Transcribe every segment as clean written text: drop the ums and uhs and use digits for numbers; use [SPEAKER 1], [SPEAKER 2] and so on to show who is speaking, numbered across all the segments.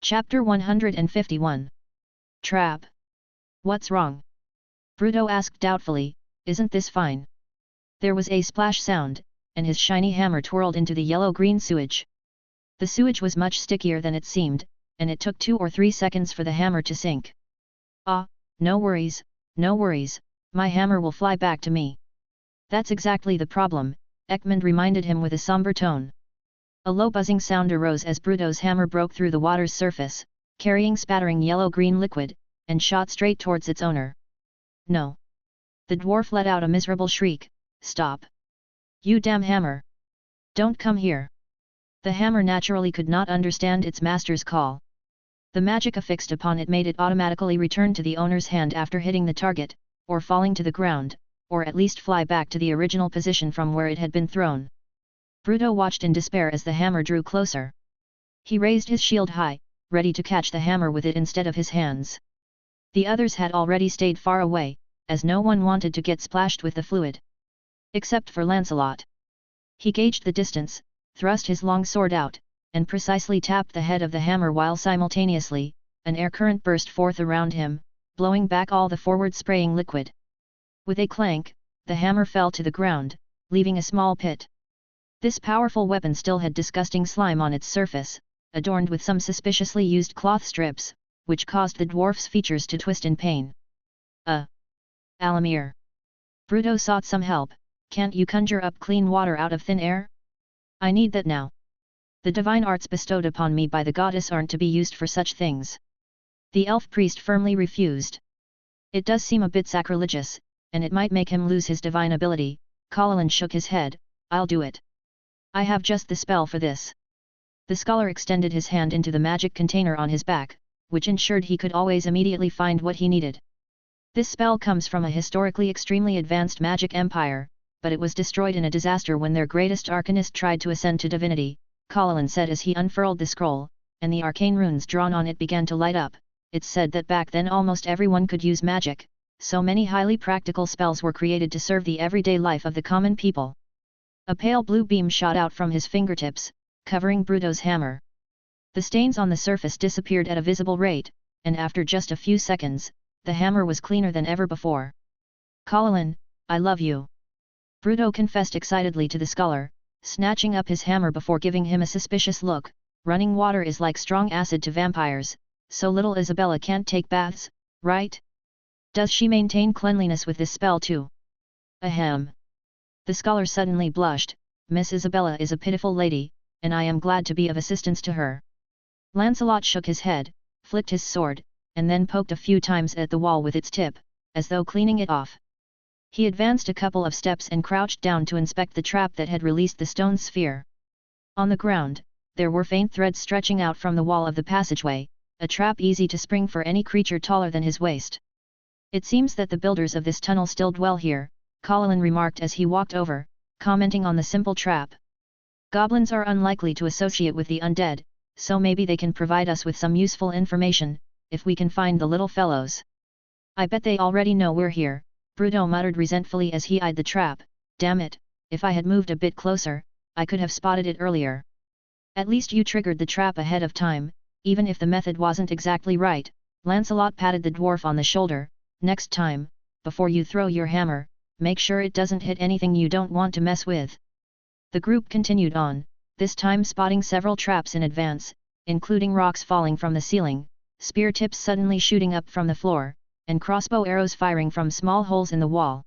[SPEAKER 1] Chapter 151. Trap. What's wrong? Bruto asked doubtfully, isn't this fine? There was a splash sound, and his shiny hammer twirled into the yellow-green sewage. The sewage was much stickier than it seemed, and it took 2 or 3 seconds for the hammer to sink. Ah, no worries, my hammer will fly back to me. That's exactly the problem, Ekmund reminded him with a somber tone. A low buzzing sound arose as Bruto's hammer broke through the water's surface, carrying spattering yellow-green liquid, and shot straight towards its owner. No! The dwarf let out a miserable shriek. Stop! You damn hammer! Don't come here! The hammer naturally could not understand its master's call. The magic affixed upon it made it automatically return to the owner's hand after hitting the target, or falling to the ground, or at least fly back to the original position from where it had been thrown. Bruto watched in despair as the hammer drew closer. He raised his shield high, ready to catch the hammer with it instead of his hands. The others had already stayed far away, as no one wanted to get splashed with the fluid. Except for Lancelot. He gauged the distance, thrust his long sword out, and precisely tapped the head of the hammer while simultaneously, an air current burst forth around him, blowing back all the forward spraying liquid. With a clank, the hammer fell to the ground, leaving a small pit. This powerful weapon still had disgusting slime on its surface, adorned with some suspiciously used cloth strips, which caused the dwarf's features to twist in pain. Alamir! Bruto sought some help. Can't you conjure up clean water out of thin air? I need that now. The divine arts bestowed upon me by the goddess aren't to be used for such things. The elf priest firmly refused. It does seem a bit sacrilegious, and it might make him lose his divine ability. Paladin shook his head. I'll do it. I have just the spell for this. The scholar extended his hand into the magic container on his back, which ensured he could always immediately find what he needed. This spell comes from a historically extremely advanced magic empire, but it was destroyed in a disaster when their greatest arcanist tried to ascend to divinity, Paladin said as he unfurled the scroll, and the arcane runes drawn on it began to light up. It's said that back then almost everyone could use magic, so many highly practical spells were created to serve the everyday life of the common people. A pale blue beam shot out from his fingertips, covering Bruto's hammer. The stains on the surface disappeared at a visible rate, and after just a few seconds, the hammer was cleaner than ever before. Paladin, I love you! Bruto confessed excitedly to the scholar, snatching up his hammer before giving him a suspicious look. Running water is like strong acid to vampires, so little Isabella can't take baths, right? Does she maintain cleanliness with this spell too? Ahem! The scholar suddenly blushed. Miss Isabella is a pitiful lady, and I am glad to be of assistance to her. Lancelot shook his head, flicked his sword, and then poked a few times at the wall with its tip, as though cleaning it off. He advanced a couple of steps and crouched down to inspect the trap that had released the stone sphere. On the ground, there were faint threads stretching out from the wall of the passageway, a trap easy to spring for any creature taller than his waist. It seems that the builders of this tunnel still dwell here, Paladin remarked as he walked over, commenting on the simple trap. Goblins are unlikely to associate with the undead, so maybe they can provide us with some useful information, if we can find the little fellows. I bet they already know we're here, Bruto muttered resentfully as he eyed the trap. Damn it, if I had moved a bit closer, I could have spotted it earlier. At least you triggered the trap ahead of time, even if the method wasn't exactly right. Lancelot patted the dwarf on the shoulder. Next time, before you throw your hammer, make sure it doesn't hit anything you don't want to mess with. The group continued on, this time spotting several traps in advance, including rocks falling from the ceiling, spear tips suddenly shooting up from the floor, and crossbow arrows firing from small holes in the wall.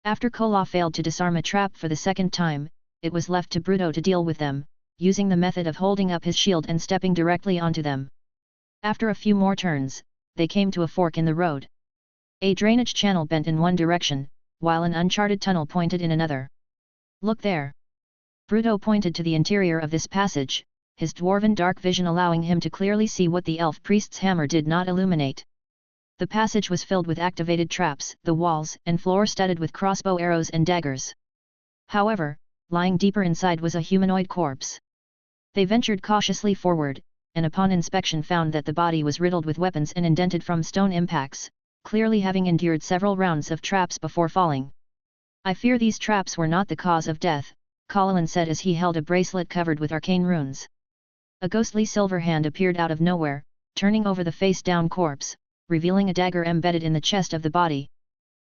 [SPEAKER 1] After Kola failed to disarm a trap for the second time, it was left to Bruto to deal with them, using the method of holding up his shield and stepping directly onto them. After a few more turns, they came to a fork in the road. A drainage channel bent in one direction, while an uncharted tunnel pointed in another. Look there! Bruto pointed to the interior of this passage, his dwarven dark vision allowing him to clearly see what the elf priest's hammer did not illuminate. The passage was filled with activated traps, the walls and floor studded with crossbow arrows and daggers. However, lying deeper inside was a humanoid corpse. They ventured cautiously forward, and upon inspection found that the body was riddled with weapons and indented from stone impacts, clearly having endured several rounds of traps before falling. I fear these traps were not the cause of death, Paladin said as he held a bracelet covered with arcane runes. A ghostly silver hand appeared out of nowhere, turning over the face-down corpse, revealing a dagger embedded in the chest of the body.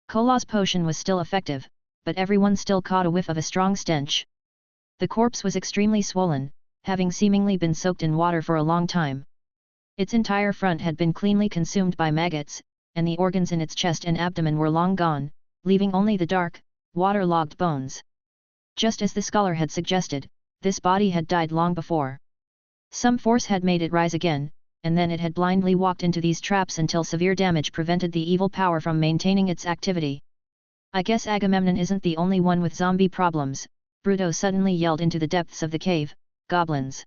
[SPEAKER 1] Kola's potion was still effective, but everyone still caught a whiff of a strong stench. The corpse was extremely swollen, having seemingly been soaked in water for a long time. Its entire front had been cleanly consumed by maggots, and the organs in its chest and abdomen were long gone, leaving only the dark, water-logged bones. Just as the scholar had suggested, this body had died long before. Some force had made it rise again, and then it had blindly walked into these traps until severe damage prevented the evil power from maintaining its activity. I guess Agamemnon isn't the only one with zombie problems, Bruto suddenly yelled into the depths of the cave. Goblins!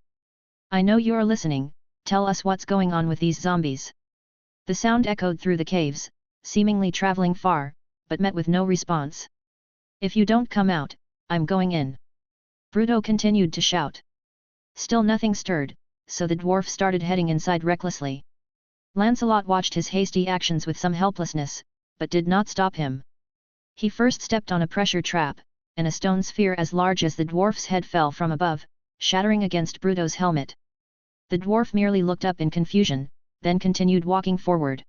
[SPEAKER 1] I know you're listening, tell us what's going on with these zombies. The sound echoed through the caves, seemingly traveling far, but met with no response. If you don't come out, I'm going in. Bruto continued to shout. Still nothing stirred, so the dwarf started heading inside recklessly. Lancelot watched his hasty actions with some helplessness, but did not stop him. He first stepped on a pressure trap, and a stone sphere as large as the dwarf's head fell from above, shattering against Bruto's helmet. The dwarf merely looked up in confusion, then continued walking forward.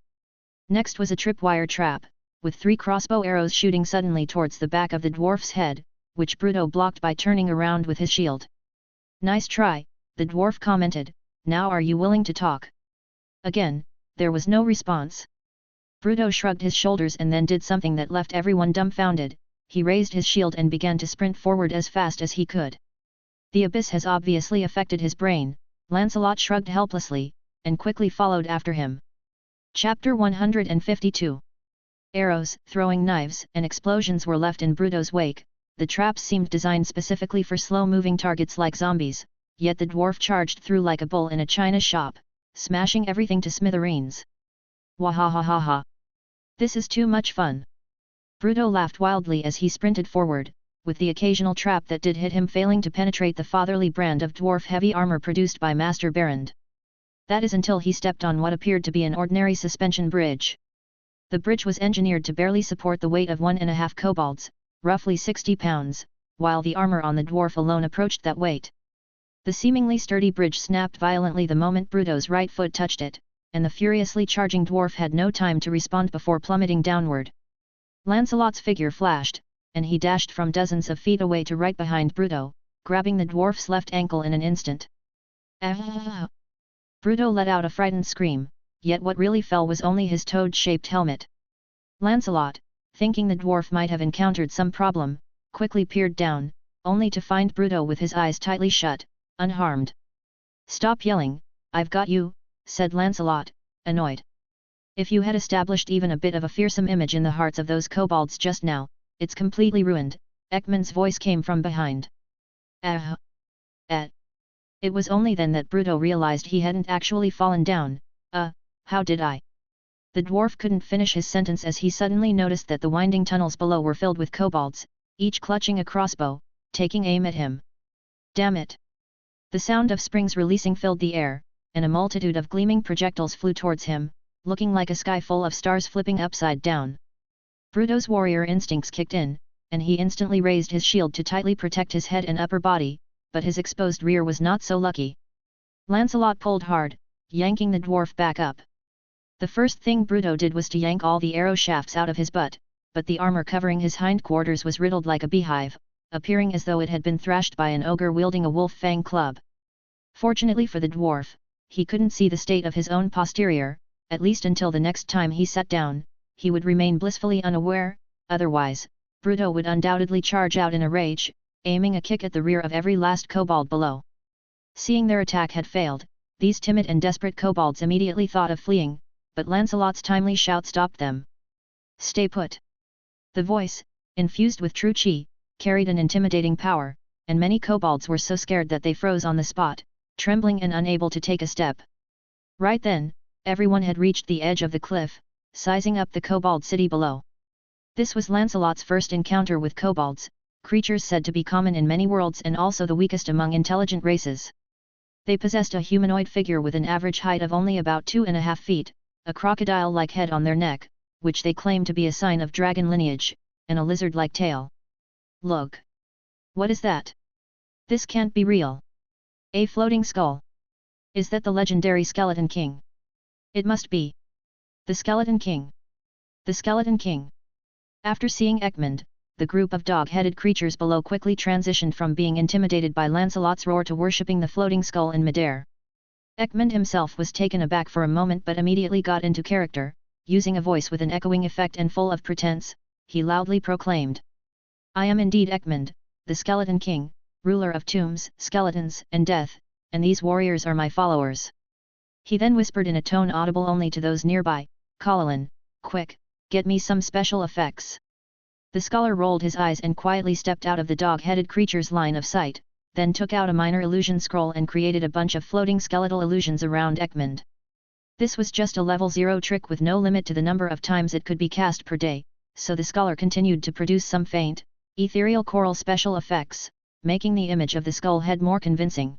[SPEAKER 1] Next was a tripwire trap, with 3 crossbow arrows shooting suddenly towards the back of the dwarf's head, which Bruto blocked by turning around with his shield. Nice try, the dwarf commented, now are you willing to talk? Again, there was no response. Bruto shrugged his shoulders and then did something that left everyone dumbfounded, he raised his shield and began to sprint forward as fast as he could. The abyss has obviously affected his brain, Lancelot shrugged helplessly, and quickly followed after him. Chapter 152. Arrows, throwing knives, and explosions were left in Bruto's wake. The traps seemed designed specifically for slow-moving targets like zombies, yet the dwarf charged through like a bull in a china shop, smashing everything to smithereens. Wahahaha! This is too much fun! Bruto laughed wildly as he sprinted forward, with the occasional trap that did hit him failing to penetrate the fatherly brand of dwarf heavy armor produced by Master Berend. That is until he stepped on what appeared to be an ordinary suspension bridge. The bridge was engineered to barely support the weight of 1.5 kobolds, roughly 60 pounds, while the armor on the dwarf alone approached that weight. The seemingly sturdy bridge snapped violently the moment Bruto's right foot touched it, and the furiously charging dwarf had no time to respond before plummeting downward. Lancelot's figure flashed, and he dashed from dozens of feet away to right behind Bruto, grabbing the dwarf's left ankle in an instant. Ah! Bruto let out a frightened scream, yet what really fell was only his toad-shaped helmet. Lancelot, thinking the dwarf might have encountered some problem, quickly peered down, only to find Bruto with his eyes tightly shut, unharmed. Stop yelling, I've got you, said Lancelot, annoyed. If you had established even a bit of a fearsome image in the hearts of those kobolds just now, it's completely ruined, Ekman's voice came from behind. Ah! It was only then that Bruto realized he hadn't actually fallen down. How did I? The dwarf couldn't finish his sentence as he suddenly noticed that the winding tunnels below were filled with kobolds, each clutching a crossbow, taking aim at him. Damn it! The sound of springs releasing filled the air, and a multitude of gleaming projectiles flew towards him, looking like a sky full of stars flipping upside down. Bruto's warrior instincts kicked in, and he instantly raised his shield to tightly protect his head and upper body, but his exposed rear was not so lucky. Lancelot pulled hard, yanking the dwarf back up. The first thing Bruto did was to yank all the arrow shafts out of his butt, but the armor covering his hindquarters was riddled like a beehive, appearing as though it had been thrashed by an ogre wielding a wolf fang club. Fortunately for the dwarf, he couldn't see the state of his own posterior, at least until the next time he sat down. He would remain blissfully unaware, otherwise, Bruto would undoubtedly charge out in a rage, aiming a kick at the rear of every last kobold below. Seeing their attack had failed, these timid and desperate kobolds immediately thought of fleeing, but Lancelot's timely shout stopped them. Stay put! The voice, infused with true chi, carried an intimidating power, and many kobolds were so scared that they froze on the spot, trembling and unable to take a step. Right then, everyone had reached the edge of the cliff, sizing up the kobold city below. This was Lancelot's first encounter with kobolds, creatures said to be common in many worlds and also the weakest among intelligent races. They possessed a humanoid figure with an average height of only about 2.5 feet, a crocodile-like head on their neck, which they claimed to be a sign of dragon lineage, and a lizard-like tail. Look! What is that? This can't be real. A floating skull. Is that the legendary Skeleton King? It must be. The Skeleton King. The Skeleton King. After seeing Ekmund, the group of dog-headed creatures below quickly transitioned from being intimidated by Lancelot's roar to worshipping the floating skull in midair. Ekmund himself was taken aback for a moment but immediately got into character, using a voice with an echoing effect and full of pretense, he loudly proclaimed. I am indeed Ekmund, the Skeleton King, ruler of tombs, skeletons, and death, and these warriors are my followers. He then whispered in a tone audible only to those nearby, Paladin, quick, get me some special effects. The scholar rolled his eyes and quietly stepped out of the dog-headed creature's line of sight, then took out a minor illusion scroll and created a bunch of floating skeletal illusions around Ekmund. This was just a level 0 trick with no limit to the number of times it could be cast per day, so the scholar continued to produce some faint, ethereal choral special effects, making the image of the skull head more convincing.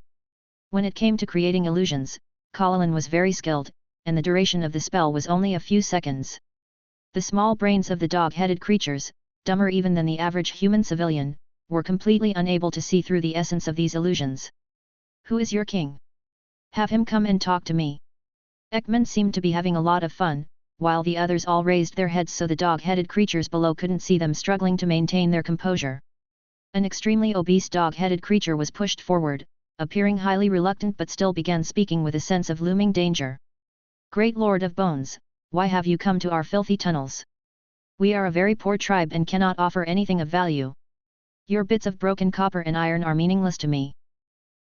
[SPEAKER 1] When it came to creating illusions, Paladin was very skilled, and the duration of the spell was only a few seconds. The small brains of the dog-headed creatures, dumber even than the average human civilian, were completely unable to see through the essence of these illusions. Who is your king? Have him come and talk to me. Ekmund seemed to be having a lot of fun, while the others all raised their heads so the dog-headed creatures below couldn't see them struggling to maintain their composure. An extremely obese dog-headed creature was pushed forward, appearing highly reluctant but still began speaking with a sense of looming danger. Great Lord of Bones, why have you come to our filthy tunnels? We are a very poor tribe and cannot offer anything of value. Your bits of broken copper and iron are meaningless to me.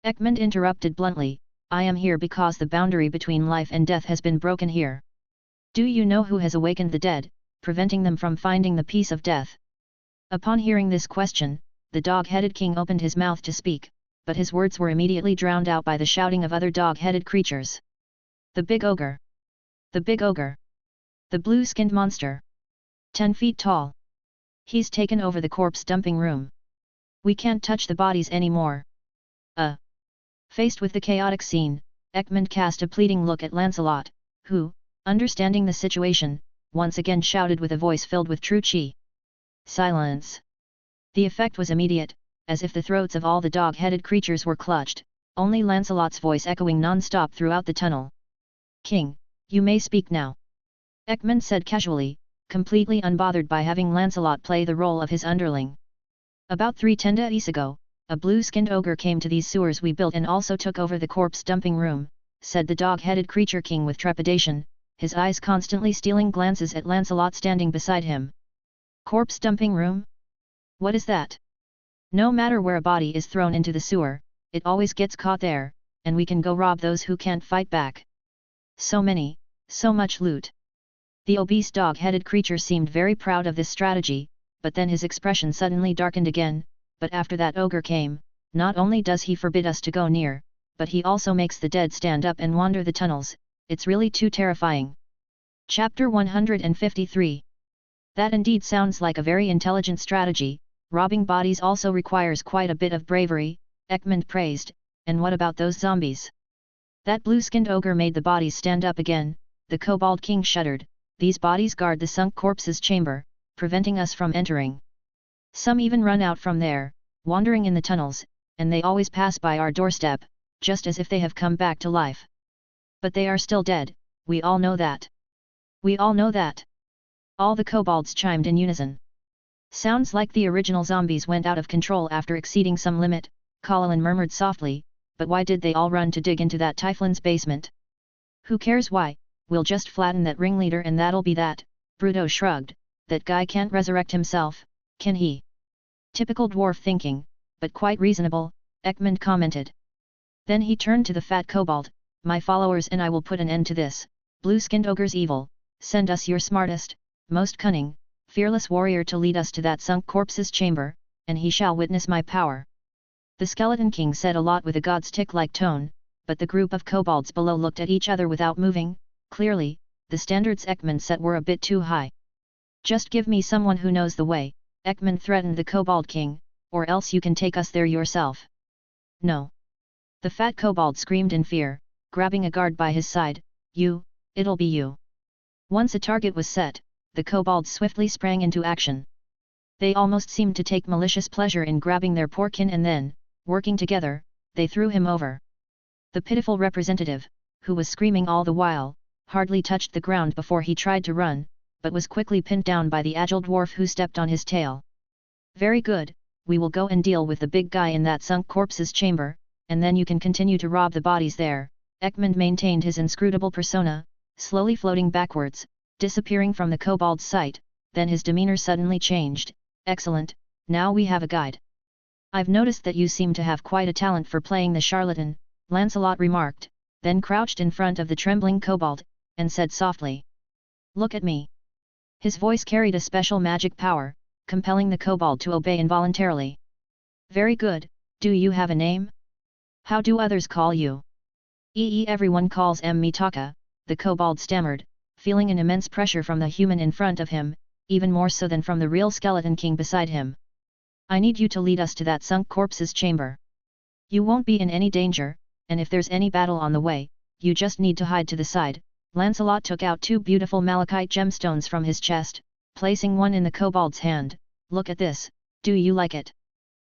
[SPEAKER 1] Ekmund interrupted bluntly, I am here because the boundary between life and death has been broken here. Do you know who has awakened the dead, preventing them from finding the peace of death? Upon hearing this question, the dog-headed king opened his mouth to speak, but his words were immediately drowned out by the shouting of other dog-headed creatures. The big ogre! The big ogre! The blue-skinned monster! 10 feet tall! He's taken over the corpse dumping room. We can't touch the bodies anymore. Faced with the chaotic scene, Ekmund cast a pleading look at Lancelot, who, understanding the situation, once again shouted with a voice filled with true chi. Silence! The effect was immediate, as if the throats of all the dog-headed creatures were clutched, only Lancelot's voice echoing non-stop throughout the tunnel. King, you may speak now. Ekmund said casually, completely unbothered by having Lancelot play the role of his underling. About 3 days ago, a blue-skinned ogre came to these sewers we built and also took over the corpse dumping room, said the dog-headed creature king with trepidation, his eyes constantly stealing glances at Lancelot standing beside him. Corpse dumping room? What is that? No matter where a body is thrown into the sewer, it always gets caught there, and we can go rob those who can't fight back. So much loot. The obese dog-headed creature seemed very proud of this strategy, but then his expression suddenly darkened again, but after that ogre came, not only does he forbid us to go near, but he also makes the dead stand up and wander the tunnels, it's really too terrifying. Chapter 153. That indeed sounds like a very intelligent strategy, robbing bodies also requires quite a bit of bravery, Ekmund praised, and what about those zombies? That blue-skinned ogre made the bodies stand up again, the Kobold King shuddered, these bodies guard the sunk corpse's chamber, preventing us from entering. Some even run out from there, wandering in the tunnels, and they always pass by our doorstep, just as if they have come back to life. But they are still dead, we all know that. We all know that. All the kobolds chimed in unison. Sounds like the original zombies went out of control after exceeding some limit, Paladin murmured softly, but why did they all run to dig into that Typhlin's basement? Who cares why, we'll just flatten that ringleader and that'll be that, Bruto shrugged, that guy can't resurrect himself, can he? Typical dwarf thinking, but quite reasonable, Ekmund commented. Then he turned to the fat kobold, my followers and I will put an end to this, blue-skinned ogre's evil, send us your smartest, most cunning, fearless warrior to lead us to that sunk corpse's chamber, and he shall witness my power. The Skeleton King said a lot with a god's tick-like tone, but the group of kobolds below looked at each other without moving, clearly, the standards Ekmund set were a bit too high. Just give me someone who knows the way, Ekmund threatened the Kobold King, or else you can take us there yourself. No. The fat kobold screamed in fear, grabbing a guard by his side, it'll be you. Once a target was set, the kobolds swiftly sprang into action. They almost seemed to take malicious pleasure in grabbing their poor kin and then, working together, they threw him over. The pitiful representative, who was screaming all the while, hardly touched the ground before he tried to run, but was quickly pinned down by the agile dwarf who stepped on his tail. Very good, we will go and deal with the big guy in that sunk corpse's chamber, and then you can continue to rob the bodies there. Ekmund maintained his inscrutable persona, slowly floating backwards, disappearing from the kobold's sight. Then his demeanor suddenly changed. Excellent, now we have a guide. I've noticed that you seem to have quite a talent for playing the charlatan, Lancelot remarked, then crouched in front of the trembling kobold, and said softly. Look at me. His voice carried a special magic power, compelling the kobold to obey involuntarily. Very good, do you have a name? How do others call you? Everyone calls me Taka, the kobold stammered, feeling an immense pressure from the human in front of him, even more so than from the real skeleton king beside him. I need you to lead us to that sunk corpse's chamber. You won't be in any danger, and if there's any battle on the way, you just need to hide to the side. Lancelot took out 2 beautiful malachite gemstones from his chest, placing one in the kobold's hand. Look at this, do you like it?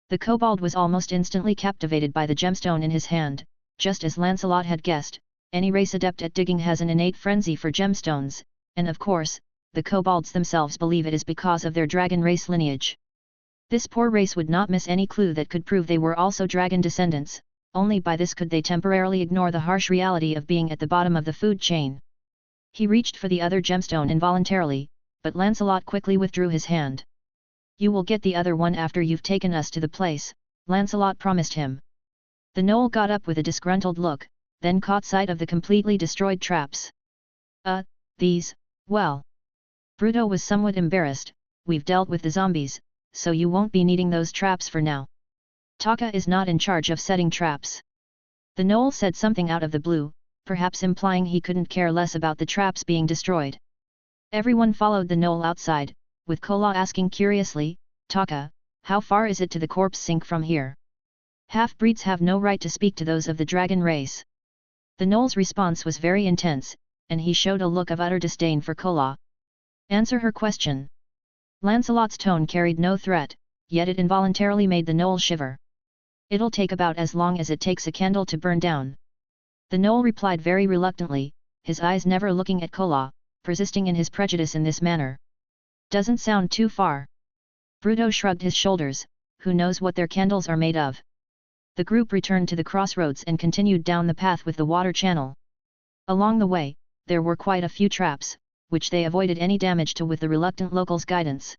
[SPEAKER 1] The kobold was almost instantly captivated by the gemstone in his hand. Just as Lancelot had guessed, any race adept at digging has an innate frenzy for gemstones, and of course, the kobolds themselves believe it is because of their dragon race lineage. This poor race would not miss any clue that could prove they were also dragon descendants, only by this could they temporarily ignore the harsh reality of being at the bottom of the food chain. He reached for the other gemstone involuntarily, but Lancelot quickly withdrew his hand. You will get the other one after you've taken us to the place, Lancelot promised him. The gnoll got up with a disgruntled look, then caught sight of the completely destroyed traps. These, well. Bruto was somewhat embarrassed, we've dealt with the zombies, so you won't be needing those traps for now. Taka is not in charge of setting traps. The gnoll said something out of the blue, perhaps implying he couldn't care less about the traps being destroyed. Everyone followed the gnoll outside, with Kola asking curiously, Taka, how far is it to the corpse sink from here? Half-breeds have no right to speak to those of the dragon race. The gnoll's response was very intense, and he showed a look of utter disdain for Kola. Answer her question. Lancelot's tone carried no threat, yet it involuntarily made the gnoll shiver. It'll take about as long as it takes a candle to burn down. The gnoll replied very reluctantly, his eyes never looking at Kola, persisting in his prejudice in this manner. Doesn't sound too far. Bruto shrugged his shoulders, who knows what their candles are made of. The group returned to the crossroads and continued down the path with the water channel. Along the way, there were quite a few traps, which they avoided any damage to with the reluctant locals' guidance.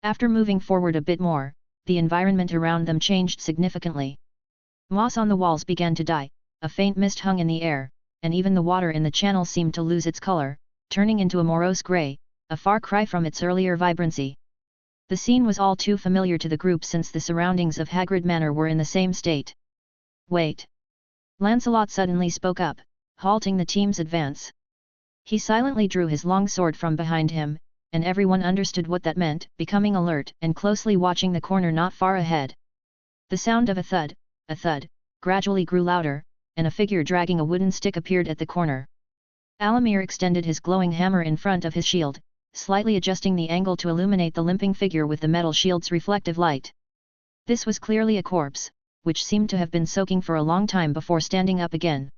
[SPEAKER 1] After moving forward a bit more, the environment around them changed significantly. Moss on the walls began to die, a faint mist hung in the air, and even the water in the channel seemed to lose its color, turning into a morose grey, a far cry from its earlier vibrancy. The scene was all too familiar to the group since the surroundings of Hagrid Manor were in the same state. Wait! Lancelot suddenly spoke up, halting the team's advance. He silently drew his long sword from behind him, and everyone understood what that meant, becoming alert and closely watching the corner not far ahead. The sound of a thud, gradually grew louder, and a figure dragging a wooden stick appeared at the corner. Alamir extended his glowing hammer in front of his shield, slightly adjusting the angle to illuminate the limping figure with the metal shield's reflective light. This was clearly a corpse, which seemed to have been soaking for a long time before standing up again.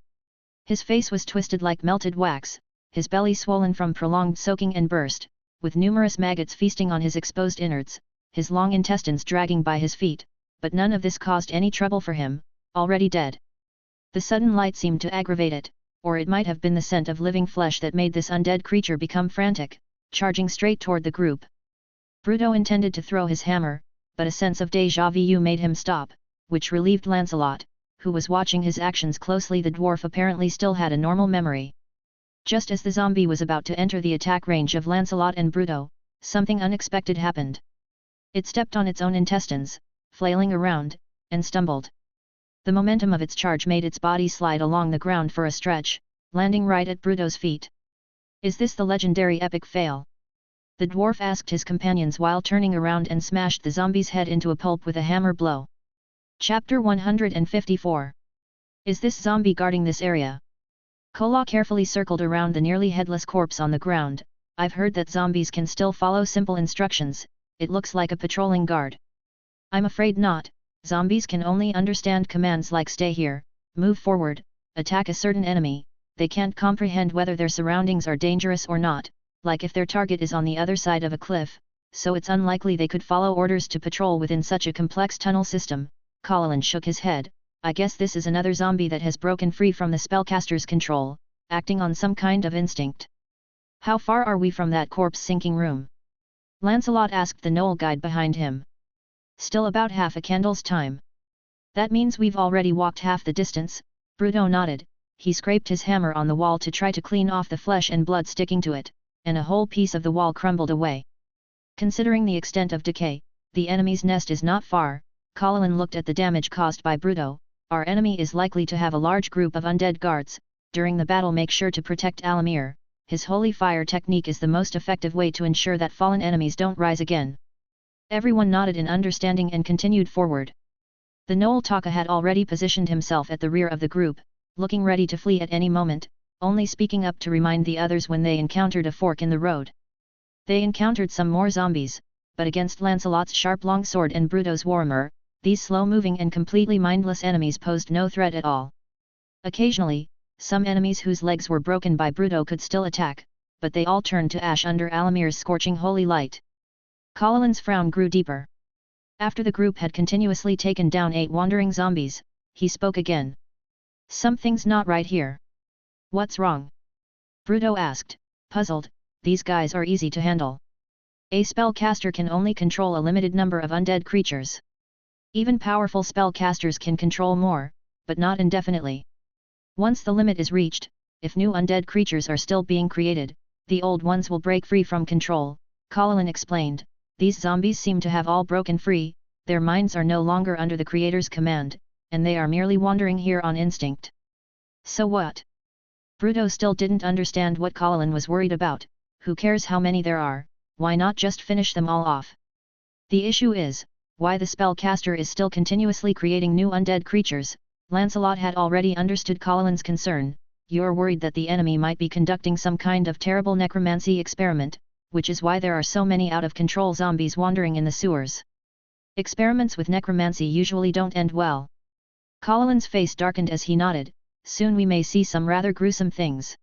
[SPEAKER 1] His face was twisted like melted wax, his belly swollen from prolonged soaking and burst, with numerous maggots feasting on his exposed innards, his long intestines dragging by his feet, but none of this caused any trouble for him, already dead. The sudden light seemed to aggravate it, or it might have been the scent of living flesh that made this undead creature become frantic, charging straight toward the group. Bruto intended to throw his hammer, but a sense of déjà vu made him stop, which relieved Lancelot, who was watching his actions closely. The dwarf apparently still had a normal memory. Just as the zombie was about to enter the attack range of Lancelot and Bruto, something unexpected happened. It stepped on its own intestines, flailing around, and stumbled. The momentum of its charge made its body slide along the ground for a stretch, landing right at Bruto's feet. Is this the legendary epic fail? The dwarf asked his companions while turning around and smashed the zombie's head into a pulp with a hammer blow. Chapter 154. Is this zombie guarding this area? Kola carefully circled around the nearly headless corpse on the ground. I've heard that zombies can still follow simple instructions. It looks like a patrolling guard. I'm afraid not. Zombies can only understand commands like stay here, move forward, attack a certain enemy, they can't comprehend whether their surroundings are dangerous or not, like if their target is on the other side of a cliff, so it's unlikely they could follow orders to patrol within such a complex tunnel system. Paladin shook his head. I guess this is another zombie that has broken free from the spellcaster's control, acting on some kind of instinct. How far are we from that corpse-sinking room? Lancelot asked the gnoll guide behind him. Still about half a candle's time. That means we've already walked half the distance. Bruto nodded. He scraped his hammer on the wall to try to clean off the flesh and blood sticking to it, and a whole piece of the wall crumbled away. Considering the extent of decay, the enemy's nest is not far. Paladin looked at the damage caused by Bruto. Our enemy is likely to have a large group of undead guards. During the battle, make sure to protect Alamir. His holy fire technique is the most effective way to ensure that fallen enemies don't rise again. Everyone nodded in understanding and continued forward. The gnoll Taka had already positioned himself at the rear of the group, looking ready to flee at any moment, only speaking up to remind the others when they encountered a fork in the road. They encountered some more zombies, but against Lancelot's sharp longsword and Bruto's warhammer, these slow-moving and completely mindless enemies posed no threat at all. Occasionally, some enemies whose legs were broken by Bruto could still attack, but they all turned to ash under Alamir's scorching holy light. Paladin's frown grew deeper. After the group had continuously taken down 8 wandering zombies, he spoke again. Something's not right here. What's wrong? Bruto asked, puzzled. These guys are easy to handle. A spellcaster can only control a limited number of undead creatures. Even powerful spellcasters can control more, but not indefinitely. Once the limit is reached, if new undead creatures are still being created, the old ones will break free from control. Paladin explained. These zombies seem to have all broken free, their minds are no longer under the Creator's command, and they are merely wandering here on instinct. So what? Bruto still didn't understand what Paladin was worried about. Who cares how many there are, why not just finish them all off? The issue is, why the spellcaster is still continuously creating new undead creatures. Lancelot had already understood Paladin's concern. You're worried that the enemy might be conducting some kind of terrible necromancy experiment, which is why there are so many out-of-control zombies wandering in the sewers. Experiments with necromancy usually don't end well. Paladin's face darkened as he nodded. Soon we may see some rather gruesome things.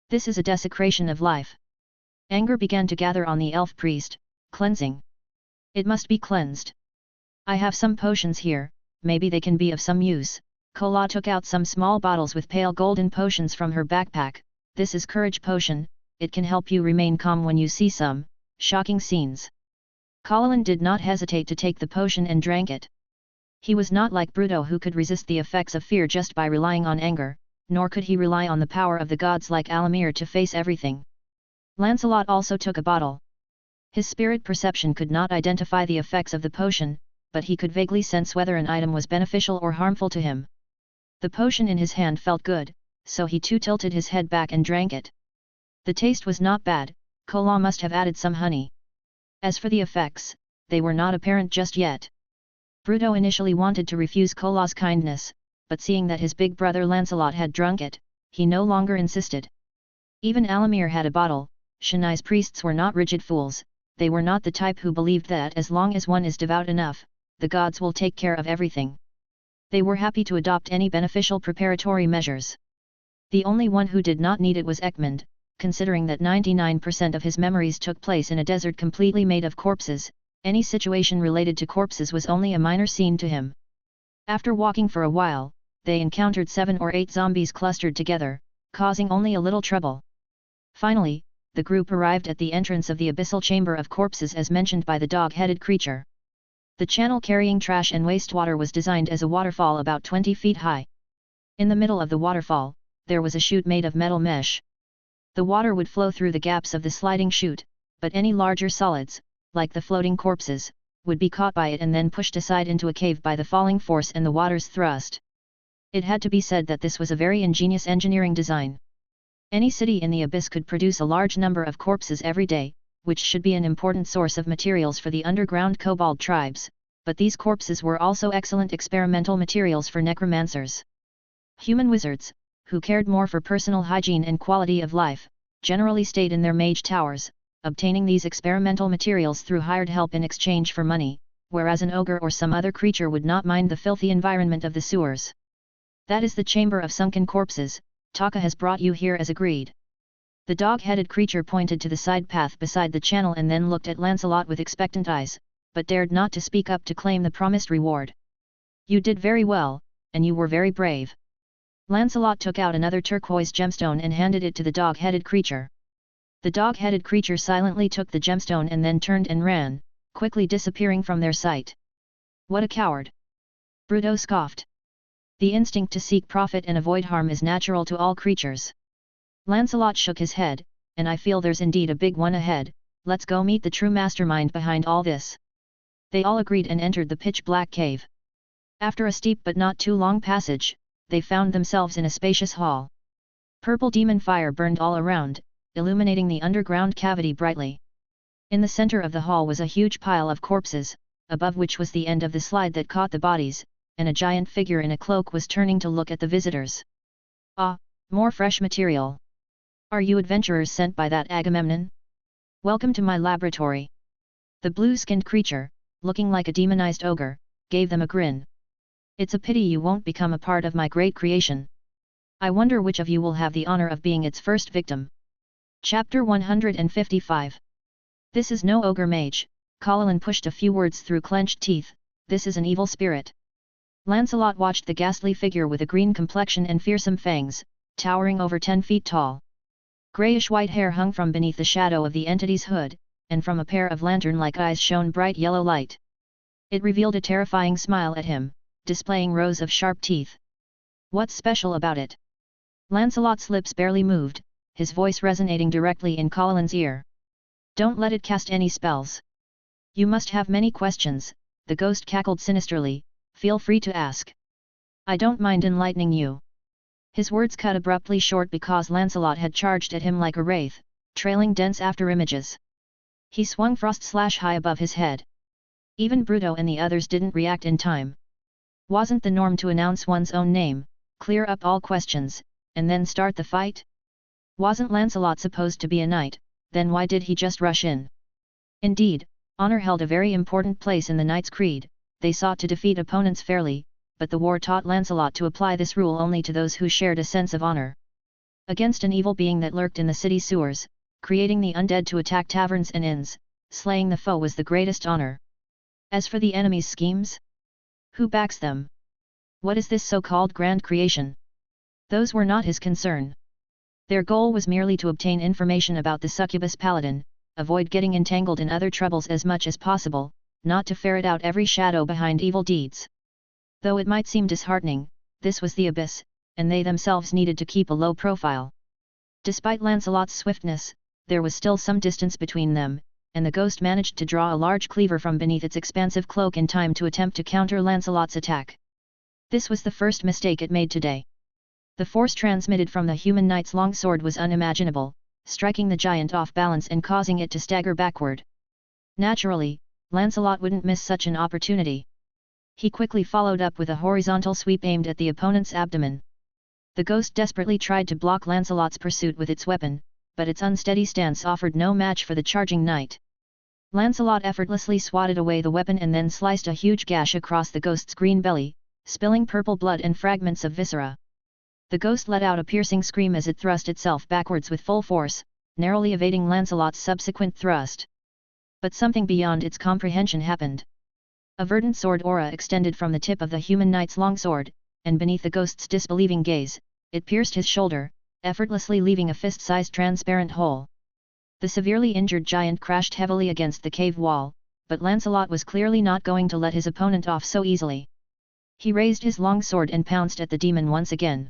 [SPEAKER 1] This is a desecration of life. Anger began to gather on the elf priest. Cleansing. It must be cleansed. I have some potions here, maybe they can be of some use. Kola took out some small bottles with pale golden potions from her backpack. This is courage potion, it can help you remain calm when you see some shocking scenes. Paladin did not hesitate to take the potion and drank it. He was not like Bruto, who could resist the effects of fear just by relying on anger, nor could he rely on the power of the gods like Alamir to face everything. Lancelot also took a bottle. His spirit perception could not identify the effects of the potion, but he could vaguely sense whether an item was beneficial or harmful to him. The potion in his hand felt good, so he too tilted his head back and drank it. The taste was not bad. Kola must have added some honey. As for the effects, they were not apparent just yet. Bruto initially wanted to refuse Kola's kindness, but seeing that his big brother Lancelot had drunk it, he no longer insisted. Even Alamir had a bottle. Shani's priests were not rigid fools. They were not the type who believed that as long as one is devout enough, the gods will take care of everything. They were happy to adopt any beneficial preparatory measures. The only one who did not need it was Ekmund, considering that 99% of his memories took place in a desert completely made of corpses. Any situation related to corpses was only a minor scene to him. After walking for a while, they encountered 7 or 8 zombies clustered together, causing only a little trouble. Finally, the group arrived at the entrance of the abyssal chamber of corpses as mentioned by the dog-headed creature. The channel carrying trash and wastewater was designed as a waterfall about 20 feet high. In the middle of the waterfall, there was a chute made of metal mesh. The water would flow through the gaps of the sliding chute, but any larger solids, like the floating corpses, would be caught by it and then pushed aside into a cave by the falling force and the water's thrust. It had to be said that this was a very ingenious engineering design. Any city in the abyss could produce a large number of corpses every day, which should be an important source of materials for the underground kobold tribes, but these corpses were also excellent experimental materials for necromancers. Human wizards, who cared more for personal hygiene and quality of life, generally stayed in their mage towers, obtaining these experimental materials through hired help in exchange for money, whereas an ogre or some other creature would not mind the filthy environment of the sewers. That is the chamber of sunken corpses, Taka has brought you here as agreed. The dog-headed creature pointed to the side path beside the channel and then looked at Lancelot with expectant eyes, but dared not to speak up to claim the promised reward. You did very well, and you were very brave. Lancelot took out another turquoise gemstone and handed it to the dog-headed creature. The dog-headed creature silently took the gemstone and then turned and ran, quickly disappearing from their sight. What a coward! Bruto scoffed. The instinct to seek profit and avoid harm is natural to all creatures. Lancelot shook his head, and I feel there's indeed a big one ahead. Let's go meet the true mastermind behind all this. They all agreed and entered the pitch-black cave. After a steep but not too long passage, they found themselves in a spacious hall. Purple demon fire burned all around, illuminating the underground cavity brightly. In the center of the hall was a huge pile of corpses, above which was the end of the slide that caught the bodies, and a giant figure in a cloak was turning to look at the visitors. Ah, more fresh material. Are you adventurers sent by that Agamemnon? Welcome to my laboratory. The blue-skinned creature, looking like a demonized ogre, gave them a grin. It's a pity you won't become a part of my great creation. I wonder which of you will have the honor of being its first victim. Chapter 155. This is no ogre mage, Paladin pushed a few words through clenched teeth, this is an evil spirit. Lancelot watched the ghastly figure with a green complexion and fearsome fangs, towering over 10 feet tall. Grayish-white hair hung from beneath the shadow of the entity's hood, and from a pair of lantern-like eyes shone bright yellow light. It revealed a terrifying smile at him, displaying rows of sharp teeth. What's special about it? Lancelot's lips barely moved, his voice resonating directly in Paladin's ear. Don't let it cast any spells. You must have many questions, the ghost cackled sinisterly, feel free to ask. I don't mind enlightening you. His words cut abruptly short because Lancelot had charged at him like a wraith, trailing dense after-images. He swung frost-slash high above his head. Even Bruto and the others didn't react in time. Wasn't the norm to announce one's own name, clear up all questions, and then start the fight? Wasn't Lancelot supposed to be a knight, then why did he just rush in? Indeed, honor held a very important place in the knight's creed. They sought to defeat opponents fairly, but the war taught Lancelot to apply this rule only to those who shared a sense of honor. Against an evil being that lurked in the city sewers, creating the undead to attack taverns and inns, slaying the foe was the greatest honor. As for the enemy's schemes? Who backs them? What is this so-called grand creation? Those were not his concern. Their goal was merely to obtain information about the succubus Paladin, avoid getting entangled in other troubles as much as possible, not to ferret out every shadow behind evil deeds. Though it might seem disheartening, this was the abyss, and they themselves needed to keep a low profile. Despite Lancelot's swiftness, there was still some distance between them, and the ghost managed to draw a large cleaver from beneath its expansive cloak in time to attempt to counter Lancelot's attack. This was the first mistake it made today. The force transmitted from the human knight's longsword was unimaginable, striking the giant off balance and causing it to stagger backward. Naturally, Lancelot wouldn't miss such an opportunity. He quickly followed up with a horizontal sweep aimed at the opponent's abdomen. The ghost desperately tried to block Lancelot's pursuit with its weapon, but its unsteady stance offered no match for the charging knight. Lancelot effortlessly swatted away the weapon and then sliced a huge gash across the ghost's green belly, spilling purple blood and fragments of viscera. The ghost let out a piercing scream as it thrust itself backwards with full force, narrowly evading Lancelot's subsequent thrust. But something beyond its comprehension happened. A verdant sword aura extended from the tip of the human knight's longsword, and beneath the ghost's disbelieving gaze, it pierced his shoulder, effortlessly leaving a fist-sized transparent hole. The severely injured giant crashed heavily against the cave wall, but Lancelot was clearly not going to let his opponent off so easily. He raised his longsword and pounced at the demon once again.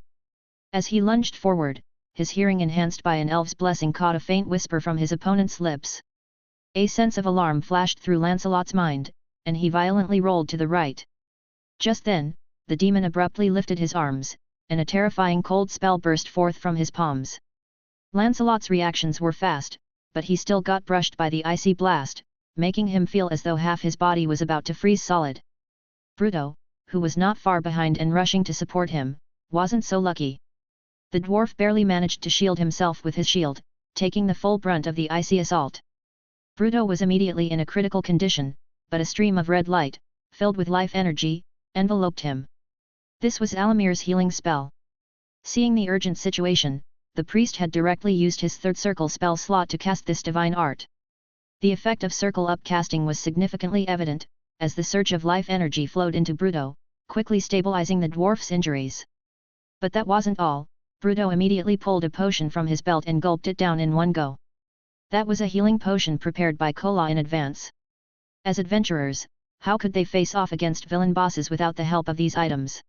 [SPEAKER 1] As he lunged forward, his hearing enhanced by an elf's blessing caught a faint whisper from his opponent's lips. A sense of alarm flashed through Lancelot's mind, and he violently rolled to the right. Just then, the demon abruptly lifted his arms, and a terrifying cold spell burst forth from his palms. Lancelot's reactions were fast, but he still got brushed by the icy blast, making him feel as though half his body was about to freeze solid. Bruto, who was not far behind and rushing to support him, wasn't so lucky. The dwarf barely managed to shield himself with his shield, taking the full brunt of the icy assault. Bruto was immediately in a critical condition, but a stream of red light, filled with life energy, enveloped him. This was Alamir's healing spell. Seeing the urgent situation, the priest had directly used his third circle spell slot to cast this divine art. The effect of circle up casting was significantly evident, as the surge of life energy flowed into Bruto, quickly stabilizing the dwarf's injuries. But that wasn't all. Bruto immediately pulled a potion from his belt and gulped it down in one go. That was a healing potion prepared by Kola in advance. As adventurers, how could they face off against villain bosses without the help of these items?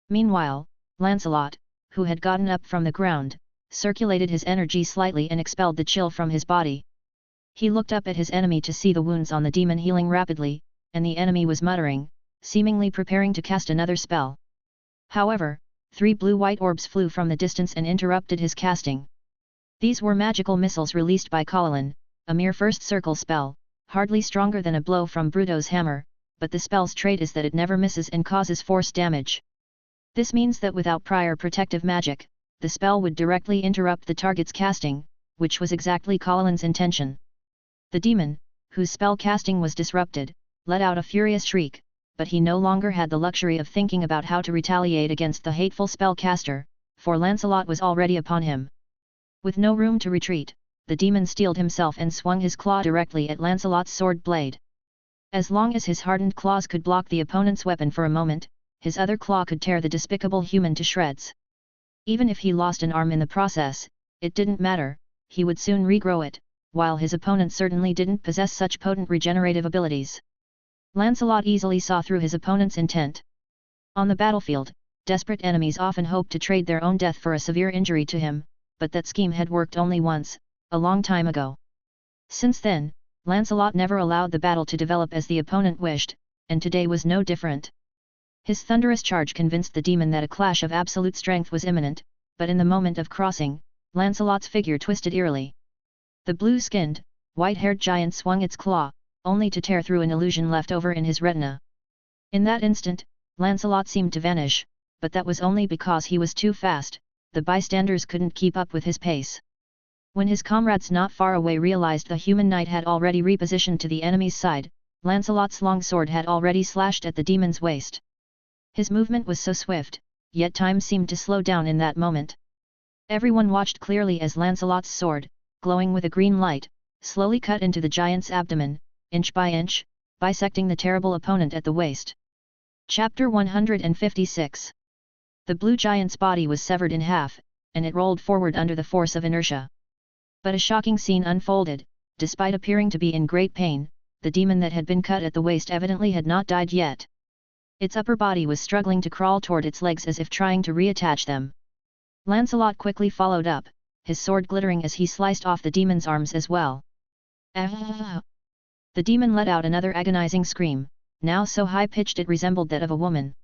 [SPEAKER 1] Meanwhile, Lancelot, who had gotten up from the ground, circulated his energy slightly and expelled the chill from his body. He looked up at his enemy to see the wounds on the demon healing rapidly, and the enemy was muttering, seemingly preparing to cast another spell. However, 3 blue-white orbs flew from the distance and interrupted his casting. These were magical missiles released by Paladin, a mere first circle spell, hardly stronger than a blow from Bruto's hammer, but the spell's trait is that it never misses and causes force damage. This means that without prior protective magic, the spell would directly interrupt the target's casting, which was exactly Paladin's intention. The demon, whose spell casting was disrupted, let out a furious shriek, but he no longer had the luxury of thinking about how to retaliate against the hateful spellcaster, for Lancelot was already upon him. With no room to retreat, the demon steeled himself and swung his claw directly at Lancelot's sword blade. As long as his hardened claws could block the opponent's weapon for a moment, his other claw could tear the despicable human to shreds. Even if he lost an arm in the process, it didn't matter, he would soon regrow it, while his opponent certainly didn't possess such potent regenerative abilities. Lancelot easily saw through his opponent's intent. On the battlefield, desperate enemies often hoped to trade their own death for a severe injury to him, but that scheme had worked only once, a long time ago. Since then, Lancelot never allowed the battle to develop as the opponent wished, and today was no different. His thunderous charge convinced the demon that a clash of absolute strength was imminent, but in the moment of crossing, Lancelot's figure twisted eerily. The blue-skinned, white-haired giant swung its claw, only to tear through an illusion left over in his retina. In that instant, Lancelot seemed to vanish, but that was only because he was too fast, the bystanders couldn't keep up with his pace. When his comrades not far away realized the human knight had already repositioned to the enemy's side, Lancelot's long sword had already slashed at the demon's waist. His movement was so swift, yet time seemed to slow down in that moment. Everyone watched clearly as Lancelot's sword, glowing with a green light, slowly cut into the giant's abdomen, inch by inch, bisecting the terrible opponent at the waist. Chapter 156. The blue giant's body was severed in half, and it rolled forward under the force of inertia. But a shocking scene unfolded. Despite appearing to be in great pain, the demon that had been cut at the waist evidently had not died yet. Its upper body was struggling to crawl toward its legs as if trying to reattach them. Lancelot quickly followed up, his sword glittering as he sliced off the demon's arms as well. Ah! The demon let out another agonizing scream, now so high-pitched it resembled that of a woman.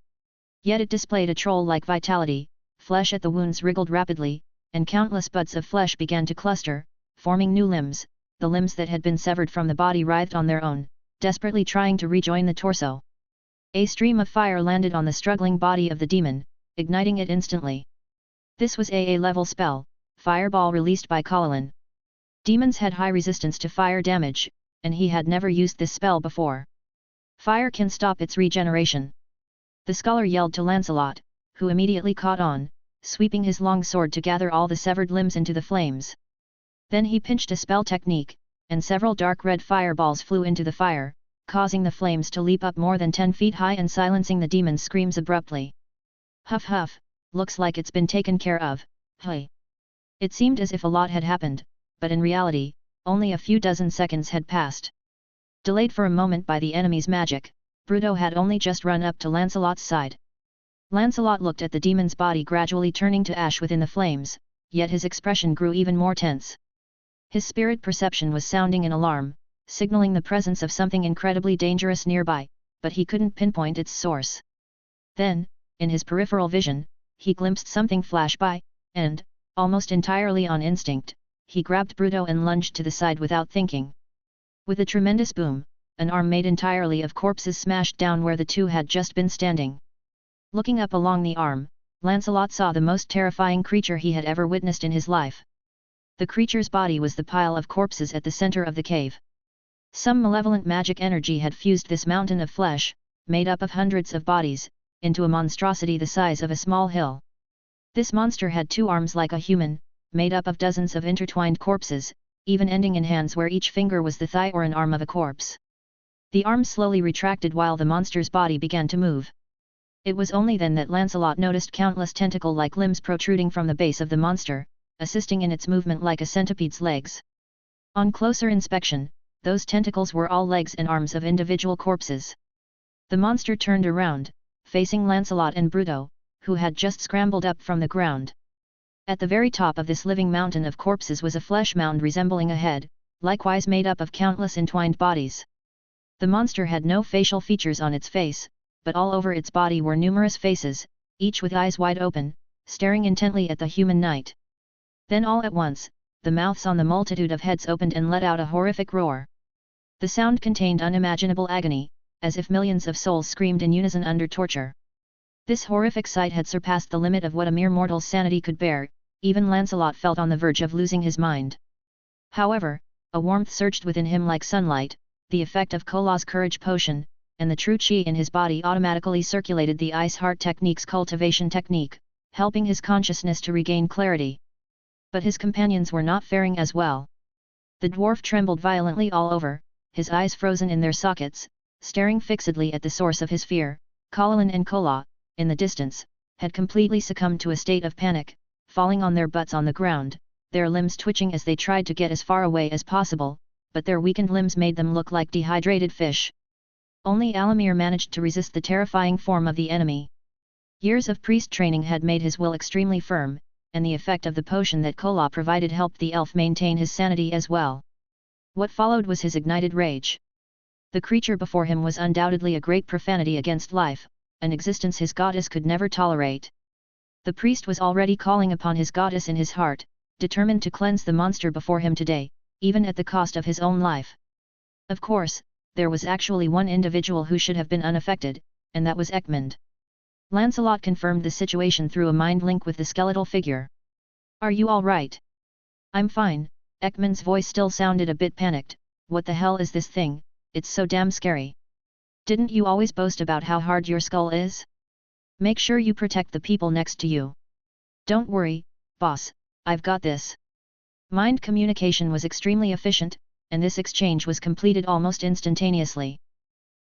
[SPEAKER 1] Yet it displayed a troll-like vitality, flesh at the wounds wriggled rapidly, and countless buds of flesh began to cluster, forming new limbs. The limbs that had been severed from the body writhed on their own, desperately trying to rejoin the torso. A stream of fire landed on the struggling body of the demon, igniting it instantly. This was a level spell, Fireball released by Paladin. Demons had high resistance to fire damage, and he had never used this spell before. Fire can stop its regeneration. The scholar yelled to Lancelot, who immediately caught on, sweeping his long sword to gather all the severed limbs into the flames. Then he pinched a spell technique, and several dark red fireballs flew into the fire, causing the flames to leap up more than 10 feet high and silencing the demon's screams abruptly. Huff huff, looks like it's been taken care of, hey. It seemed as if a lot had happened, but in reality, only a few dozen seconds had passed. Delayed for a moment by the enemy's magic, Bruto had only just run up to Lancelot's side. Lancelot looked at the demon's body gradually turning to ash within the flames, yet his expression grew even more tense. His spirit perception was sounding an alarm, signaling the presence of something incredibly dangerous nearby, but he couldn't pinpoint its source. Then, in his peripheral vision, he glimpsed something flash by, and, almost entirely on instinct, he grabbed Bruto and lunged to the side without thinking. With a tremendous boom, an arm made entirely of corpses smashed down where the two had just been standing. Looking up along the arm, Lancelot saw the most terrifying creature he had ever witnessed in his life. The creature's body was the pile of corpses at the center of the cave. Some malevolent magic energy had fused this mountain of flesh, made up of hundreds of bodies, into a monstrosity the size of a small hill. This monster had 2 arms like a human, made up of dozens of intertwined corpses, even ending in hands where each finger was the thigh or an arm of a corpse. The arms slowly retracted while the monster's body began to move. It was only then that Lancelot noticed countless tentacle-like limbs protruding from the base of the monster, assisting in its movement like a centipede's legs. On closer inspection, those tentacles were all legs and arms of individual corpses. The monster turned around, facing Lancelot and Bruto, who had just scrambled up from the ground. At the very top of this living mountain of corpses was a flesh mound resembling a head, likewise made up of countless entwined bodies. The monster had no facial features on its face, but all over its body were numerous faces, each with eyes wide open, staring intently at the human knight. Then all at once, the mouths on the multitude of heads opened and let out a horrific roar. The sound contained unimaginable agony, as if millions of souls screamed in unison under torture. This horrific sight had surpassed the limit of what a mere mortal's sanity could bear. Even Lancelot felt on the verge of losing his mind. However, a warmth surged within him like sunlight, the effect of Kola's courage potion, and the true chi in his body automatically circulated the Ice Heart Technique's cultivation technique, helping his consciousness to regain clarity. But his companions were not faring as well. The dwarf trembled violently all over, his eyes frozen in their sockets, staring fixedly at the source of his fear. Paladin and Kola, in the distance, had completely succumbed to a state of panic, falling on their butts on the ground, their limbs twitching as they tried to get as far away as possible, but their weakened limbs made them look like dehydrated fish. Only Alamir managed to resist the terrifying form of the enemy. Years of priest training had made his will extremely firm, and the effect of the potion that Kola provided helped the elf maintain his sanity as well. What followed was his ignited rage. The creature before him was undoubtedly a great profanity against life, an existence his goddess could never tolerate. The priest was already calling upon his goddess in his heart, determined to cleanse the monster before him today, even at the cost of his own life. Of course, there was actually one individual who should have been unaffected, and that was Ekmund. Lancelot confirmed the situation through a mind link with the skeletal figure. "Are you all right?" "I'm fine." Ekmund's voice still sounded a bit panicked. "What the hell is this thing? It's so damn scary. Didn't you always boast about how hard your skull is? Make sure you protect the people next to you." "Don't worry, boss, I've got this." Mind communication was extremely efficient, and this exchange was completed almost instantaneously.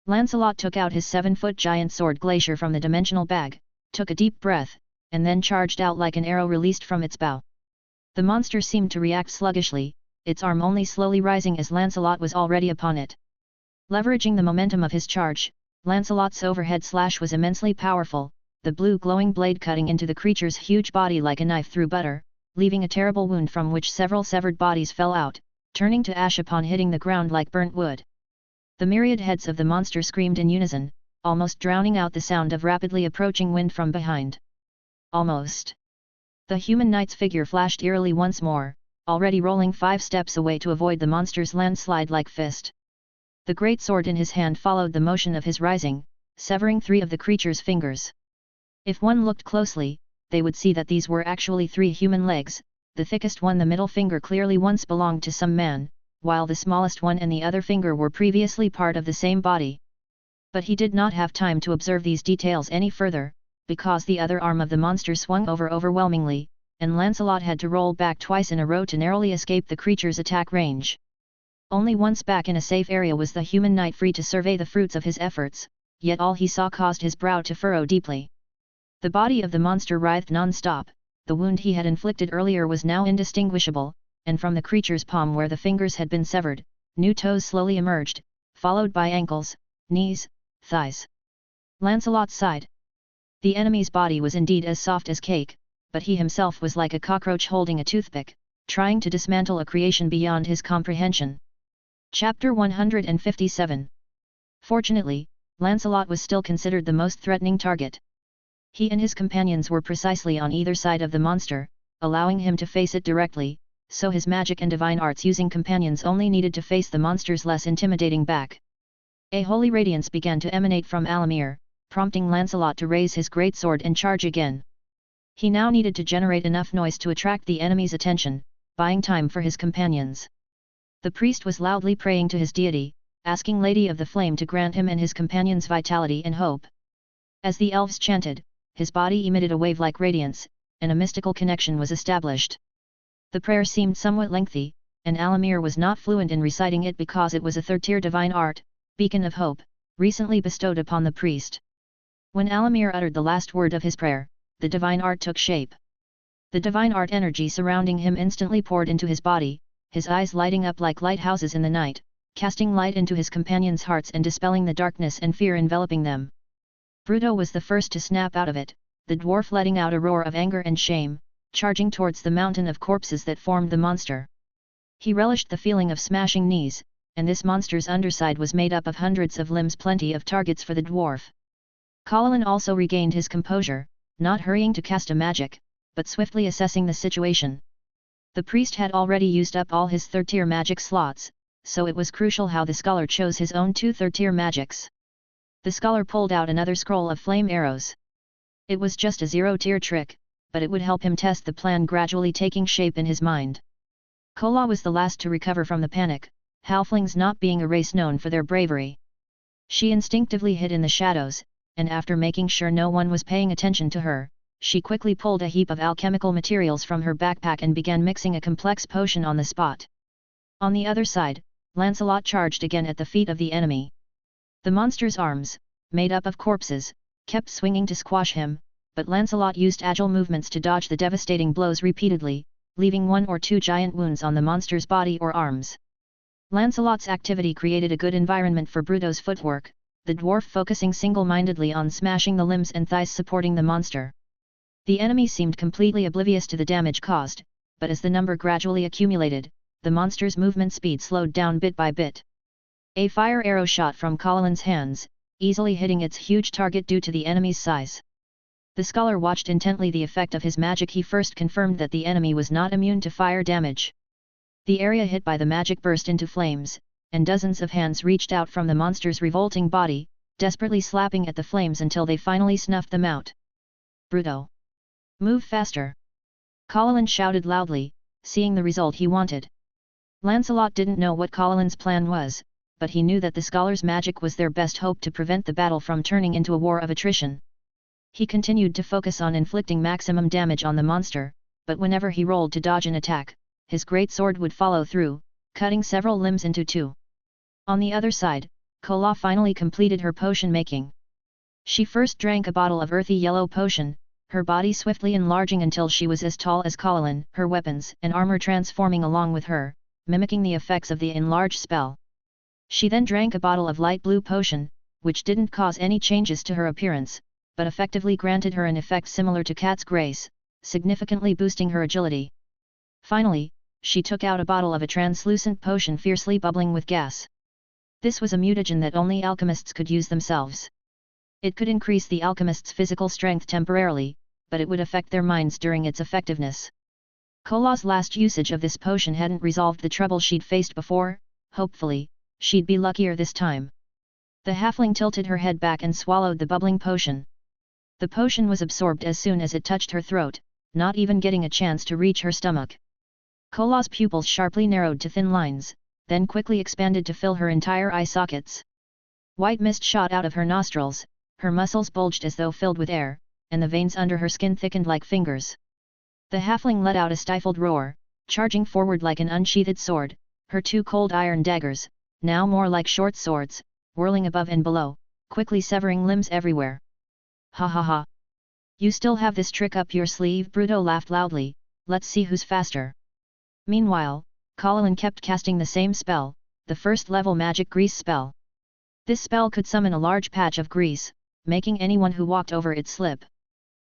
[SPEAKER 1] Lancelot took out his 7-foot giant sword Glacier from the dimensional bag, took a deep breath, and then charged out like an arrow released from its bow. The monster seemed to react sluggishly, its arm only slowly rising as Lancelot was already upon it. Leveraging the momentum of his charge, Lancelot's overhead slash was immensely powerful, the blue glowing blade cutting into the creature's huge body like a knife through butter, leaving a terrible wound from which several severed bodies fell out, turning to ash upon hitting the ground like burnt wood. The myriad heads of the monster screamed in unison, almost drowning out the sound of rapidly approaching wind from behind. Almost. The human knight's figure flashed eerily once more, already rolling 5 steps away to avoid the monster's landslide-like fist. The great sword in his hand followed the motion of his rising, severing 3 of the creature's fingers. If one looked closely, they would see that these were actually 3 human legs, the thickest one, the middle finger, clearly once belonged to some man, while the smallest one and the other finger were previously part of the same body. But he did not have time to observe these details any further, because the other arm of the monster swung over overwhelmingly, and Lancelot had to roll back twice in a row to narrowly escape the creature's attack range. Only once back in a safe area was the human knight free to survey the fruits of his efforts, yet all he saw caused his brow to furrow deeply. The body of the monster writhed non-stop, the wound he had inflicted earlier was now indistinguishable, and from the creature's palm where the fingers had been severed, new toes slowly emerged, followed by ankles, knees, thighs. Lancelot sighed. The enemy's body was indeed as soft as cake, but he himself was like a cockroach holding a toothpick, trying to dismantle a creation beyond his comprehension. Chapter 157. Fortunately, Lancelot was still considered the most threatening target. He and his companions were precisely on either side of the monster, allowing him to face it directly, so his magic and divine arts using companions only needed to face the monster's less intimidating back. A holy radiance began to emanate from Alamir, prompting Lancelot to raise his great sword and charge again. He now needed to generate enough noise to attract the enemy's attention, buying time for his companions. The priest was loudly praying to his deity, asking Lady of the Flame to grant him and his companions vitality and hope. As the elves chanted, his body emitted a wave-like radiance, and a mystical connection was established. The prayer seemed somewhat lengthy, and Alamir was not fluent in reciting it because it was a third-tier divine art, beacon of hope, recently bestowed upon the priest. When Alamir uttered the last word of his prayer, the divine art took shape. The divine art energy surrounding him instantly poured into his body, his eyes lighting up like lighthouses in the night, casting light into his companions' hearts and dispelling the darkness and fear enveloping them. Bruto was the first to snap out of it, the dwarf letting out a roar of anger and shame, charging towards the mountain of corpses that formed the monster. He relished the feeling of smashing knees, and this monster's underside was made up of hundreds of limbs, plenty of targets for the dwarf. Paladin also regained his composure, not hurrying to cast a magic, but swiftly assessing the situation. The priest had already used up all his third-tier magic slots, so it was crucial how the scholar chose his own 2 third-tier magics. The scholar pulled out another scroll of flame arrows. It was just a 0-tier trick, but it would help him test the plan gradually taking shape in his mind. Kola was the last to recover from the panic, halflings not being a race known for their bravery. She instinctively hid in the shadows, and after making sure no one was paying attention to her, she quickly pulled a heap of alchemical materials from her backpack and began mixing a complex potion on the spot. On the other side, Lancelot charged again at the feet of the enemy. The monster's arms, made up of corpses, kept swinging to squash him, but Lancelot used agile movements to dodge the devastating blows repeatedly, leaving 1 or 2 giant wounds on the monster's body or arms. Lancelot's activity created a good environment for Bruto's footwork, the dwarf focusing single-mindedly on smashing the limbs and thighs supporting the monster. The enemy seemed completely oblivious to the damage caused, but as the number gradually accumulated, the monster's movement speed slowed down bit by bit. A fire arrow shot from Paladin's hands, easily hitting its huge target due to the enemy's size. The scholar watched intently the effect of his magic. He first confirmed that the enemy was not immune to fire damage. The area hit by the magic burst into flames, and dozens of hands reached out from the monster's revolting body, desperately slapping at the flames until they finally snuffed them out. Bruto! Move faster! Paladin shouted loudly, seeing the result he wanted. Lancelot didn't know what Paladin's plan was, but he knew that the scholar's magic was their best hope to prevent the battle from turning into a war of attrition. He continued to focus on inflicting maximum damage on the monster, but whenever he rolled to dodge an attack, his great sword would follow through, cutting several limbs into 2. On the other side, Kola finally completed her potion making. She first drank a bottle of earthy yellow potion, her body swiftly enlarging until she was as tall as Paladin, her weapons and armor transforming along with her, mimicking the effects of the enlarged spell. She then drank a bottle of light blue potion, which didn't cause any changes to her appearance, but effectively granted her an effect similar to Cat's Grace, significantly boosting her agility. Finally, she took out a bottle of a translucent potion fiercely bubbling with gas. This was a mutagen that only alchemists could use themselves. It could increase the alchemist's physical strength temporarily, but it would affect their minds during its effectiveness. Kola's last usage of this potion hadn't resolved the trouble she'd faced before. Hopefully, she'd be luckier this time. The halfling tilted her head back and swallowed the bubbling potion. The potion was absorbed as soon as it touched her throat, not even getting a chance to reach her stomach. Kola's pupils sharply narrowed to thin lines, then quickly expanded to fill her entire eye sockets. White mist shot out of her nostrils, her muscles bulged as though filled with air, and the veins under her skin thickened like fingers. The halfling let out a stifled roar, charging forward like an unsheathed sword, her 2 cold iron daggers, now more like short swords, whirling above and below, quickly severing limbs everywhere. Ha ha ha! You still have this trick up your sleeve? Bruto laughed loudly, let's see who's faster. Meanwhile, Paladin kept casting the same spell, the first-level magic grease spell. This spell could summon a large patch of grease, making anyone who walked over it slip.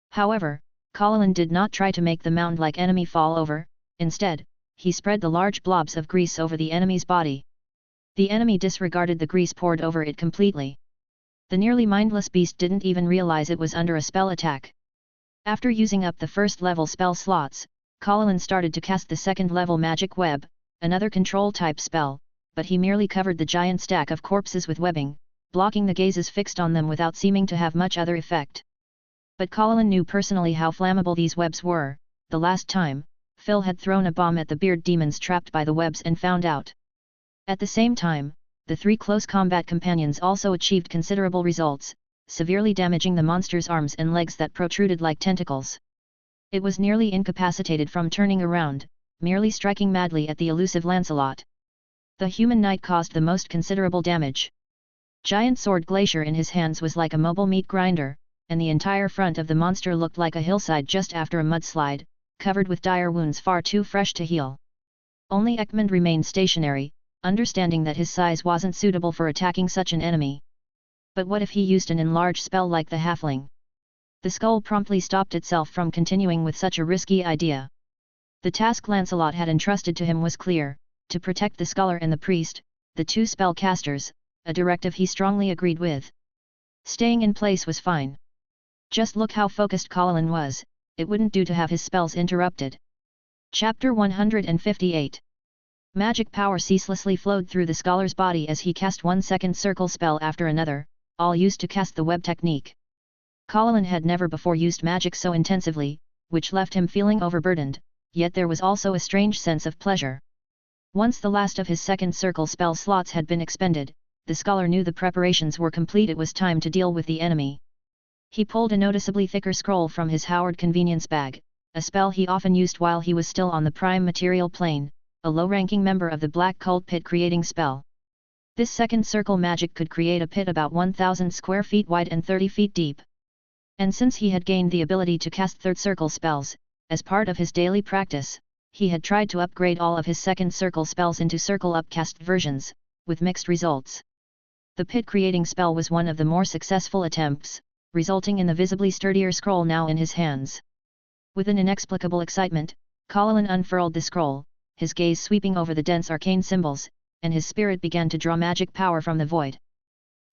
[SPEAKER 1] However, Paladin did not try to make the mound-like enemy fall over, instead, he spread the large blobs of grease over the enemy's body. The enemy disregarded the grease poured over it completely. The nearly mindless beast didn't even realize it was under a spell attack. After using up the first-level spell slots, Paladin started to cast the second-level magic web, another control-type spell, but he merely covered the giant stack of corpses with webbing, blocking the gazes fixed on them without seeming to have much other effect. But Paladin knew personally how flammable these webs were. The last time, Phil had thrown a bomb at the beard demons trapped by the webs and found out. At the same time, the 3 close combat companions also achieved considerable results, severely damaging the monster's arms and legs that protruded like tentacles. It was nearly incapacitated from turning around, merely striking madly at the elusive Lancelot. The human knight caused the most considerable damage. Giant sword Glacier in his hands was like a mobile meat grinder, and the entire front of the monster looked like a hillside just after a mudslide, covered with dire wounds far too fresh to heal. Only Ekmund remained stationary, understanding that his size wasn't suitable for attacking such an enemy. But what if he used an enlarged spell like the halfling? The skull promptly stopped itself from continuing with such a risky idea. The task Lancelot had entrusted to him was clear: to protect the scholar and the priest, the two spellcasters, a directive he strongly agreed with. Staying in place was fine. Just look how focused Paladin was, it wouldn't do to have his spells interrupted. Chapter 158. Magic power ceaselessly flowed through the scholar's body as he cast one second circle spell after another, all used to cast the web technique. Paladin had never before used magic so intensively, which left him feeling overburdened, yet there was also a strange sense of pleasure. Once the last of his second circle spell slots had been expended, the scholar knew the preparations were complete. It was time to deal with the enemy. He pulled a noticeably thicker scroll from his Howard convenience bag, a spell he often used while he was still on the prime material plane, a low-ranking member of the Black Cult pit creating spell. This second circle magic could create a pit about 1,000 square feet wide and 30 feet deep. And since he had gained the ability to cast third circle spells, as part of his daily practice, he had tried to upgrade all of his second circle spells into circle upcast versions, with mixed results. The pit creating spell was one of the more successful attempts, resulting in the visibly sturdier scroll now in his hands. With an inexplicable excitement, Paladin unfurled the scroll, his gaze sweeping over the dense arcane symbols, and his spirit began to draw magic power from the void.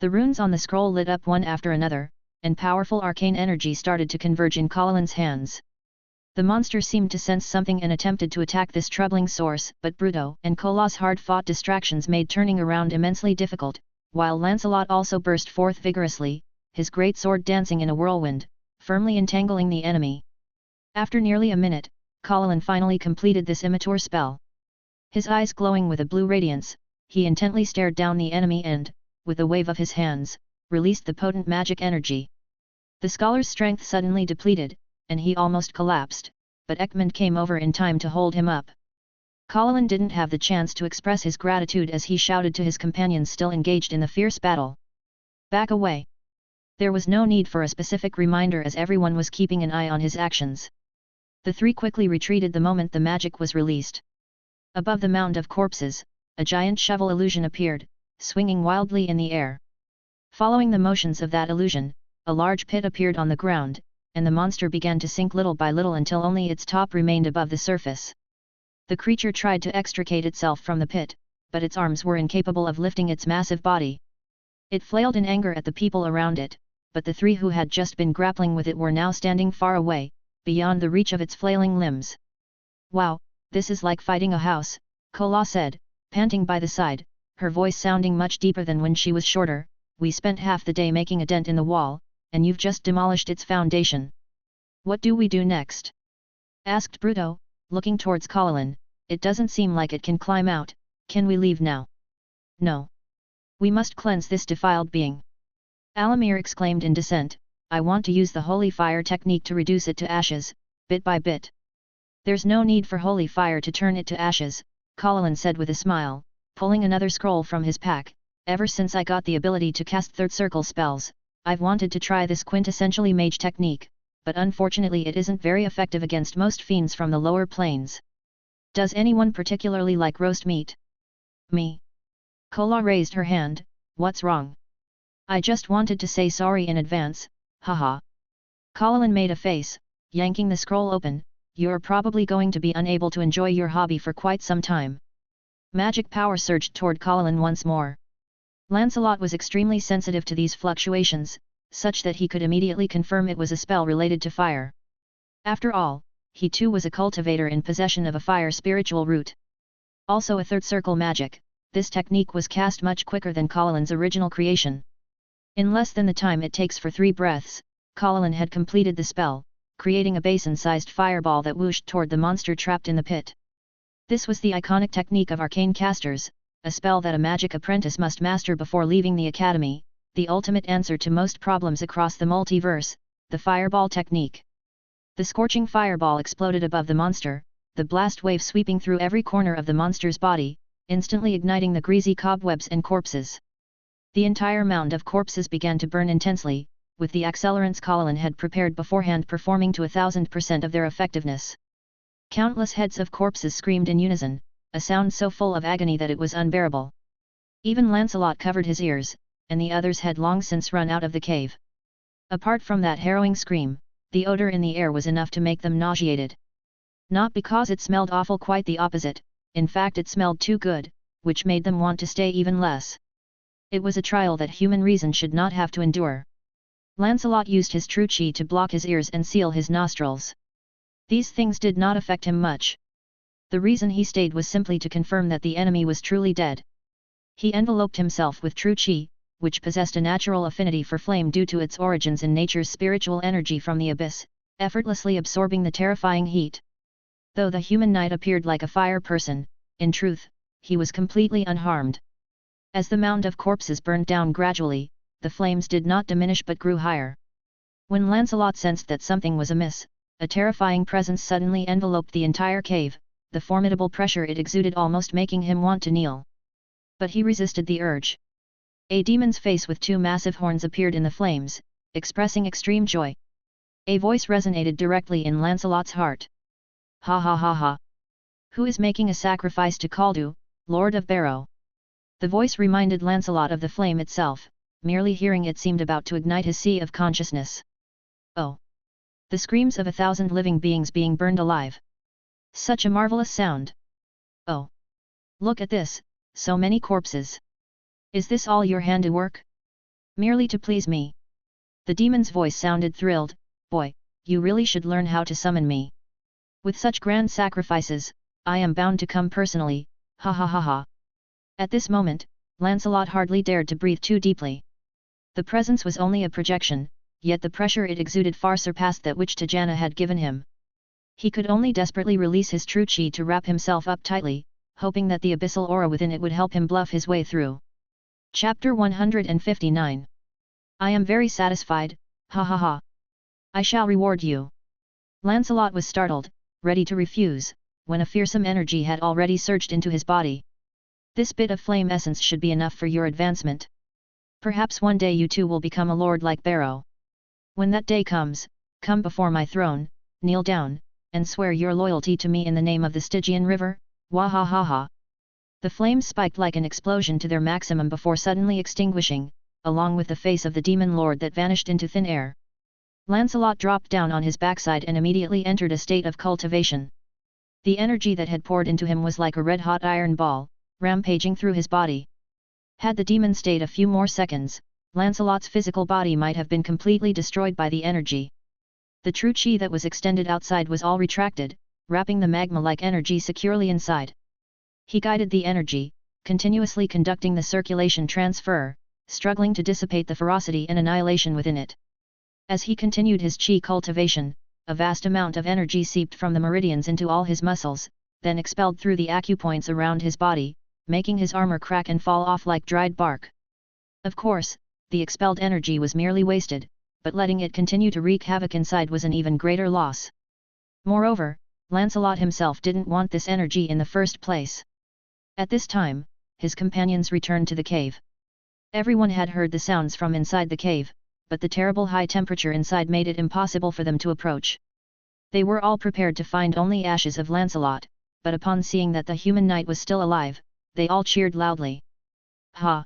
[SPEAKER 1] The runes on the scroll lit up one after another, and powerful arcane energy started to converge in Paladin's hands. The monster seemed to sense something and attempted to attack this troubling source, but Bruto and Colas' hard-fought distractions made turning around immensely difficult, while Lancelot also burst forth vigorously, his great sword dancing in a whirlwind, firmly entangling the enemy. After nearly a minute, Paladin finally completed this immature spell. His eyes glowing with a blue radiance, he intently stared down the enemy and, with a wave of his hands, released the potent magic energy. The scholar's strength suddenly depleted, and he almost collapsed, but Ekmund came over in time to hold him up. Paladin didn't have the chance to express his gratitude as he shouted to his companions still engaged in the fierce battle. "Back away!" There was no need for a specific reminder as everyone was keeping an eye on his actions. The three quickly retreated the moment the magic was released. Above the mound of corpses, a giant shovel illusion appeared, swinging wildly in the air. Following the motions of that illusion, a large pit appeared on the ground, and the monster began to sink little by little until only its top remained above the surface. The creature tried to extricate itself from the pit, but its arms were incapable of lifting its massive body. It flailed in anger at the people around it, but the three who had just been grappling with it were now standing far away, beyond the reach of its flailing limbs. "Wow, this is like fighting a house," Kola said, panting by the side, her voice sounding much deeper than when she was shorter. "We spent half the day making a dent in the wall, and you've just demolished its foundation. What do we do next?" asked Bruto, looking towards Paladin. "It doesn't seem like it can climb out. Can we leave now?" "No. We must cleanse this defiled being," Alamir exclaimed in dissent. "I want to use the holy fire technique to reduce it to ashes, bit by bit." "There's no need for holy fire to turn it to ashes," Paladin said with a smile, pulling another scroll from his pack. "Ever since I got the ability to cast third circle spells, I've wanted to try this quintessentially mage technique, but unfortunately it isn't very effective against most fiends from the lower planes. Does anyone particularly like roast meat?" "Me." Kola raised her hand. "What's wrong?" "I just wanted to say sorry in advance, haha." Paladin made a face, yanking the scroll open. "You're probably going to be unable to enjoy your hobby for quite some time." Magic power surged toward Paladin once more. Lancelot was extremely sensitive to these fluctuations, such that he could immediately confirm it was a spell related to fire. After all, he too was a cultivator in possession of a fire spiritual root. Also a third circle magic, this technique was cast much quicker than Paladin's original creation. In less than the time it takes for 3 breaths, Paladin had completed the spell, creating a basin-sized fireball that whooshed toward the monster trapped in the pit. This was the iconic technique of arcane casters, a spell that a magic apprentice must master before leaving the academy. the ultimate answer to most problems across the multiverse, the fireball technique. The scorching fireball exploded above the monster, the blast wave sweeping through every corner of the monster's body, instantly igniting the greasy cobwebs and corpses. The entire mound of corpses began to burn intensely, with the accelerants Paladin had prepared beforehand performing to 1000% of their effectiveness. Countless heads of corpses screamed in unison, a sound so full of agony that it was unbearable. Even Lancelot covered his ears, and the others had long since run out of the cave. Apart from that harrowing scream, the odor in the air was enough to make them nauseated. Not because it smelled awful, quite the opposite, in fact it smelled too good, which made them want to stay even less. It was a trial that human reason should not have to endure. Lancelot used his true chi to block his ears and seal his nostrils. These things did not affect him much. The reason he stayed was simply to confirm that the enemy was truly dead. He enveloped himself with true chi, which possessed a natural affinity for flame due to its origins in nature's spiritual energy from the abyss, effortlessly absorbing the terrifying heat. Though the human knight appeared like a fire person, in truth, he was completely unharmed. As the mound of corpses burned down gradually, the flames did not diminish but grew higher. When Lancelot sensed that something was amiss, a terrifying presence suddenly enveloped the entire cave, the formidable pressure it exuded almost making him want to kneel. But he resisted the urge. A demon's face with two massive horns appeared in the flames, expressing extreme joy. A voice resonated directly in Lancelot's heart. Ha ha ha ha! Who is making a sacrifice to Caldu, Lord of Barrow? The voice reminded Lancelot of the flame itself, merely hearing it seemed about to ignite his sea of consciousness. Oh! The screams of 1,000 living beings being burned alive. Such a marvelous sound! Oh! Look at this, so many corpses! Is this all your handiwork? Merely to please me? The demon's voice sounded thrilled. Boy, you really should learn how to summon me. With such grand sacrifices, I am bound to come personally, ha ha ha ha. At this moment, Lancelot hardly dared to breathe too deeply. The presence was only a projection, yet the pressure it exuded far surpassed that which Tajana had given him. He could only desperately release his true chi to wrap himself up tightly, hoping that the abyssal aura within it would help him bluff his way through. Chapter 159. I am very satisfied, ha ha ha. I shall reward you. Lancelot was startled, ready to refuse, when a fearsome energy had already surged into his body. This bit of flame essence should be enough for your advancement. Perhaps one day you too will become a lord like Barrow. When that day comes, come before my throne, kneel down, and swear your loyalty to me in the name of the Stygian river, wah ha ha ha. The flames spiked like an explosion to their maximum before suddenly extinguishing, along with the face of the demon lord that vanished into thin air. Lancelot dropped down on his backside and immediately entered a state of cultivation. The energy that had poured into him was like a red-hot iron ball, rampaging through his body. Had the demon stayed a few more seconds, Lancelot's physical body might have been completely destroyed by the energy. The true chi that was extended outside was all retracted, wrapping the magma-like energy securely inside. He guided the energy, continuously conducting the circulation transfer, struggling to dissipate the ferocity and annihilation within it. As he continued his chi cultivation, a vast amount of energy seeped from the meridians into all his muscles, then expelled through the acupoints around his body, making his armor crack and fall off like dried bark. Of course, the expelled energy was merely wasted, but letting it continue to wreak havoc inside was an even greater loss. Moreover, Lancelot himself didn't want this energy in the first place. At this time, his companions returned to the cave. Everyone had heard the sounds from inside the cave, but the terrible high temperature inside made it impossible for them to approach. They were all prepared to find only ashes of Lancelot, but upon seeing that the human knight was still alive, they all cheered loudly. Ha!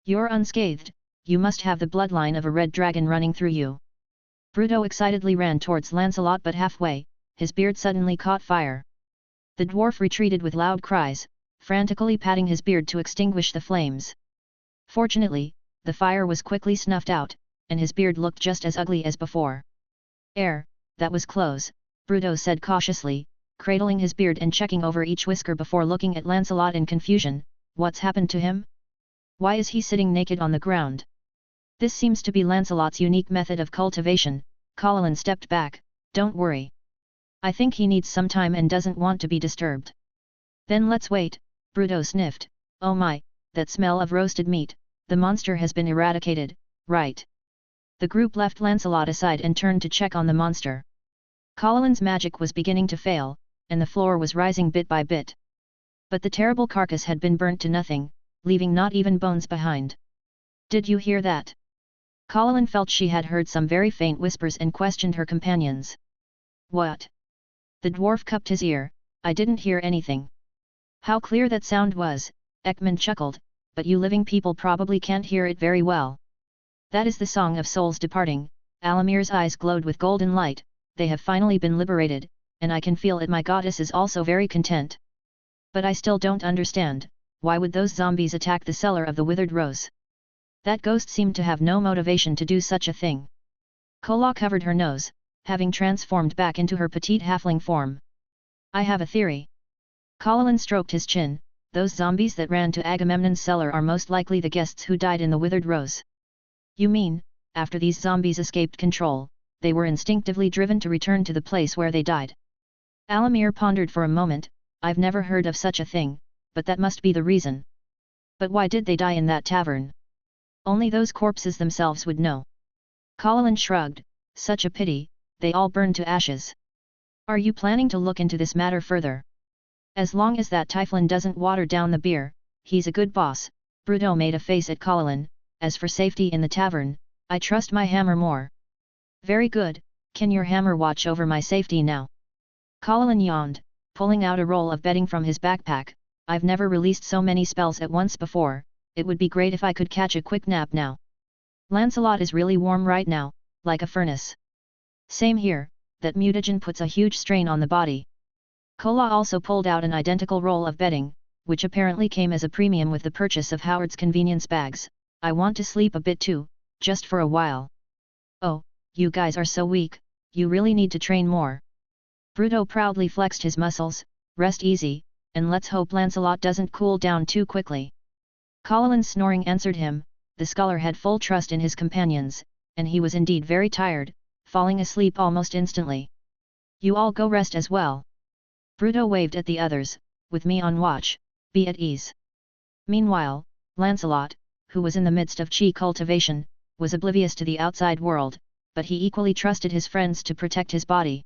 [SPEAKER 1] You're unscathed, you must have the bloodline of a red dragon running through you. Bruto excitedly ran towards Lancelot, but halfway, his beard suddenly caught fire. The dwarf retreated with loud cries, frantically patting his beard to extinguish the flames. Fortunately, the fire was quickly snuffed out, and his beard looked just as ugly as before. That was close, Bruto said cautiously, cradling his beard and checking over each whisker before looking at Lancelot in confusion. What's happened to him? Why is he sitting naked on the ground? This seems to be Lancelot's unique method of cultivation. Paladin stepped back. Don't worry. I think he needs some time and doesn't want to be disturbed. Then let's wait, Bruto sniffed. Oh my, that smell of roasted meat, The monster has been eradicated, right? The group left Lancelot aside and turned to check on the monster. Paladin's magic was beginning to fail, and the floor was rising bit by bit. But the terrible carcass had been burnt to nothing, leaving not even bones behind. Did you hear that? Paladin felt she had heard some very faint whispers and questioned her companions. What? The dwarf cupped his ear. I didn't hear anything. How clear that sound was, Ekman chuckled, but you living people probably can't hear it very well. That is the song of souls departing. Alamir's eyes glowed with golden light. They have finally been liberated, and I can feel it. My goddess is also very content. But I still don't understand, why would those zombies attack the seller of the withered rose? That ghost seemed to have no motivation to do such a thing. Kola covered her nose, having transformed back into her petite halfling form. I have a theory. Paladin stroked his chin. Those zombies that ran to Agamemnon's cellar are most likely the guests who died in the withered rose. You mean, after these zombies escaped control, they were instinctively driven to return to the place where they died? Alamir pondered for a moment. I've never heard of such a thing, but that must be the reason. But why did they die in that tavern? Only those corpses themselves would know. Paladin shrugged. Such a pity, they all burned to ashes. Are you planning to look into this matter further? As long as that Typhon doesn't water down the beer, he's a good boss. Bruto made a face at Paladin. As for safety in the tavern, I trust my hammer more. Very good, can your hammer watch over my safety now? Paladin yawned, pulling out a roll of bedding from his backpack. I've never released so many spells at once before. It would be great if I could catch a quick nap now. Lancelot is really warm right now, like a furnace. Same here, that mutagen puts a huge strain on the body. Kola also pulled out an identical roll of bedding, which apparently came as a premium with the purchase of Howard's convenience bags. I want to sleep a bit too, just for a while. Oh, you guys are so weak, you really need to train more. Bruto proudly flexed his muscles. Rest easy, and let's hope Lancelot doesn't cool down too quickly. Paladin's snoring answered him. The scholar had full trust in his companions, and he was indeed very tired, falling asleep almost instantly. You all go rest as well. Bruto waved at the others. With me on watch, be at ease. Meanwhile, Lancelot, who was in the midst of chi cultivation, was oblivious to the outside world, but he equally trusted his friends to protect his body.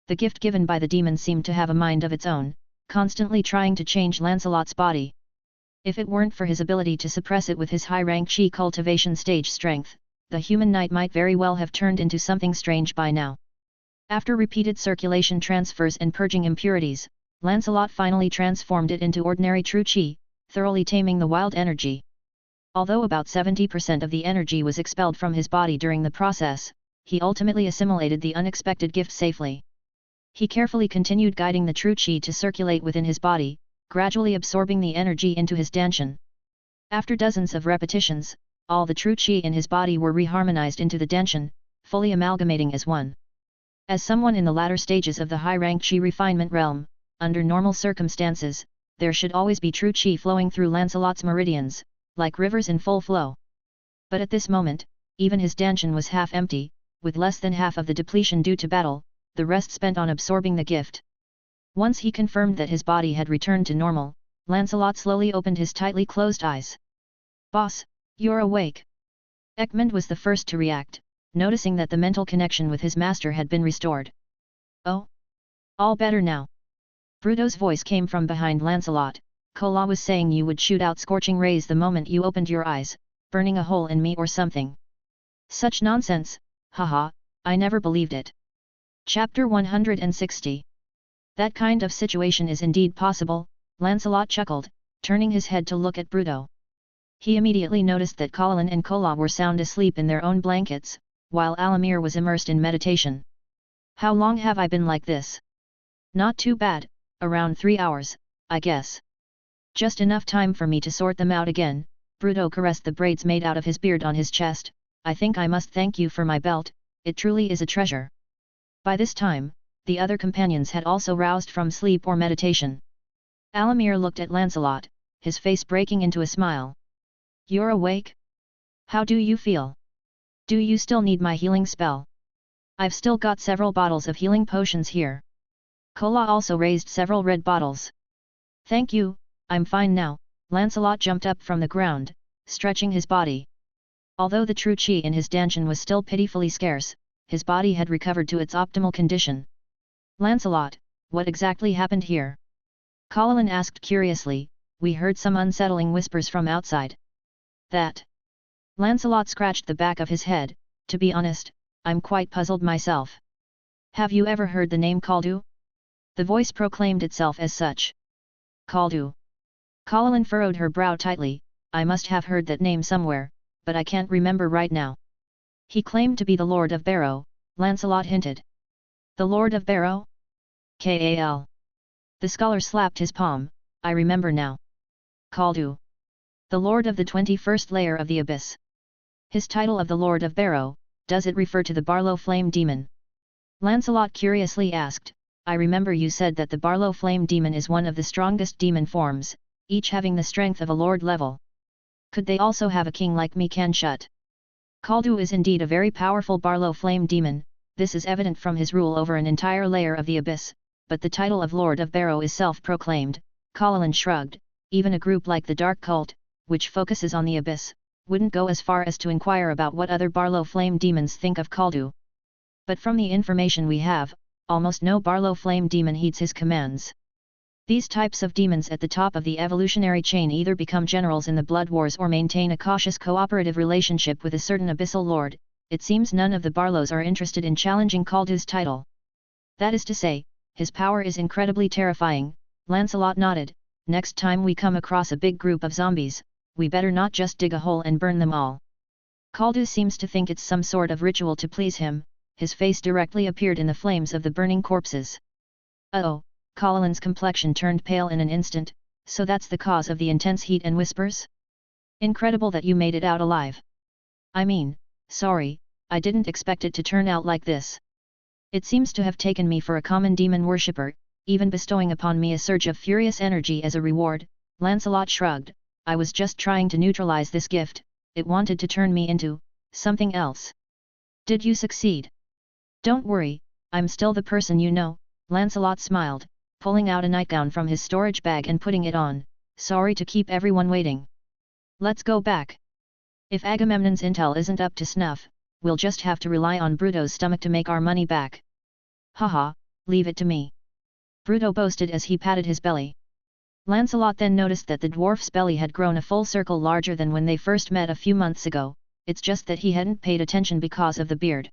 [SPEAKER 1] The gift given by the demon seemed to have a mind of its own, constantly trying to change Lancelot's body. If it weren't for his ability to suppress it with his high-rank chi cultivation stage strength, the human knight might very well have turned into something strange by now. After repeated circulation transfers and purging impurities, Lancelot finally transformed it into ordinary true chi, thoroughly taming the wild energy. Although about 70% of the energy was expelled from his body during the process, he ultimately assimilated the unexpected gift safely. He carefully continued guiding the true chi to circulate within his body, gradually absorbing the energy into his danshan. After dozens of repetitions, all the true chi in his body were reharmonized into the danshan, fully amalgamating as one. As someone in the latter stages of the high-rank chi refinement realm, under normal circumstances, there should always be true chi flowing through Lancelot's meridians, like rivers in full flow. But at this moment, even his danshan was half empty, with less than half of the depletion due to battle, the rest spent on absorbing the gift. Once he confirmed that his body had returned to normal, Lancelot slowly opened his tightly closed eyes. Boss, you're awake. Ekmund was the first to react, noticing that the mental connection with his master had been restored. Oh? All better now. Bruto's voice came from behind Lancelot. Kola was saying you would shoot out scorching rays the moment you opened your eyes, burning a hole in me or something. Such nonsense, haha, I never believed it. Chapter 160. That kind of situation is indeed possible, Lancelot chuckled, turning his head to look at Bruto. He immediately noticed that Colin and Kola were sound asleep in their own blankets, while Alamir was immersed in meditation. How long have I been like this? Not too bad, around 3 hours, I guess. Just enough time for me to sort them out again. Bruto caressed the braids made out of his beard on his chest. I think I must thank you for my belt, it truly is a treasure. By this time, the other companions had also roused from sleep or meditation. Alamir looked at Lancelot, his face breaking into a smile. You're awake? How do you feel? Do you still need my healing spell? I've still got several bottles of healing potions here. Kola also raised several red bottles. Thank you, I'm fine now. Lancelot jumped up from the ground, stretching his body. Although the true chi in his dantian was still pitifully scarce, his body had recovered to its optimal condition. Lancelot, what exactly happened here? Paladin asked curiously. We heard some unsettling whispers from outside. That? Lancelot scratched the back of his head. To be honest, I'm quite puzzled myself. Have you ever heard the name Kaldu? The voice proclaimed itself as such. Kaldu. Paladin furrowed her brow tightly. I must have heard that name somewhere, but I can't remember right now. He claimed to be the Lord of Barrow, Lancelot hinted. The Lord of Barrow? Kal. The scholar slapped his palm. I remember now. Kaldu. The Lord of the 21st layer of the Abyss. His title of the Lord of Barrow, does it refer to the Barlow Flame Demon? Lancelot curiously asked. I remember you said that the Barlow Flame Demon is one of the strongest demon forms, each having the strength of a lord level. Could they also have a king like me? Shut. Kaldu is indeed a very powerful Barlow Flame Demon, this is evident from his rule over an entire layer of the Abyss, but the title of Lord of Barrow is self-proclaimed. Paladin shrugged. Even a group like the Dark Cult, which focuses on the Abyss, wouldn't go as far as to inquire about what other Barlow Flame Demons think of Kaldu. But from the information we have, almost no Barlow Flame Demon heeds his commands. These types of demons at the top of the evolutionary chain either become generals in the blood wars or maintain a cautious cooperative relationship with a certain abyssal lord. It seems none of the Barlows are interested in challenging Kaldu's title. That is to say, his power is incredibly terrifying. Lancelot nodded. Next time we come across a big group of zombies, we better not just dig a hole and burn them all. Kaldu seems to think it's some sort of ritual to please him. His face directly appeared in the flames of the burning corpses. Uh-oh, Paladin's complexion turned pale in an instant. So that's the cause of the intense heat and whispers? Incredible that you made it out alive. I mean, sorry, I didn't expect it to turn out like this. It seems to have taken me for a common demon worshipper, even bestowing upon me a surge of furious energy as a reward. Lancelot shrugged. I was just trying to neutralize this gift, it wanted to turn me into something else. Did you succeed? Don't worry, I'm still the person you know. Lancelot smiled, pulling out a nightgown from his storage bag and putting it on. Sorry to keep everyone waiting. Let's go back. If Agamemnon's intel isn't up to snuff, we'll just have to rely on Bruto's stomach to make our money back. Haha, leave it to me. Bruto boasted as he patted his belly. Lancelot then noticed that the dwarf's belly had grown a full circle larger than when they first met a few months ago. It's just that he hadn't paid attention because of the beard.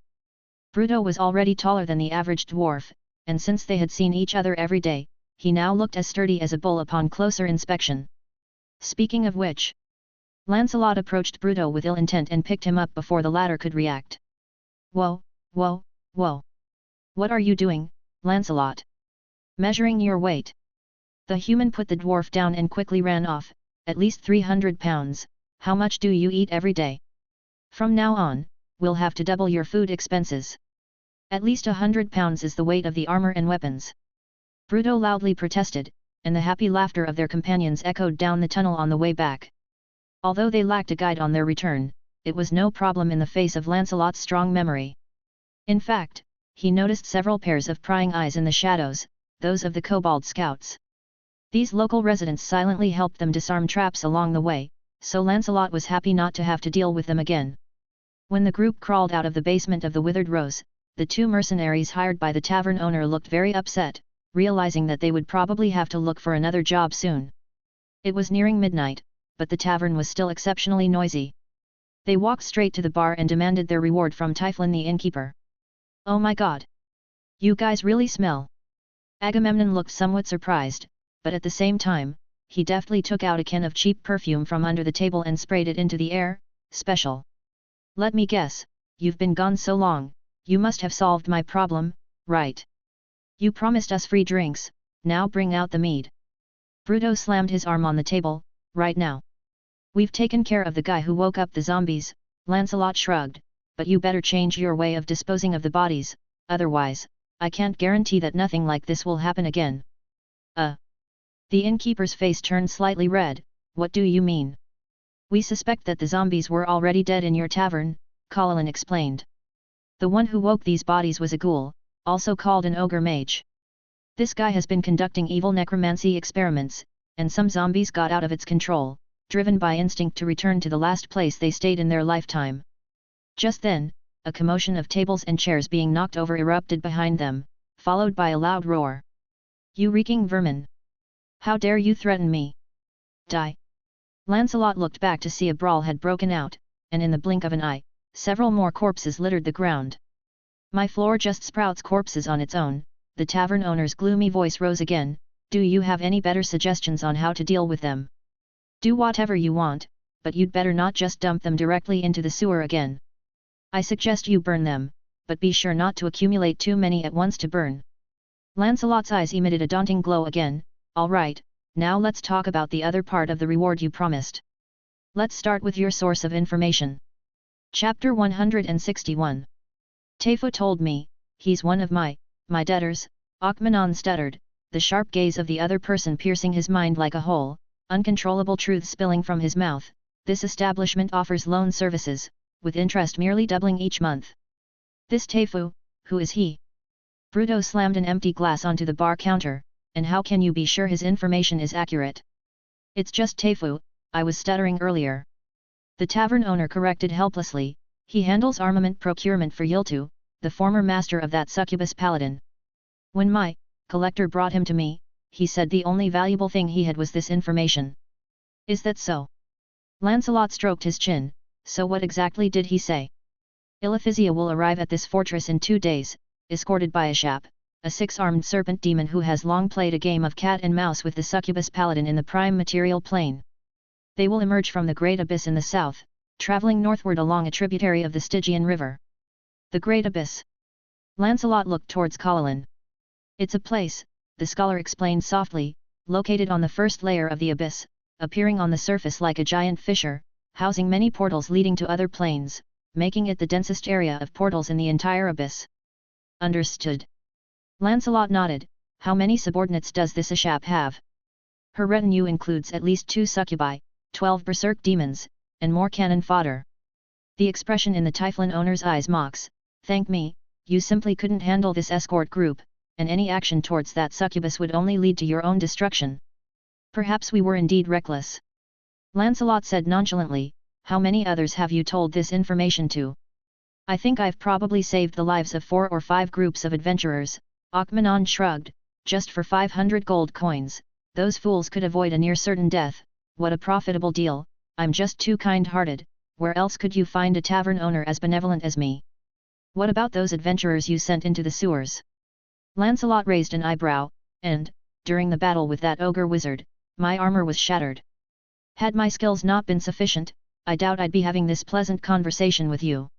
[SPEAKER 1] Bruto was already taller than the average dwarf, and since they had seen each other every day, he now looked as sturdy as a bull upon closer inspection. Speaking of which, Lancelot approached Bruto with ill intent and picked him up before the latter could react. Whoa, whoa, whoa. What are you doing, Lancelot? Measuring your weight. The human put the dwarf down and quickly ran off. At least 300 pounds, how much do you eat every day? From now on, we'll have to double your food expenses. At least 100 pounds is the weight of the armor and weapons. Bruto loudly protested, and the happy laughter of their companions echoed down the tunnel on the way back. Although they lacked a guide on their return, it was no problem in the face of Lancelot's strong memory. In fact, he noticed several pairs of prying eyes in the shadows, those of the kobold scouts. These local residents silently helped them disarm traps along the way, so Lancelot was happy not to have to deal with them again. When the group crawled out of the basement of the Withered Rose, the two mercenaries hired by the tavern owner looked very upset, realizing that they would probably have to look for another job soon. It was nearing midnight, but the tavern was still exceptionally noisy. They walked straight to the bar and demanded their reward from Typhon the innkeeper. Oh my god! You guys really smell! Agamemnon looked somewhat surprised, but at the same time, he deftly took out a can of cheap perfume from under the table and sprayed it into the air. Special. Let me guess, you've been gone so long, you must have solved my problem, right? You promised us free drinks, now bring out the mead. Bruto slammed his arm on the table. Right now. We've taken care of the guy who woke up the zombies, Lancelot shrugged, but you better change your way of disposing of the bodies, otherwise, I can't guarantee that nothing like this will happen again. The innkeeper's face turned slightly red. What do you mean? We suspect that the zombies were already dead in your tavern, Paladin explained. The one who woke these bodies was a ghoul, also called an ogre mage. This guy has been conducting evil necromancy experiments, and some zombies got out of its control, driven by instinct to return to the last place they stayed in their lifetime. Just then, a commotion of tables and chairs being knocked over erupted behind them, followed by a loud roar. "You reeking vermin! How dare you threaten me? Die!" Lancelot looked back to see a brawl had broken out, and in the blink of an eye, several more corpses littered the ground. "My floor just sprouts corpses on its own," the tavern owner's gloomy voice rose again. "Do you have any better suggestions on how to deal with them? Do whatever you want, but you'd better not just dump them directly into the sewer again. I suggest you burn them, but be sure not to accumulate too many at once to burn." Lancelot's eyes emitted a daunting glow again. "All right, now let's talk about the other part of the reward you promised. Let's start with your source of information." Chapter 161. "Teyfu told me, he's one of my debtors," Achmanon stuttered, the sharp gaze of the other person piercing his mind like a hole, uncontrollable truths spilling from his mouth. "This establishment offers loan services, with interest merely doubling each month." "This Teyfu, who is he?" Bruto slammed an empty glass onto the bar counter. "And how can you be sure his information is accurate?" "It's just Teyfu, I was stuttering earlier," the tavern owner corrected helplessly. "He handles armament procurement for Yiltu, the former master of that succubus Paladin. When my collector brought him to me, he said the only valuable thing he had was this information." "Is that so?" Lancelot stroked his chin. "So what exactly did he say?" "Ilithisia will arrive at this fortress in 2 days, escorted by Ashap, a 6-armed serpent demon who has long played a game of cat and mouse with the succubus Paladin in the prime material plane. They will emerge from the Great Abyss in the south, traveling northward along a tributary of the Stygian River." "The Great Abyss?" Lancelot looked towards Paladin. "It's a place," the scholar explained softly, "located on the first layer of the abyss, appearing on the surface like a giant fissure, housing many portals leading to other planes, making it the densest area of portals in the entire abyss." "Understood." Lancelot nodded. "How many subordinates does this Ashap have?" "Her retinue includes at least 2 succubi, 12 berserk demons, and more cannon fodder." The expression in the Typhloon owner's eyes mocks. "Thank me, you simply couldn't handle this escort group, and any action towards that succubus would only lead to your own destruction." "Perhaps we were indeed reckless," Lancelot said nonchalantly. "How many others have you told this information to?" "I think I've probably saved the lives of 4 or 5 groups of adventurers," Achmanon shrugged. "Just for 500 gold coins, those fools could avoid a near certain death. What a profitable deal. I'm just too kind-hearted. Where else could you find a tavern owner as benevolent as me?" "What about those adventurers you sent into the sewers?" Lancelot raised an eyebrow. "And, during the battle with that ogre wizard, my armor was shattered. Had my skills not been sufficient, I doubt I'd be having this pleasant conversation with you.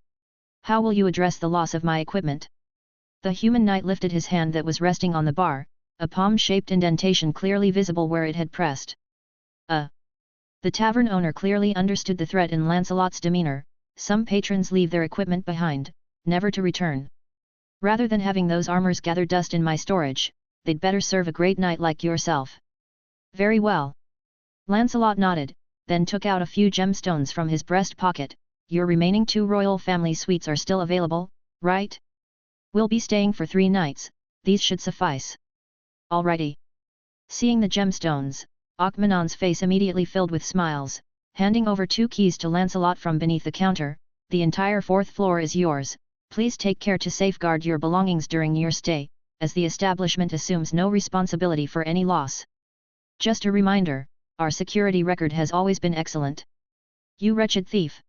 [SPEAKER 1] How will you address the loss of my equipment?" The human knight lifted his hand that was resting on the bar, a palm-shaped indentation clearly visible where it had pressed. The tavern owner clearly understood the threat in Lancelot's demeanour. "Some patrons leave their equipment behind, never to return. Rather than having those armors gather dust in my storage, they'd better serve a great knight like yourself." "Very well." Lancelot nodded, then took out a few gemstones from his breast pocket. "Your remaining 2 royal family suites are still available, right? We'll be staying for 3 nights, these should suffice." "Alrighty." Seeing the gemstones, Achmanon's face immediately filled with smiles. Handing over 2 keys to Lancelot from beneath the counter, "The entire 4th floor is yours. Please take care to safeguard your belongings during your stay, as the establishment assumes no responsibility for any loss. Just a reminder, our security record has always been excellent." "You wretched thief!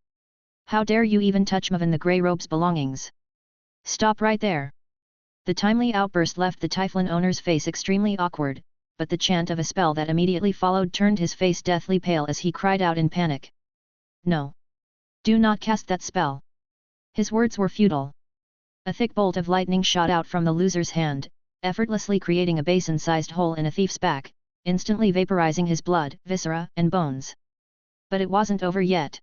[SPEAKER 1] How dare you even touch Maven the Grey Robe's belongings?" "Stop right there!" The timely outburst left the Typhloon owner's face extremely awkward, but the chant of a spell that immediately followed turned his face deathly pale as he cried out in panic. "No! Do not cast that spell!" His words were futile. A thick bolt of lightning shot out from the loser's hand, effortlessly creating a basin-sized hole in a thief's back, instantly vaporizing his blood, viscera, and bones. But it wasn't over yet.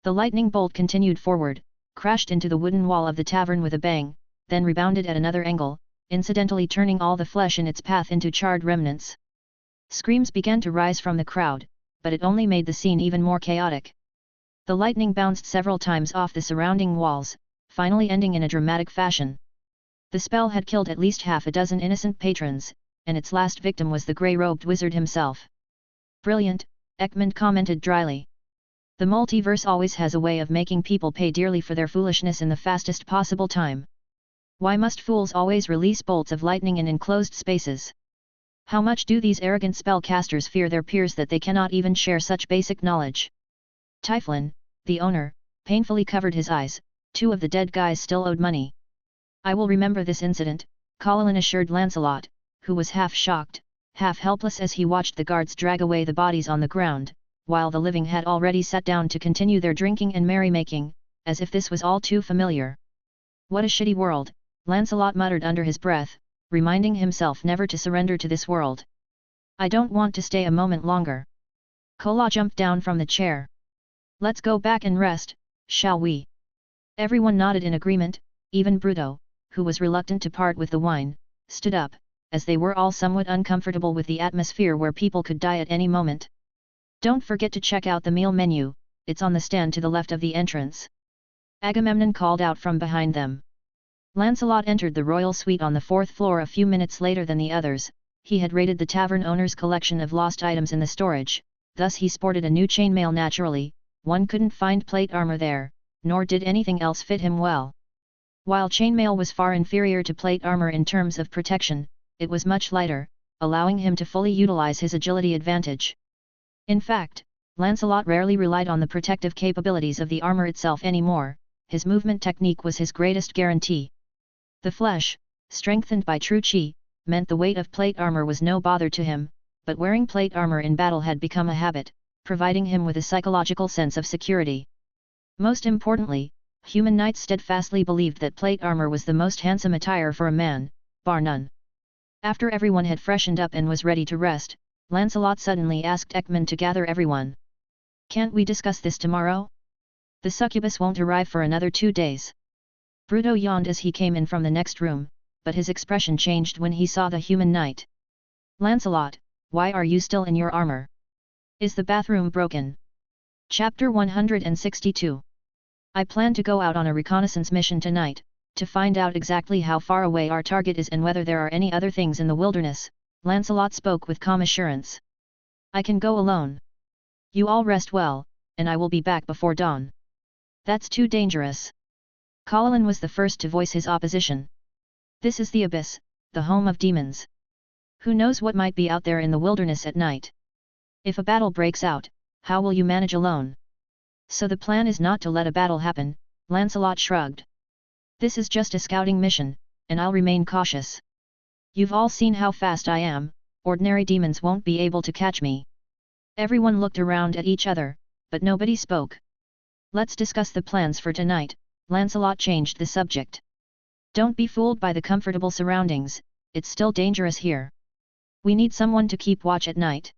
[SPEAKER 1] The lightning bolt continued forward, crashed into the wooden wall of the tavern with a bang, then rebounded at another angle, incidentally turning all the flesh in its path into charred remnants. Screams began to rise from the crowd, but it only made the scene even more chaotic. The lightning bounced several times off the surrounding walls, finally ending in a dramatic fashion. The spell had killed at least half a dozen innocent patrons, and its last victim was the grey-robed wizard himself. "Brilliant," Ekmund commented dryly. The multiverse always has a way of making people pay dearly for their foolishness in the fastest possible time. Why must fools always release bolts of lightning in enclosed spaces? How much do these arrogant spellcasters fear their peers that they cannot even share such basic knowledge? Typhon, the owner, painfully covered his eyes. 2 of the dead guys still owed money. I will remember this incident, Paladin assured Lancelot, who was half shocked, half helpless as he watched the guards drag away the bodies on the ground, while the living had already sat down to continue their drinking and merrymaking, as if this was all too familiar. What a shitty world, Lancelot muttered under his breath, reminding himself never to surrender to this world. I don't want to stay a moment longer. Kola jumped down from the chair. Let's go back and rest, shall we? Everyone nodded in agreement, even Bruto, who was reluctant to part with the wine, stood up, as they were all somewhat uncomfortable with the atmosphere where people could die at any moment. Don't forget to check out the meal menu, it's on the stand to the left of the entrance. Agamemnon called out from behind them. Lancelot entered the royal suite on the 4th floor a few minutes later than the others. He had raided the tavern owner's collection of lost items in the storage, thus he sported a new chainmail naturally. One couldn't find plate armor there, nor did anything else fit him well. While chainmail was far inferior to plate armor in terms of protection, it was much lighter, allowing him to fully utilize his agility advantage. In fact, Lancelot rarely relied on the protective capabilities of the armor itself anymore. His movement technique was his greatest guarantee. The flesh, strengthened by true chi, meant the weight of plate armor was no bother to him, but wearing plate armor in battle had become a habit, providing him with a psychological sense of security. Most importantly, human knights steadfastly believed that plate armor was the most handsome attire for a man, bar none. After everyone had freshened up and was ready to rest, Lancelot suddenly asked Ekmund to gather everyone. Can't we discuss this tomorrow? The succubus won't arrive for another 2 days. Bruto yawned as he came in from the next room, but his expression changed when he saw the human knight. Lancelot, why are you still in your armor? Is the bathroom broken? Chapter 162. I plan to go out on a reconnaissance mission tonight, to find out exactly how far away our target is and whether there are any other things in the wilderness, Lancelot spoke with calm assurance. I can go alone. You all rest well, and I will be back before dawn. That's too dangerous. Paladin was the first to voice his opposition. This is the abyss, the home of demons. Who knows what might be out there in the wilderness at night? If a battle breaks out, how will you manage alone? So the plan is not to let a battle happen, Lancelot shrugged. This is just a scouting mission, and I'll remain cautious. You've all seen how fast I am, ordinary demons won't be able to catch me. Everyone looked around at each other, but nobody spoke. Let's discuss the plans for tonight, Lancelot changed the subject. Don't be fooled by the comfortable surroundings, it's still dangerous here. We need someone to keep watch at night.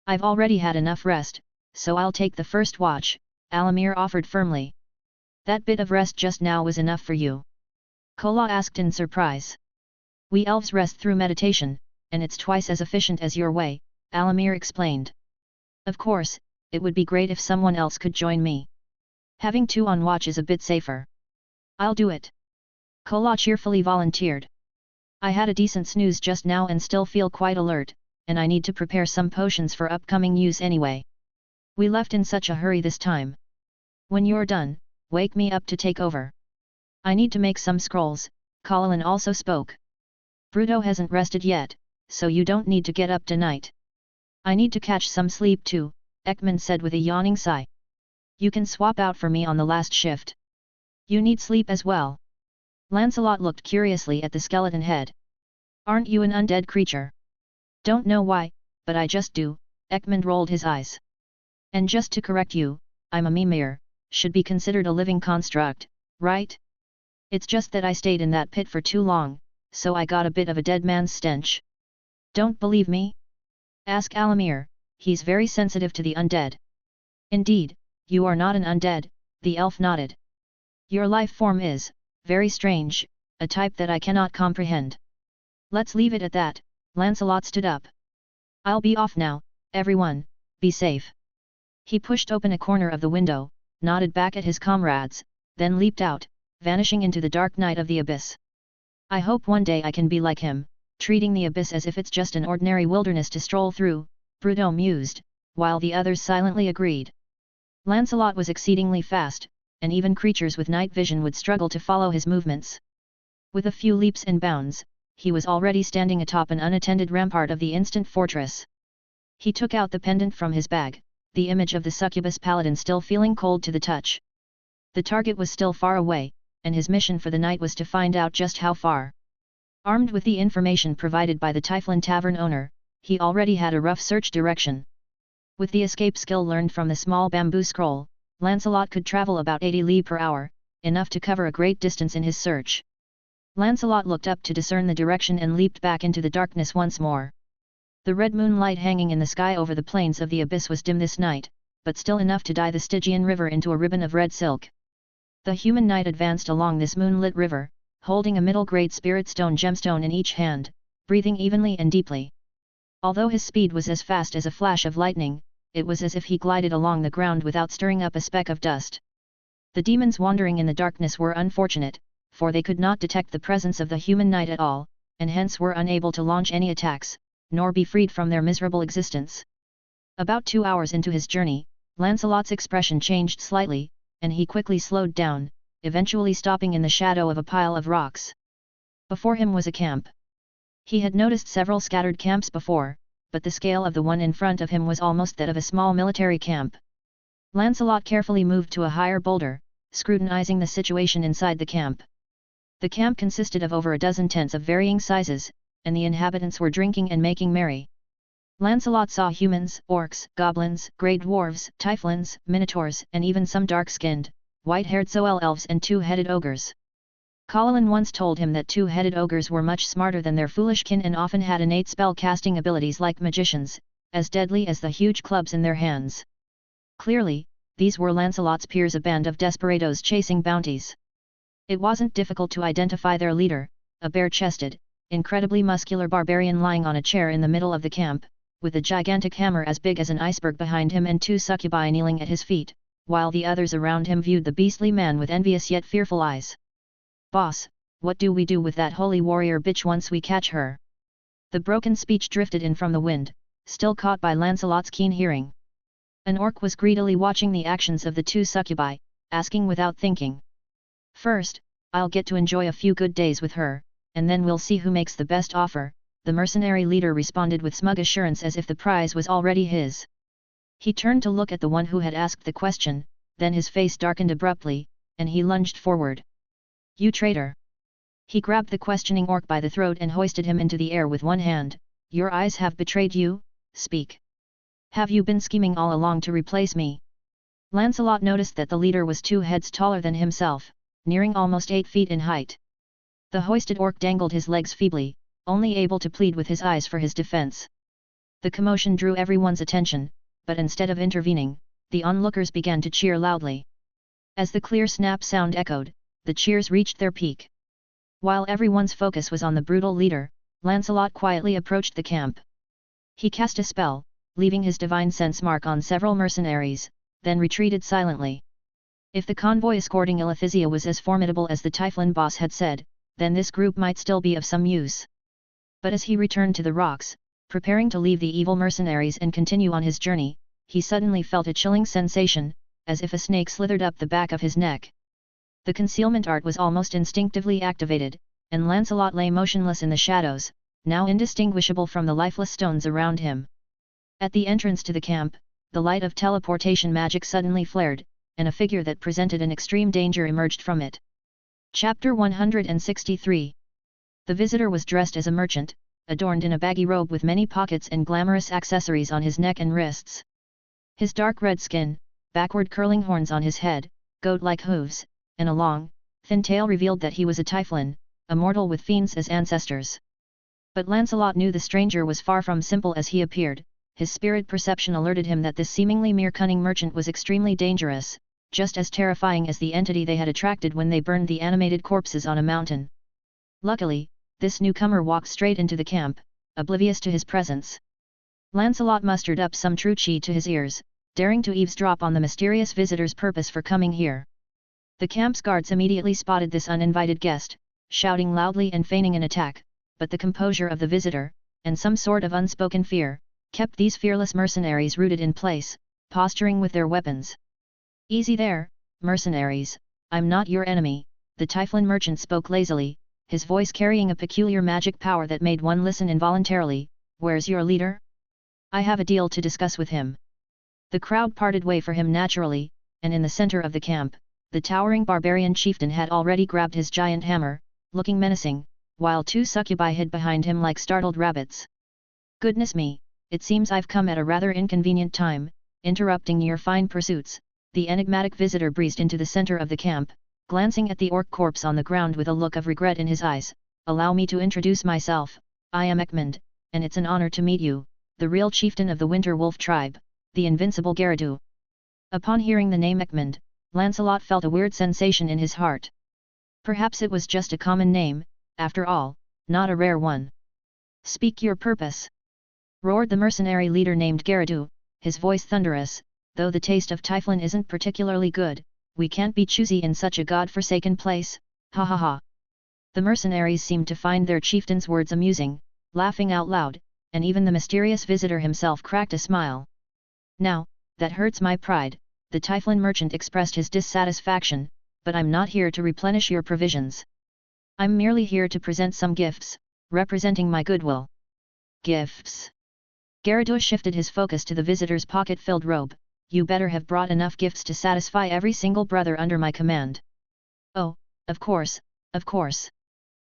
[SPEAKER 1] I've already had enough rest, so I'll take the first watch, Alamir offered firmly. That bit of rest just now was enough for you? Kola asked in surprise. We elves rest through meditation, and it's twice as efficient as your way, Alamir explained. Of course, it would be great if someone else could join me. Having 2 on watch is a bit safer. I'll do it. Kola cheerfully volunteered. I had a decent snooze just now and still feel quite alert, and I need to prepare some potions for upcoming use anyway. We left in such a hurry this time. When you're done, wake me up to take over. I need to make some scrolls, Paladin also spoke. Bruto hasn't rested yet, so you don't need to get up tonight. I need to catch some sleep too, Ekmund said with a yawning sigh. You can swap out for me on the last shift. You need sleep as well. Lancelot looked curiously at the skeleton head. Aren't you an undead creature? Don't know why, but I just do, Ekmund rolled his eyes. And just to correct you, I'm a mimir, should be considered a living construct, right? It's just that I stayed in that pit for too long, so I got a bit of a dead man's stench. Don't believe me? Ask Alamir, he's very sensitive to the undead. Indeed, you are not an undead, the elf nodded. Your life form is, very strange, a type that I cannot comprehend. Let's leave it at that, Lancelot stood up. I'll be off now, everyone, be safe. He pushed open a corner of the window, nodded back at his comrades, then leaped out, vanishing into the dark night of the abyss. I hope one day I can be like him, treating the abyss as if it's just an ordinary wilderness to stroll through, Bruto mused, while the others silently agreed. Lancelot was exceedingly fast, and even creatures with night vision would struggle to follow his movements. With a few leaps and bounds, he was already standing atop an unattended rampart of the instant fortress. He took out the pendant from his bag, the image of the succubus Paladin still feeling cold to the touch. The target was still far away, and his mission for the night was to find out just how far. Armed with the information provided by the Typhlan tavern owner, he already had a rough search direction. With the escape skill learned from the small bamboo scroll, Lancelot could travel about 80 li per hour, enough to cover a great distance in his search. Lancelot looked up to discern the direction and leaped back into the darkness once more. The red moonlight hanging in the sky over the plains of the abyss was dim this night, but still enough to dye the Stygian river into a ribbon of red silk. The human knight advanced along this moonlit river, holding a middle-grade spirit stone gemstone in each hand, breathing evenly and deeply. Although his speed was as fast as a flash of lightning, it was as if he glided along the ground without stirring up a speck of dust. The demons wandering in the darkness were unfortunate, for they could not detect the presence of the human knight at all, and hence were unable to launch any attacks, nor be freed from their miserable existence. About 2 hours into his journey, Lancelot's expression changed slightly, and he quickly slowed down, eventually stopping in the shadow of a pile of rocks. Before him was a camp. He had noticed several scattered camps before, but the scale of the one in front of him was almost that of a small military camp. Lancelot carefully moved to a higher boulder, scrutinizing the situation inside the camp. The camp consisted of over a dozen tents of varying sizes, and the inhabitants were drinking and making merry. Lancelot saw humans, orcs, goblins, grey dwarves, typhlins, minotaurs, and even some dark-skinned, white-haired Soel elves and two-headed ogres. Paladin once told him that two-headed ogres were much smarter than their foolish kin and often had innate spell-casting abilities like magicians, as deadly as the huge clubs in their hands. Clearly, these were Lancelot's peers, a band of desperados chasing bounties. It wasn't difficult to identify their leader, a bare-chested, incredibly muscular barbarian lying on a chair in the middle of the camp, with a gigantic hammer as big as an iceberg behind him and 2 succubi kneeling at his feet, while the others around him viewed the beastly man with envious yet fearful eyes. "Boss, what do we do with that holy warrior bitch once we catch her?" The broken speech drifted in from the wind, still caught by Lancelot's keen hearing. An orc was greedily watching the actions of the 2 succubi, asking without thinking. "First, I'll get to enjoy a few good days with her, and then we'll see who makes the best offer," the mercenary leader responded with smug assurance as if the prize was already his. He turned to look at the one who had asked the question, then his face darkened abruptly, and he lunged forward. "You traitor!" He grabbed the questioning orc by the throat and hoisted him into the air with one hand. "Your eyes have betrayed you, speak. Have you been scheming all along to replace me?" Lancelot noticed that the leader was 2 heads taller than himself, nearing almost 8 feet in height. The hoisted orc dangled his legs feebly, only able to plead with his eyes for his defense. The commotion drew everyone's attention, but instead of intervening, the onlookers began to cheer loudly. As the clear snap sound echoed, the cheers reached their peak. While everyone's focus was on the brutal leader, Lancelot quietly approached the camp. He cast a spell, leaving his divine sense mark on several mercenaries, then retreated silently. If the convoy escorting Ilithisia was as formidable as the Typhlan boss had said, then this group might still be of some use. But as he returned to the rocks, preparing to leave the evil mercenaries and continue on his journey, he suddenly felt a chilling sensation, as if a snake slithered up the back of his neck. The concealment art was almost instinctively activated, and Lancelot lay motionless in the shadows, now indistinguishable from the lifeless stones around him. At the entrance to the camp, the light of teleportation magic suddenly flared, and a figure that presented an extreme danger emerged from it. Chapter 163. The visitor was dressed as a merchant, adorned in a baggy robe with many pockets and glamorous accessories on his neck and wrists. His dark red skin, backward curling horns on his head, goat-like hooves, and a long, thin tail revealed that he was a Typhlan, a mortal with fiends as ancestors. But Lancelot knew the stranger was far from simple as he appeared. His spirit perception alerted him that this seemingly mere cunning merchant was extremely dangerous, just as terrifying as the entity they had attracted when they burned the animated corpses on a mountain. Luckily, this newcomer walked straight into the camp, oblivious to his presence. Lancelot mustered up some true chi to his ears, daring to eavesdrop on the mysterious visitor's purpose for coming here. The camp's guards immediately spotted this uninvited guest, shouting loudly and feigning an attack, but the composure of the visitor, and some sort of unspoken fear, kept these fearless mercenaries rooted in place, posturing with their weapons. "Easy there, mercenaries, I'm not your enemy," the Typhlan merchant spoke lazily, his voice carrying a peculiar magic power that made one listen involuntarily. "Where's your leader? I have a deal to discuss with him." The crowd parted way for him naturally, and in the center of the camp, the towering barbarian chieftain had already grabbed his giant hammer, looking menacing, while two succubi hid behind him like startled rabbits. "Goodness me, it seems I've come at a rather inconvenient time, interrupting your fine pursuits," the enigmatic visitor breezed into the center of the camp, glancing at the orc corpse on the ground with a look of regret in his eyes. "Allow me to introduce myself, I am Ekmund, and it's an honor to meet you, the real chieftain of the Winter Wolf tribe, the invincible Garadu." Upon hearing the name Ekmund, Lancelot felt a weird sensation in his heart. Perhaps it was just a common name, after all, not a rare one. "Speak your purpose!" roared the mercenary leader named Garadu, his voice thunderous. "Though the taste of Typhlan isn't particularly good, we can't be choosy in such a god-forsaken place, ha ha ha." The mercenaries seemed to find their chieftain's words amusing, laughing out loud, and even the mysterious visitor himself cracked a smile. "Now, that hurts my pride," the Typhlan merchant expressed his dissatisfaction, "but I'm not here to replenish your provisions. I'm merely here to present some gifts, representing my goodwill." "Gifts?" Garadu shifted his focus to the visitor's pocket-filled robe. "You better have brought enough gifts to satisfy every single brother under my command." "Oh, of course, of course."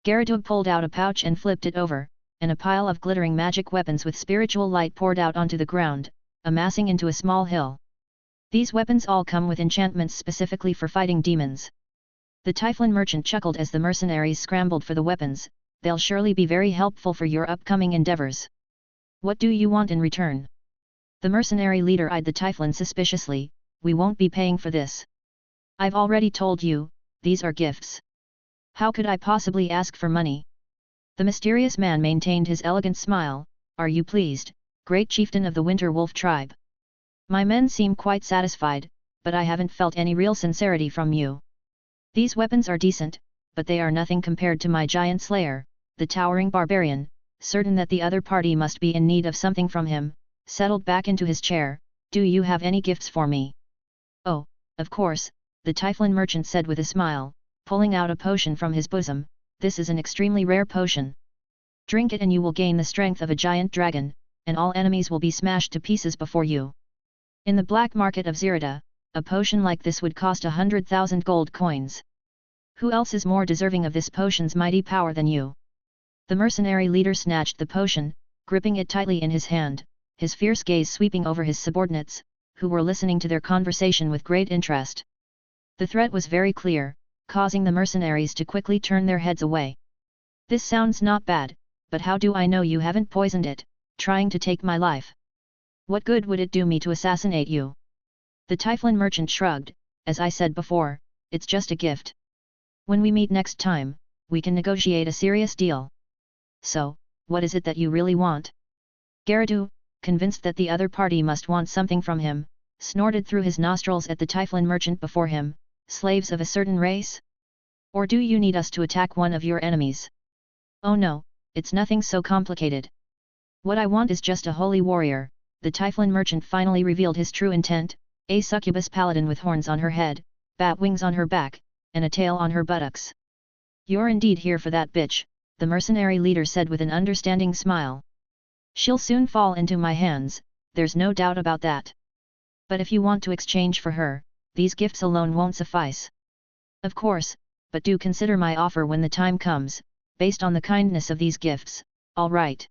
[SPEAKER 1] Garadu pulled out a pouch and flipped it over, and a pile of glittering magic weapons with spiritual light poured out onto the ground, amassing into a small hill. "These weapons all come with enchantments specifically for fighting demons." The Typhlan merchant chuckled as the mercenaries scrambled for the weapons. "They'll surely be very helpful for your upcoming endeavors. What do you want in return?" The mercenary leader eyed the Typhlan suspiciously. "We won't be paying for this. I've already told you, these are gifts. How could I possibly ask for money?" The mysterious man maintained his elegant smile. "Are you pleased, great chieftain of the Winter Wolf tribe? My men seem quite satisfied, but I haven't felt any real sincerity from you. These weapons are decent, but they are nothing compared to my giant slayer." The towering barbarian, certain that the other party must be in need of something from him, settled back into his chair. "Do you have any gifts for me?" "Oh, of course," the Typhlan merchant said with a smile, pulling out a potion from his bosom. "This is an extremely rare potion. Drink it and you will gain the strength of a giant dragon, and all enemies will be smashed to pieces before you. In the black market of Zirida, a potion like this would cost 100,000 gold coins. Who else is more deserving of this potion's mighty power than you?" The mercenary leader snatched the potion, gripping it tightly in his hand, his fierce gaze sweeping over his subordinates, who were listening to their conversation with great interest. The threat was very clear, causing the mercenaries to quickly turn their heads away. "This sounds not bad, but how do I know you haven't poisoned it, trying to take my life? What good would it do me to assassinate you?" The Typhlan merchant shrugged. "As I said before, it's just a gift. When we meet next time, we can negotiate a serious deal. So, what is it that you really want?" Garadu, convinced that the other party must want something from him, snorted through his nostrils at the Typhlan merchant before him. "Slaves of a certain race? Or do you need us to attack one of your enemies?" "Oh no, it's nothing so complicated. What I want is just a holy warrior." The Typhlan merchant finally revealed his true intent, a succubus paladin with horns on her head, bat wings on her back, and a tail on her buttocks. "You're indeed here for that bitch," the mercenary leader said with an understanding smile. "She'll soon fall into my hands, there's no doubt about that. But if you want to exchange for her, these gifts alone won't suffice." "Of course, but do consider my offer when the time comes, based on the kindness of these gifts, all right?"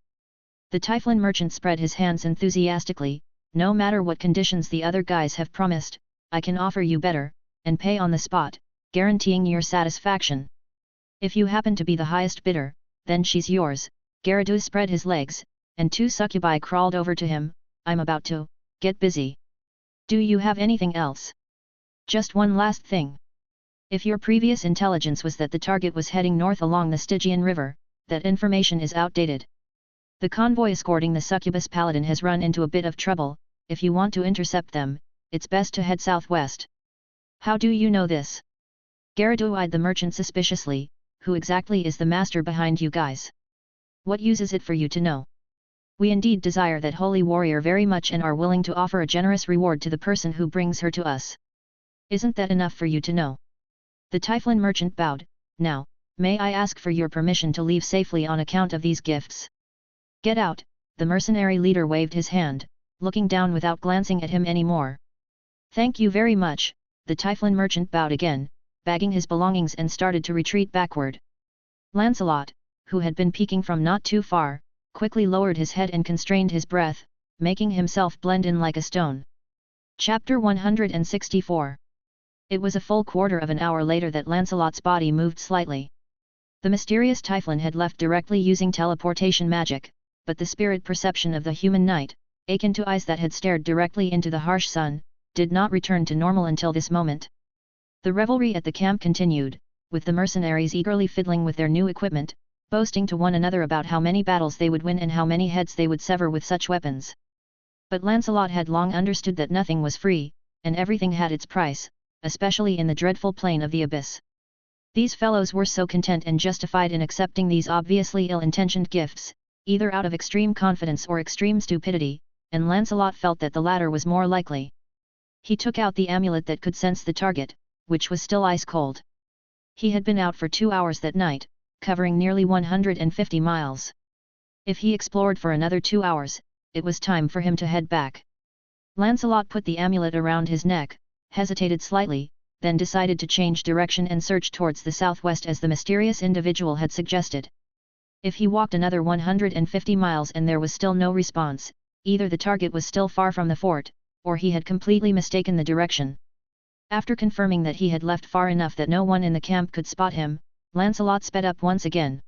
[SPEAKER 1] The Typhlan merchant spread his hands enthusiastically. "No matter what conditions the other guys have promised, I can offer you better, and pay on the spot, guaranteeing your satisfaction. If you happen to be the highest bidder, then she's yours." Garadu spread his legs, and two succubi crawled over to him. "I'm about to get busy. Do you have anything else?" "Just one last thing. If your previous intelligence was that the target was heading north along the Stygian River, that information is outdated. The convoy escorting the succubus paladin has run into a bit of trouble. If you want to intercept them, it's best to head southwest." "How do you know this?" Garadu eyed the merchant suspiciously. "Who exactly is the master behind you guys? What use is it for you to know?" We indeed desire that holy warrior very much and are willing to offer a generous reward to the person who brings her to us. Isn't that enough for you to know? The Typhlan merchant bowed. Now, may I ask for your permission to leave safely on account of these gifts? Get out, the mercenary leader waved his hand, looking down without glancing at him any more. Thank you very much, the Typhlan merchant bowed again, bagging his belongings and started to retreat backward. Lancelot, who had been peeking from not too far, quickly lowered his head and constrained his breath, making himself blend in like a stone. Chapter 164. It was a full quarter of an hour later that Lancelot's body moved slightly. The mysterious Typhlan had left directly using teleportation magic, but the spirit perception of the human knight, akin to eyes that had stared directly into the harsh sun, did not return to normal until this moment. The revelry at the camp continued, with the mercenaries eagerly fiddling with their new equipment, boasting to one another about how many battles they would win and how many heads they would sever with such weapons. But Lancelot had long understood that nothing was free, and everything had its price, especially in the dreadful plane of the abyss. These fellows were so content and justified in accepting these obviously ill-intentioned gifts, either out of extreme confidence or extreme stupidity, and Lancelot felt that the latter was more likely. He took out the amulet that could sense the target, which was still ice-cold. He had been out for 2 hours that night, covering nearly 150 miles. If he explored for another 2 hours, it was time for him to head back. Lancelot put the amulet around his neck, hesitated slightly, then decided to change direction and search towards the southwest as the mysterious individual had suggested. If he walked another 150 miles and there was still no response, either the target was still far from the fort, or he had completely mistaken the direction. After confirming that he had left far enough that no one in the camp could spot him, Lancelot sped up once again.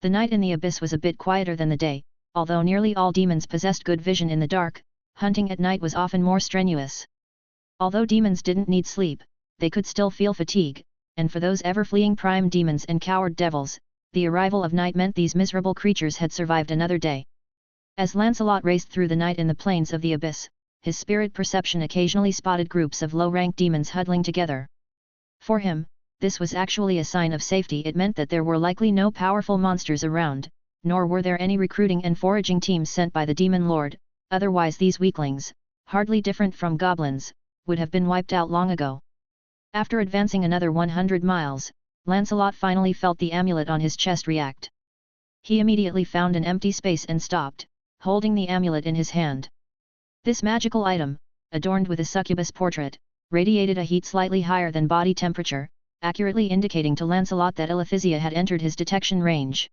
[SPEAKER 1] The night in the abyss was a bit quieter than the day, although nearly all demons possessed good vision in the dark. Hunting at night was often more strenuous. Although demons didn't need sleep, they could still feel fatigue, and for those ever-fleeing prime demons and coward devils, the arrival of night meant these miserable creatures had survived another day. As Lancelot raced through the night in the plains of the abyss, his spirit perception occasionally spotted groups of low-ranked demons huddling together. For him, this was actually a sign of safety. It meant that there were likely no powerful monsters around, nor were there any recruiting and foraging teams sent by the Demon Lord, otherwise these weaklings, hardly different from goblins, would have been wiped out long ago. After advancing another 100 miles, Lancelot finally felt the amulet on his chest react. He immediately found an empty space and stopped, holding the amulet in his hand. This magical item, adorned with a succubus portrait, radiated a heat slightly higher than body temperature, accurately indicating to Lancelot that Aletheia had entered his detection range.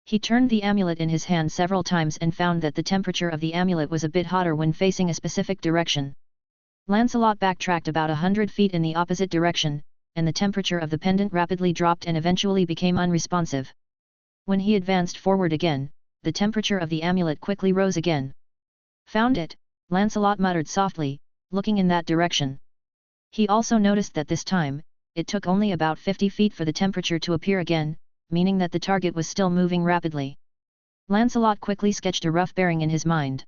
[SPEAKER 1] He turned the amulet in his hand several times and found that the temperature of the amulet was a bit hotter when facing a specific direction. Lancelot backtracked about 100 feet in the opposite direction, and the temperature of the pendant rapidly dropped and eventually became unresponsive. When he advanced forward again, the temperature of the amulet quickly rose again. Found it, Lancelot muttered softly, looking in that direction. He also noticed that this time, it took only about 50 feet for the temperature to appear again, meaning that the target was still moving rapidly. Lancelot quickly sketched a rough bearing in his mind.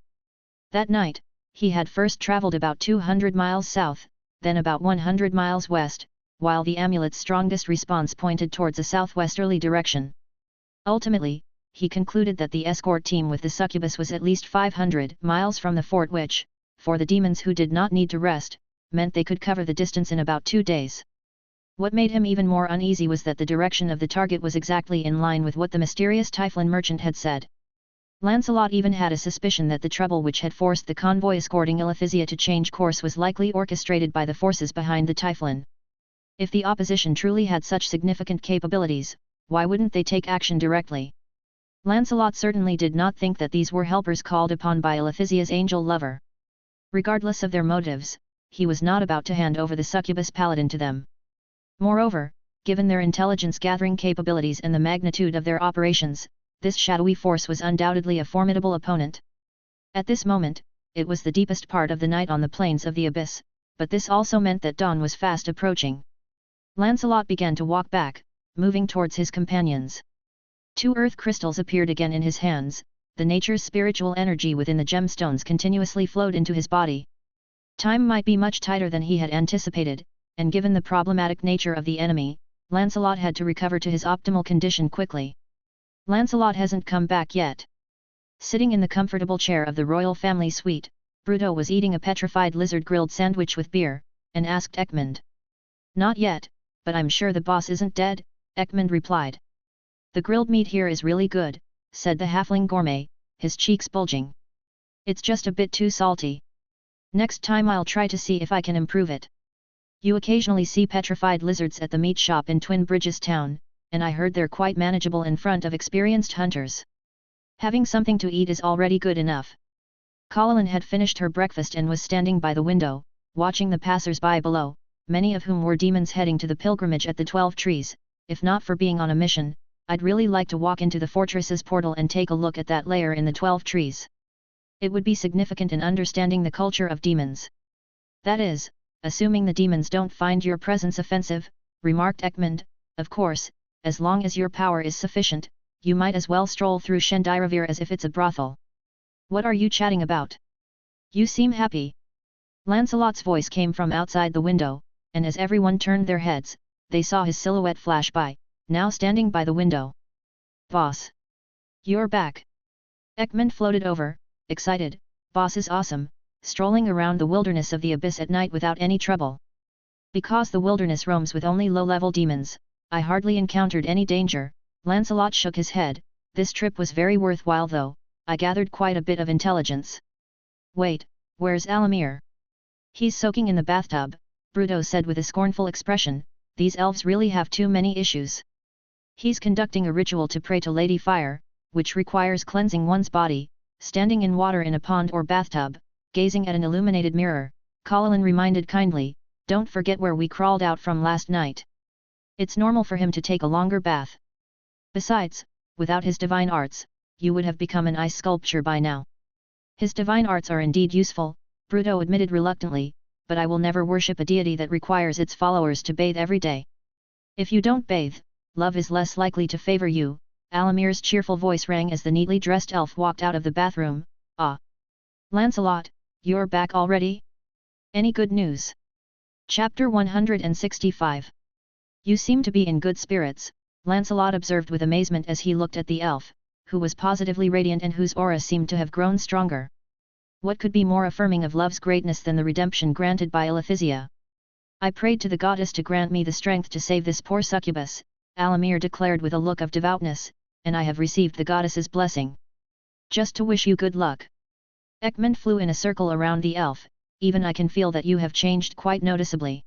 [SPEAKER 1] That night, he had first travelled about 200 miles south, then about 100 miles west, while the amulet's strongest response pointed towards a southwesterly direction. Ultimately, he concluded that the escort team with the succubus was at least 500 miles from the fort, which, for the demons who did not need to rest, meant they could cover the distance in about 2 days. What made him even more uneasy was that the direction of the target was exactly in line with what the mysterious Typhlan merchant had said. Lancelot even had a suspicion that the trouble which had forced the convoy escorting Aletheia to change course was likely orchestrated by the forces behind the Typhlan. If the opposition truly had such significant capabilities, why wouldn't they take action directly? Lancelot certainly did not think that these were helpers called upon by Aletheia's angel lover. Regardless of their motives, he was not about to hand over the succubus Paladin to them. Moreover, given their intelligence-gathering capabilities and the magnitude of their operations, this shadowy force was undoubtedly a formidable opponent. At this moment, it was the deepest part of the night on the plains of the abyss, but this also meant that dawn was fast approaching. Lancelot began to walk back, moving towards his companions. 2 earth crystals appeared again in his hands. The nature's spiritual energy within the gemstones continuously flowed into his body. Time might be much tighter than he had anticipated, and given the problematic nature of the enemy, Lancelot had to recover to his optimal condition quickly. Lancelot hasn't come back yet. Sitting in the comfortable chair of the royal family suite, Bruto was eating a petrified lizard grilled sandwich with beer, and asked Ekmund. Not yet, but I'm sure the boss isn't dead, Ekmund replied. The grilled meat here is really good, said the halfling gourmet, his cheeks bulging. It's just a bit too salty. Next time I'll try to see if I can improve it. You occasionally see petrified lizards at the meat shop in Twin Bridges town, and I heard they're quite manageable in front of experienced hunters. Having something to eat is already good enough. Paladin had finished her breakfast and was standing by the window, watching the passers-by below, many of whom were demons heading to the pilgrimage at the 12 Trees. If not for being on a mission, I'd really like to walk into the fortress's portal and take a look at that lair in the 12 Trees. It would be significant in understanding the culture of demons. That is, assuming the demons don't find your presence offensive, remarked Ekmund. Of course, as long as your power is sufficient, you might as well stroll through Shendiravir as if it's a brothel. What are you chatting about? You seem happy. Lancelot's voice came from outside the window, and as everyone turned their heads, they saw his silhouette flash by, now standing by the window. Boss! You're back! Ekmund floated over, excited. Boss is awesome, strolling around the wilderness of the abyss at night without any trouble. Because the wilderness roams with only low-level demons, I hardly encountered any danger. Lancelot shook his head. This trip was very worthwhile though, I gathered quite a bit of intelligence. Wait, where's Alamir? He's soaking in the bathtub, Bruto said with a scornful expression. These elves really have too many issues. He's conducting a ritual to pray to Lady Fire, which requires cleansing one's body, standing in water in a pond or bathtub, gazing at an illuminated mirror. Paladin reminded kindly, don't forget where we crawled out from last night. It's normal for him to take a longer bath. Besides, without his divine arts, you would have become an ice sculpture by now. His divine arts are indeed useful, Bruto admitted reluctantly, but I will never worship a deity that requires its followers to bathe every day. If you don't bathe, love is less likely to favor you. Alamir's cheerful voice rang as the neatly dressed elf walked out of the bathroom. Ah! Lancelot, you're back already? Any good news? Chapter 165. You seem to be in good spirits, Lancelot observed with amazement as he looked at the elf, who was positively radiant and whose aura seemed to have grown stronger. What could be more affirming of love's greatness than the redemption granted by Aletheia? I prayed to the goddess to grant me the strength to save this poor succubus, Alamir declared with a look of devoutness, and I have received the goddess's blessing. Just to wish you good luck. Ekmund flew in a circle around the elf. Even I can feel that you have changed quite noticeably.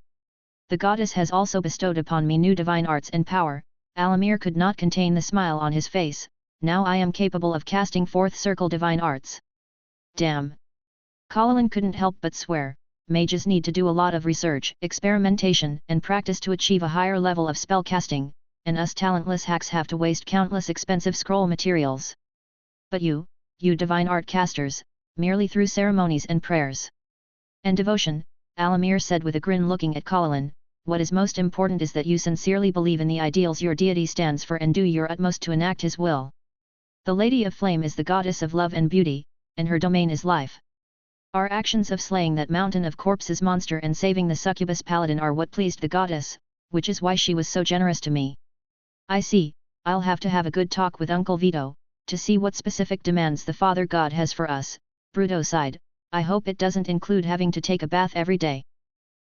[SPEAKER 1] The goddess has also bestowed upon me new divine arts and power. Alamir could not contain the smile on his face. Now I am capable of casting fourth circle divine arts. Damn! Paladin couldn't help but swear. Mages need to do a lot of research, experimentation, and practice to achieve a higher level of spell casting, and us talentless hacks have to waste countless expensive scroll materials. But you divine art casters, merely through ceremonies and prayers and devotion, Alamir said with a grin looking at Paladin. What is most important is that you sincerely believe in the ideals your deity stands for and do your utmost to enact his will. The Lady of Flame is the goddess of love and beauty, and her domain is life. Our actions of slaying that mountain of corpses monster and saving the succubus paladin are what pleased the goddess, which is why she was so generous to me. I see, I'll have to have a good talk with Uncle Vito, to see what specific demands the Father God has for us. Bruto sighed. I hope it doesn't include having to take a bath every day.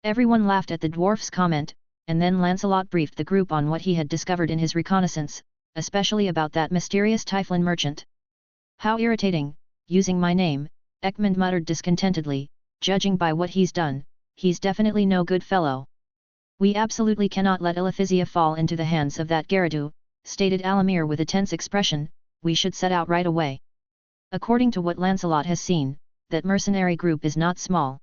[SPEAKER 1] Everyone laughed at the dwarf's comment, and then Lancelot briefed the group on what he had discovered in his reconnaissance, especially about that mysterious Typhlan merchant. How irritating, using my name, Ekmund muttered discontentedly. Judging by what he's done, he's definitely no good fellow. We absolutely cannot let Aletheia fall into the hands of that Garadu, stated Alamir with a tense expression. We should set out right away. According to what Lancelot has seen, that mercenary group is not small.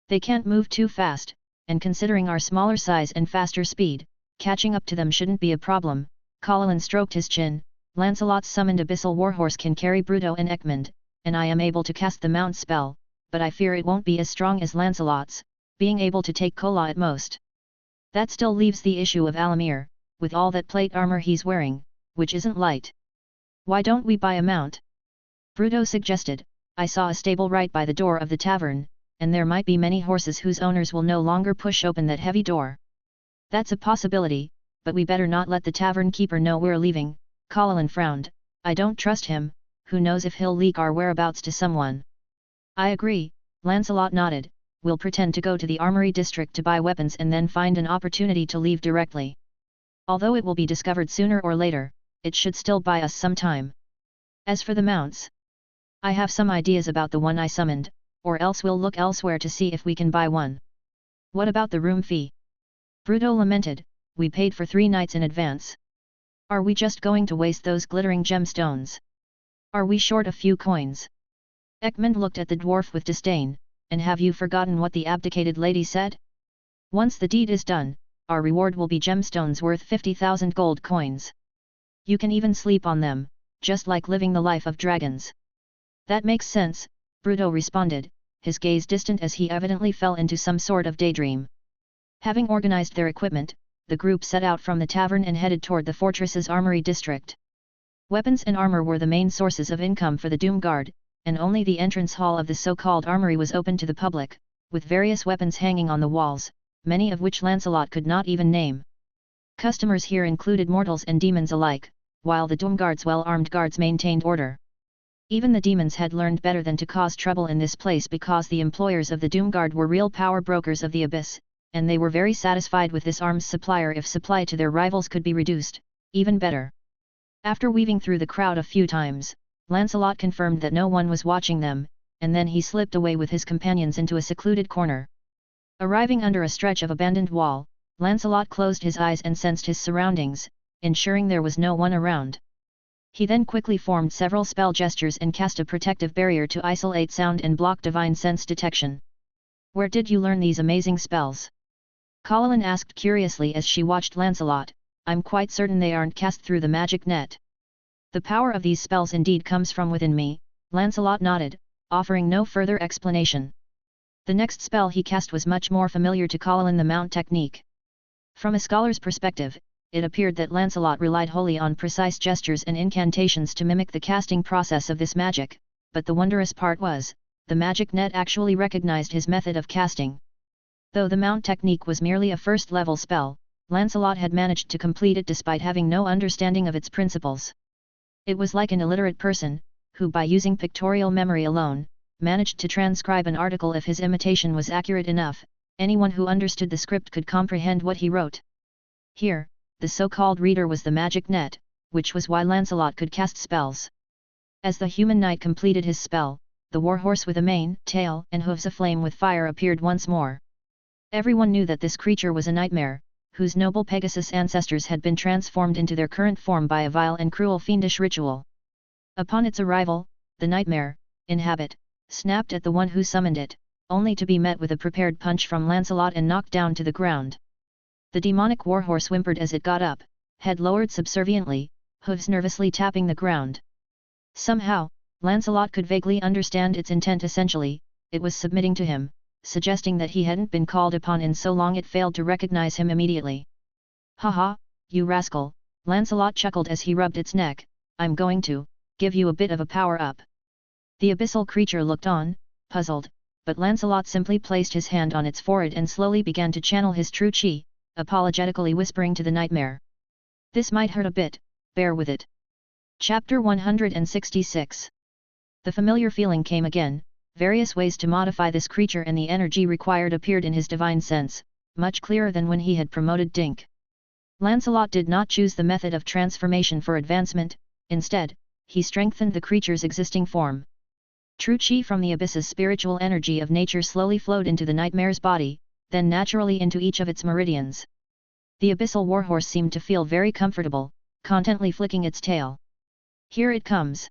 [SPEAKER 1] They can't move too fast, and considering our smaller size and faster speed, catching up to them shouldn't be a problem. Paladin stroked his chin. Lancelot's summoned abyssal warhorse can carry Bruto and Ekmund, and I am able to cast the mount spell, but I fear it won't be as strong as Lancelot's, being able to take Kola at most. That still leaves the issue of Alamir, with all that plate armor he's wearing, which isn't light. Why don't we buy a mount? Bruto suggested. I saw a stable right by the door of the tavern, and there might be many horses whose owners will no longer push open that heavy door. That's a possibility, but we better not let the tavern keeper know we're leaving. Paladin frowned. I don't trust him. who knows if he'll leak our whereabouts to someone. I agree, Lancelot nodded, we'll pretend to go to the armory district to buy weapons and then find an opportunity to leave directly. Although it will be discovered sooner or later, it should still buy us some time. As for the mounts, I have some ideas about the one I summoned, or else we'll look elsewhere to see if we can buy one. What about the room fee? Bruto lamented, we paid for 3 nights in advance. Are we just going to waste those glittering gemstones? Are we short a few coins? Ekmund looked at the dwarf with disdain, and have you forgotten what the abdicated lady said? Once the deed is done, our reward will be gemstones worth 50,000 gold coins. You can even sleep on them, just like living the life of dragons. That makes sense, Bruto responded, his gaze distant as he evidently fell into some sort of daydream. Having organized their equipment, the group set out from the tavern and headed toward the fortress's armory district. Weapons and armor were the main sources of income for the Doomguard, and only the entrance hall of the so-called armory was open to the public, with various weapons hanging on the walls, many of which Lancelot could not even name. Customers here included mortals and demons alike, while the Doomguard's well-armed guards maintained order. Even the demons had learned better than to cause trouble in this place because the employers of the Doomguard were real power brokers of the abyss, and they were very satisfied with this arms supplier if supply to their rivals could be reduced, even better. After weaving through the crowd a few times, Lancelot confirmed that no one was watching them, and then he slipped away with his companions into a secluded corner. Arriving under a stretch of abandoned wall, Lancelot closed his eyes and sensed his surroundings, ensuring there was no one around. He then quickly formed several spell gestures and cast a protective barrier to isolate sound and block divine sense detection. Where did you learn these amazing spells? Paladin asked curiously as she watched Lancelot. I'm quite certain they aren't cast through the magic net. The power of these spells indeed comes from within me, Lancelot nodded, offering no further explanation. The next spell he cast was much more familiar to Paladin, the mount technique. From a scholar's perspective, it appeared that Lancelot relied wholly on precise gestures and incantations to mimic the casting process of this magic, but the wondrous part was, the magic net actually recognized his method of casting. Though the mount technique was merely a first-level spell, Lancelot had managed to complete it despite having no understanding of its principles. It was like an illiterate person, who by using pictorial memory alone, managed to transcribe an article if his imitation was accurate enough. Anyone who understood the script could comprehend what he wrote. Here, the so-called reader was the magic net, which was why Lancelot could cast spells. As the human knight completed his spell, the warhorse with a mane, tail, and hooves aflame with fire appeared once more. Everyone knew that this creature was a nightmare, whose noble Pegasus ancestors had been transformed into their current form by a vile and cruel fiendish ritual. Upon its arrival, the nightmare, in habit, snapped at the one who summoned it, only to be met with a prepared punch from Lancelot and knocked down to the ground. The demonic warhorse whimpered as it got up, head lowered subserviently, hooves nervously tapping the ground. Somehow, Lancelot could vaguely understand its intent. Essentially, it was submitting to him, suggesting that he hadn't been called upon in so long it failed to recognize him immediately. "Haha, you rascal," Lancelot chuckled as he rubbed its neck, "I'm going to give you a bit of a power-up." The abyssal creature looked on, puzzled, but Lancelot simply placed his hand on its forehead and slowly began to channel his true chi, apologetically whispering to the nightmare. "This might hurt a bit, bear with it." Chapter 166. The familiar feeling came again. Various ways to modify this creature and the energy required appeared in his divine sense, much clearer than when he had promoted Dink. Lancelot did not choose the method of transformation for advancement. Instead, he strengthened the creature's existing form. True chi from the abyss's spiritual energy of nature slowly flowed into the nightmare's body, then naturally into each of its meridians. The abyssal warhorse seemed to feel very comfortable, contently flicking its tail. "Here it comes."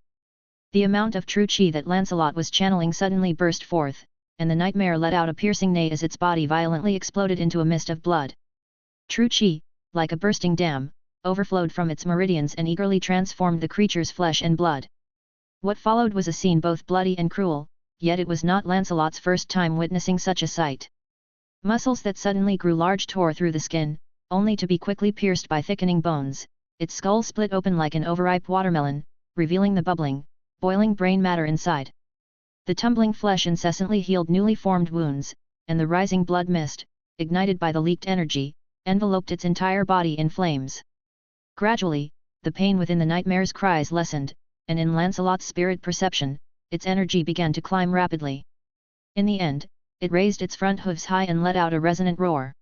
[SPEAKER 1] The amount of true chi that Lancelot was channeling suddenly burst forth, and the nightmare let out a piercing neigh as its body violently exploded into a mist of blood. True chi, like a bursting dam, overflowed from its meridians and eagerly transformed the creature's flesh and blood. What followed was a scene both bloody and cruel, yet it was not Lancelot's first time witnessing such a sight. Muscles that suddenly grew large tore through the skin, only to be quickly pierced by thickening bones. Its skull split open like an overripe watermelon, revealing the bubbling, boiling brain matter inside. The tumbling flesh incessantly healed newly formed wounds, and the rising blood mist, ignited by the leaked energy, enveloped its entire body in flames. Gradually, the pain within the nightmare's cries lessened, and in Lancelot's spirit perception, its energy began to climb rapidly. In the end, it raised its front hooves high and let out a resonant roar.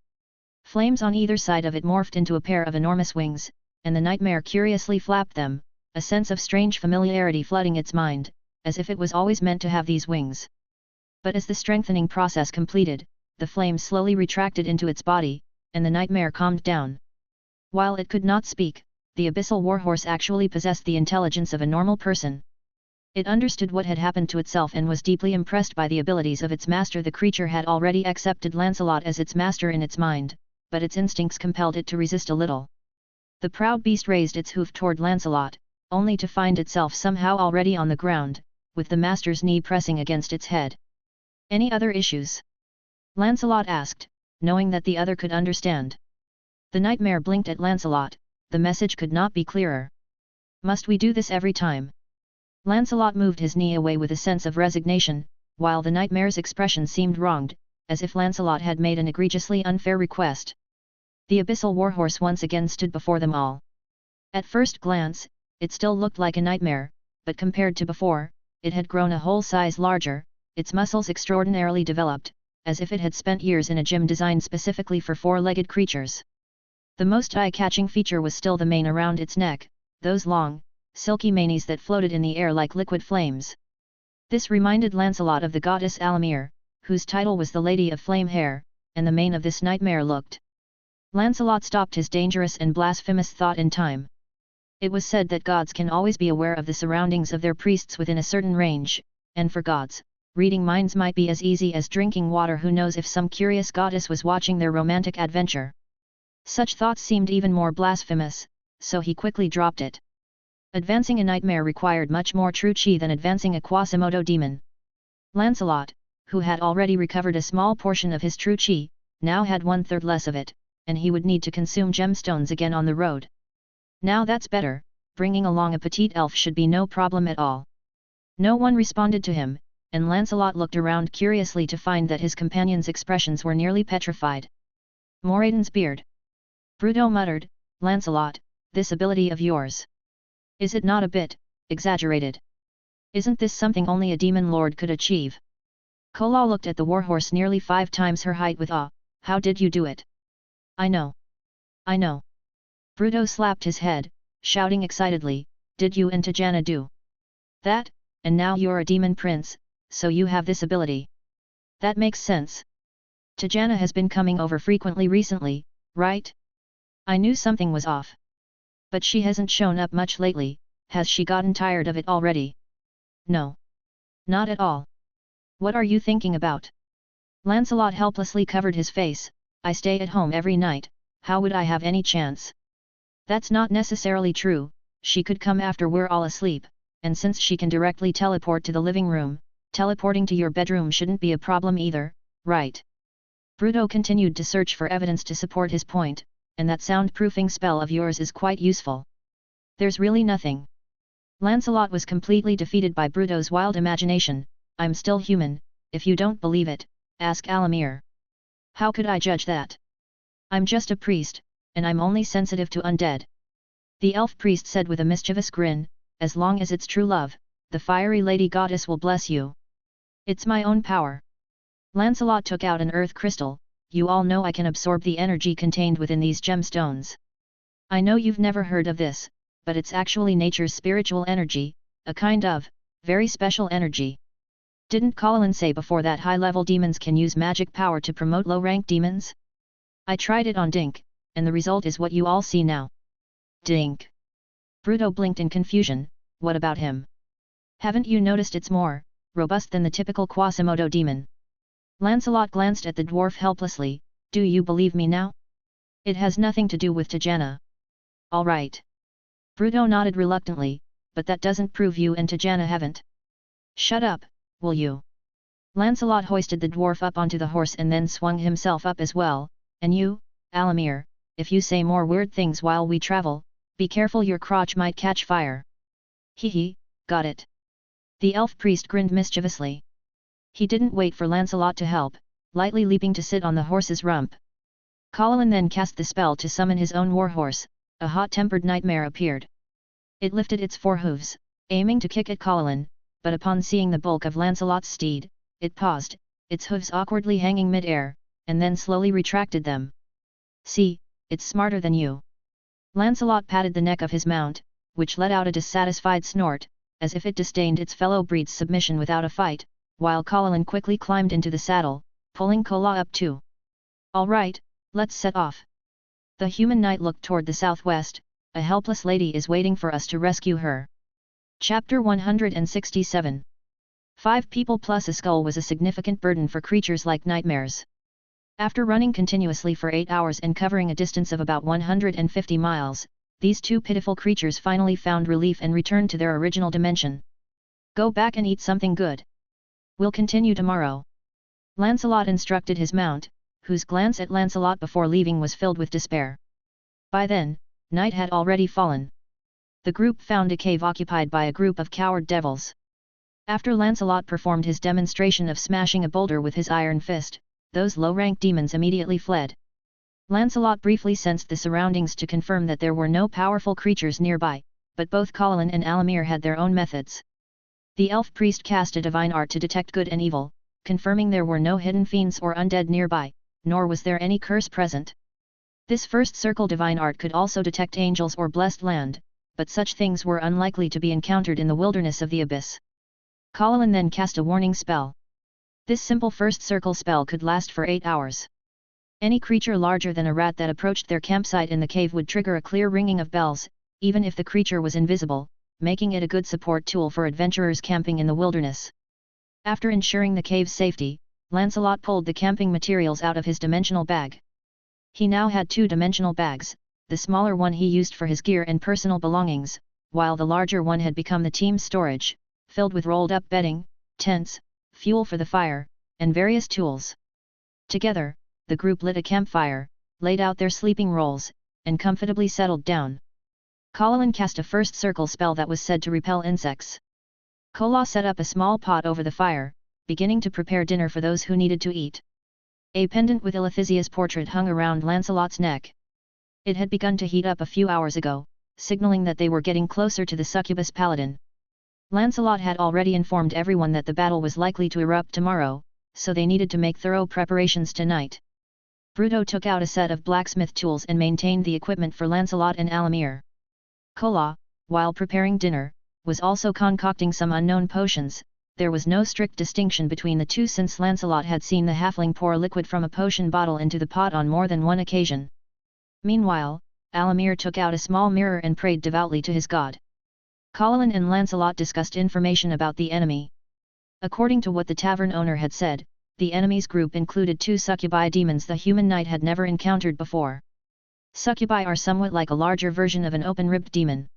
[SPEAKER 1] Flames on either side of it morphed into a pair of enormous wings, and the nightmare curiously flapped them, a sense of strange familiarity flooding its mind, as if it was always meant to have these wings. But as the strengthening process completed, the flame slowly retracted into its body, and the nightmare calmed down. While it could not speak, the abyssal warhorse actually possessed the intelligence of a normal person. It understood what had happened to itself and was deeply impressed by the abilities of its master. The creature had already accepted Lancelot as its master in its mind, but its instincts compelled it to resist a little. The proud beast raised its hoof toward Lancelot, only to find itself somehow already on the ground, with the master's knee pressing against its head. "Any other issues?" Lancelot asked, knowing that the other could understand. The nightmare blinked at Lancelot. The message could not be clearer. "Must we do this every time?" Lancelot moved his knee away with a sense of resignation, while the nightmare's expression seemed wronged, as if Lancelot had made an egregiously unfair request. The abyssal warhorse once again stood before them all. At first glance, it still looked like a nightmare, but compared to before, it had grown a whole size larger, its muscles extraordinarily developed, as if it had spent years in a gym designed specifically for four-legged creatures. The most eye-catching feature was still the mane around its neck, those long, silky manes that floated in the air like liquid flames. This reminded Lancelot of the goddess Alamir, whose title was the Lady of Flame Hair, and the mane of this nightmare looked. Lancelot stopped his dangerous and blasphemous thought in time. It was said that gods can always be aware of the surroundings of their priests within a certain range, and for gods, reading minds might be as easy as drinking water. Who knows if some curious goddess was watching their romantic adventure? Such thoughts seemed even more blasphemous, so he quickly dropped it. Advancing a nightmare required much more true chi than advancing a Quasimodo demon. Lancelot, who had already recovered a small portion of his true chi, now had 1/3 less of it, and he would need to consume gemstones again on the road. "Now that's better, bringing along a petite elf should be no problem at all." No one responded to him, and Lancelot looked around curiously to find that his companions' expressions were nearly petrified. "Moradin's beard," Bruto muttered. "Lancelot, this ability of yours. Is it not a bit exaggerated? Isn't this something only a demon lord could achieve?" Kola looked at the warhorse nearly 5 times her height with awe. "How did you do it?" I know. Bruto slapped his head, shouting excitedly, "Did you and Tajana do that, and now you're a demon prince, so you have this ability? That makes sense. Tajana has been coming over frequently recently, right? I knew something was off. But she hasn't shown up much lately. Has she gotten tired of it already?" "No. Not at all. What are you thinking about?" Lancelot helplessly covered his face. "I stay at home every night, how would I have any chance?" "That's not necessarily true. She could come after we're all asleep, and since she can directly teleport to the living room, teleporting to your bedroom shouldn't be a problem either, right?" Bruto continued to search for evidence to support his point, "and that soundproofing spell of yours is quite useful." "There's really nothing." Lancelot was completely defeated by Bruto's wild imagination. "I'm still human, if you don't believe it, ask Alamir." "How could I judge that? I'm just a priest, and I'm only sensitive to undead." The elf priest said with a mischievous grin, "As long as it's true love, the fiery lady goddess will bless you. It's my own power." Lancelot took out an earth crystal. "You all know I can absorb the energy contained within these gemstones. I know you've never heard of this, but it's actually nature's spiritual energy, a kind of very special energy. Didn't Paladin say before that high-level demons can use magic power to promote low-rank demons? I tried it on Dink, and the result is what you all see now." "Dink?" Bruto blinked in confusion. "What about him? Haven't you noticed it's more robust than the typical Quasimodo demon?" Lancelot glanced at the dwarf helplessly. "Do you believe me now? It has nothing to do with Tajana." "All right." Bruto nodded reluctantly, "but that doesn't prove you and Tajana haven't." "Shut up, will you?" Lancelot hoisted the dwarf up onto the horse and then swung himself up as well. "And you, Alamir, if you say more weird things while we travel, be careful your crotch might catch fire." "Hee, got it." The elf priest grinned mischievously. He didn't wait for Lancelot to help, lightly leaping to sit on the horse's rump. Paladin then cast the spell to summon his own warhorse. A hot-tempered nightmare appeared. It lifted its 4 hooves, aiming to kick at Paladin, but upon seeing the bulk of Lancelot's steed, it paused, its hooves awkwardly hanging mid-air, and then slowly retracted them. "See, it's smarter than you." Lancelot patted the neck of his mount, which let out a dissatisfied snort, as if it disdained its fellow breed's submission without a fight, while Paladin quickly climbed into the saddle, pulling Kola up too. "All right, let's set off." The human knight looked toward the southwest. "A helpless lady is waiting for us to rescue her." Chapter 167. 5 people plus a skull was a significant burden for creatures like nightmares. After running continuously for 8 hours and covering a distance of about 150 miles, these 2 pitiful creatures finally found relief and returned to their original dimension. "Go back and eat something good. We'll continue tomorrow." Lancelot instructed his mount, whose glance at Lancelot before leaving was filled with despair. By then, night had already fallen. The group found a cave occupied by a group of coward devils. After Lancelot performed his demonstration of smashing a boulder with his iron fist, those low-rank demons immediately fled. Lancelot briefly sensed the surroundings to confirm that there were no powerful creatures nearby, but both Paladin and Alamir had their own methods. The elf priest cast a divine art to detect good and evil, confirming there were no hidden fiends or undead nearby, nor was there any curse present. This first circle divine art could also detect angels or blessed land, but such things were unlikely to be encountered in the wilderness of the abyss. Paladin then cast a warning spell. This simple first circle spell could last for 8 hours. Any creature larger than a rat that approached their campsite in the cave would trigger a clear ringing of bells, even if the creature was invisible, making it a good support tool for adventurers camping in the wilderness. After ensuring the cave's safety, Lancelot pulled the camping materials out of his dimensional bag. He now had 2 dimensional bags, the smaller one he used for his gear and personal belongings, while the larger one had become the team's storage, filled with rolled-up bedding, tents, fuel for the fire, and various tools. Together, the group lit a campfire, laid out their sleeping rolls, and comfortably settled down. Paladin cast a first circle spell that was said to repel insects. Kola set up a small pot over the fire, beginning to prepare dinner for those who needed to eat. A pendant with Ilithysia's portrait hung around Lancelot's neck. It had begun to heat up a few hours ago, signaling that they were getting closer to the succubus Paladin. Lancelot had already informed everyone that the battle was likely to erupt tomorrow, so they needed to make thorough preparations tonight. Bruto took out a set of blacksmith tools and maintained the equipment for Lancelot and Alamir. Kola, while preparing dinner, was also concocting some unknown potions. There was no strict distinction between the two since Lancelot had seen the halfling pour liquid from a potion bottle into the pot on more than one occasion. Meanwhile, Alamir took out a small mirror and prayed devoutly to his god. Paladin and Lancelot discussed information about the enemy. According to what the tavern owner had said, the enemy's group included 2 succubi demons the human knight had never encountered before. Succubi are somewhat like a larger version of an open-ribbed demon.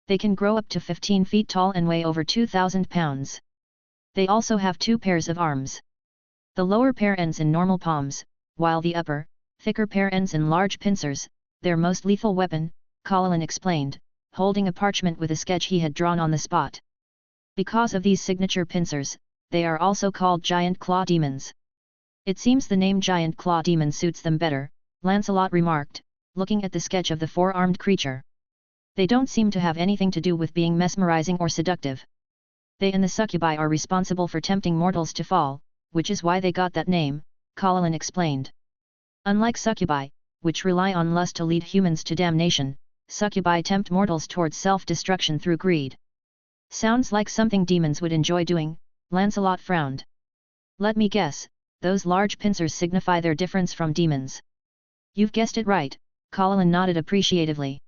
[SPEAKER 1] They can grow up to 15 feet tall and weigh over 2,000 pounds. They also have 2 pairs of arms. The lower pair ends in normal palms, while the upper, thicker pair ends in large pincers, their most lethal weapon, Paladin explained, holding a parchment with a sketch he had drawn on the spot. Because of these signature pincers, they are also called giant claw demons. "It seems the name giant claw demon suits them better," Lancelot remarked, looking at the sketch of the 4-armed creature. "They don't seem to have anything to do with being mesmerizing or seductive. They and the succubi are responsible for tempting mortals to fall, which is why they got that name," Paladin explained. Unlike succubi, which rely on lust to lead humans to damnation, succubi tempt mortals towards self-destruction through greed. "Sounds like something demons would enjoy doing," Lancelot frowned. "Let me guess, those large pincers signify their difference from demons." "You've guessed it right," Paladin nodded appreciatively.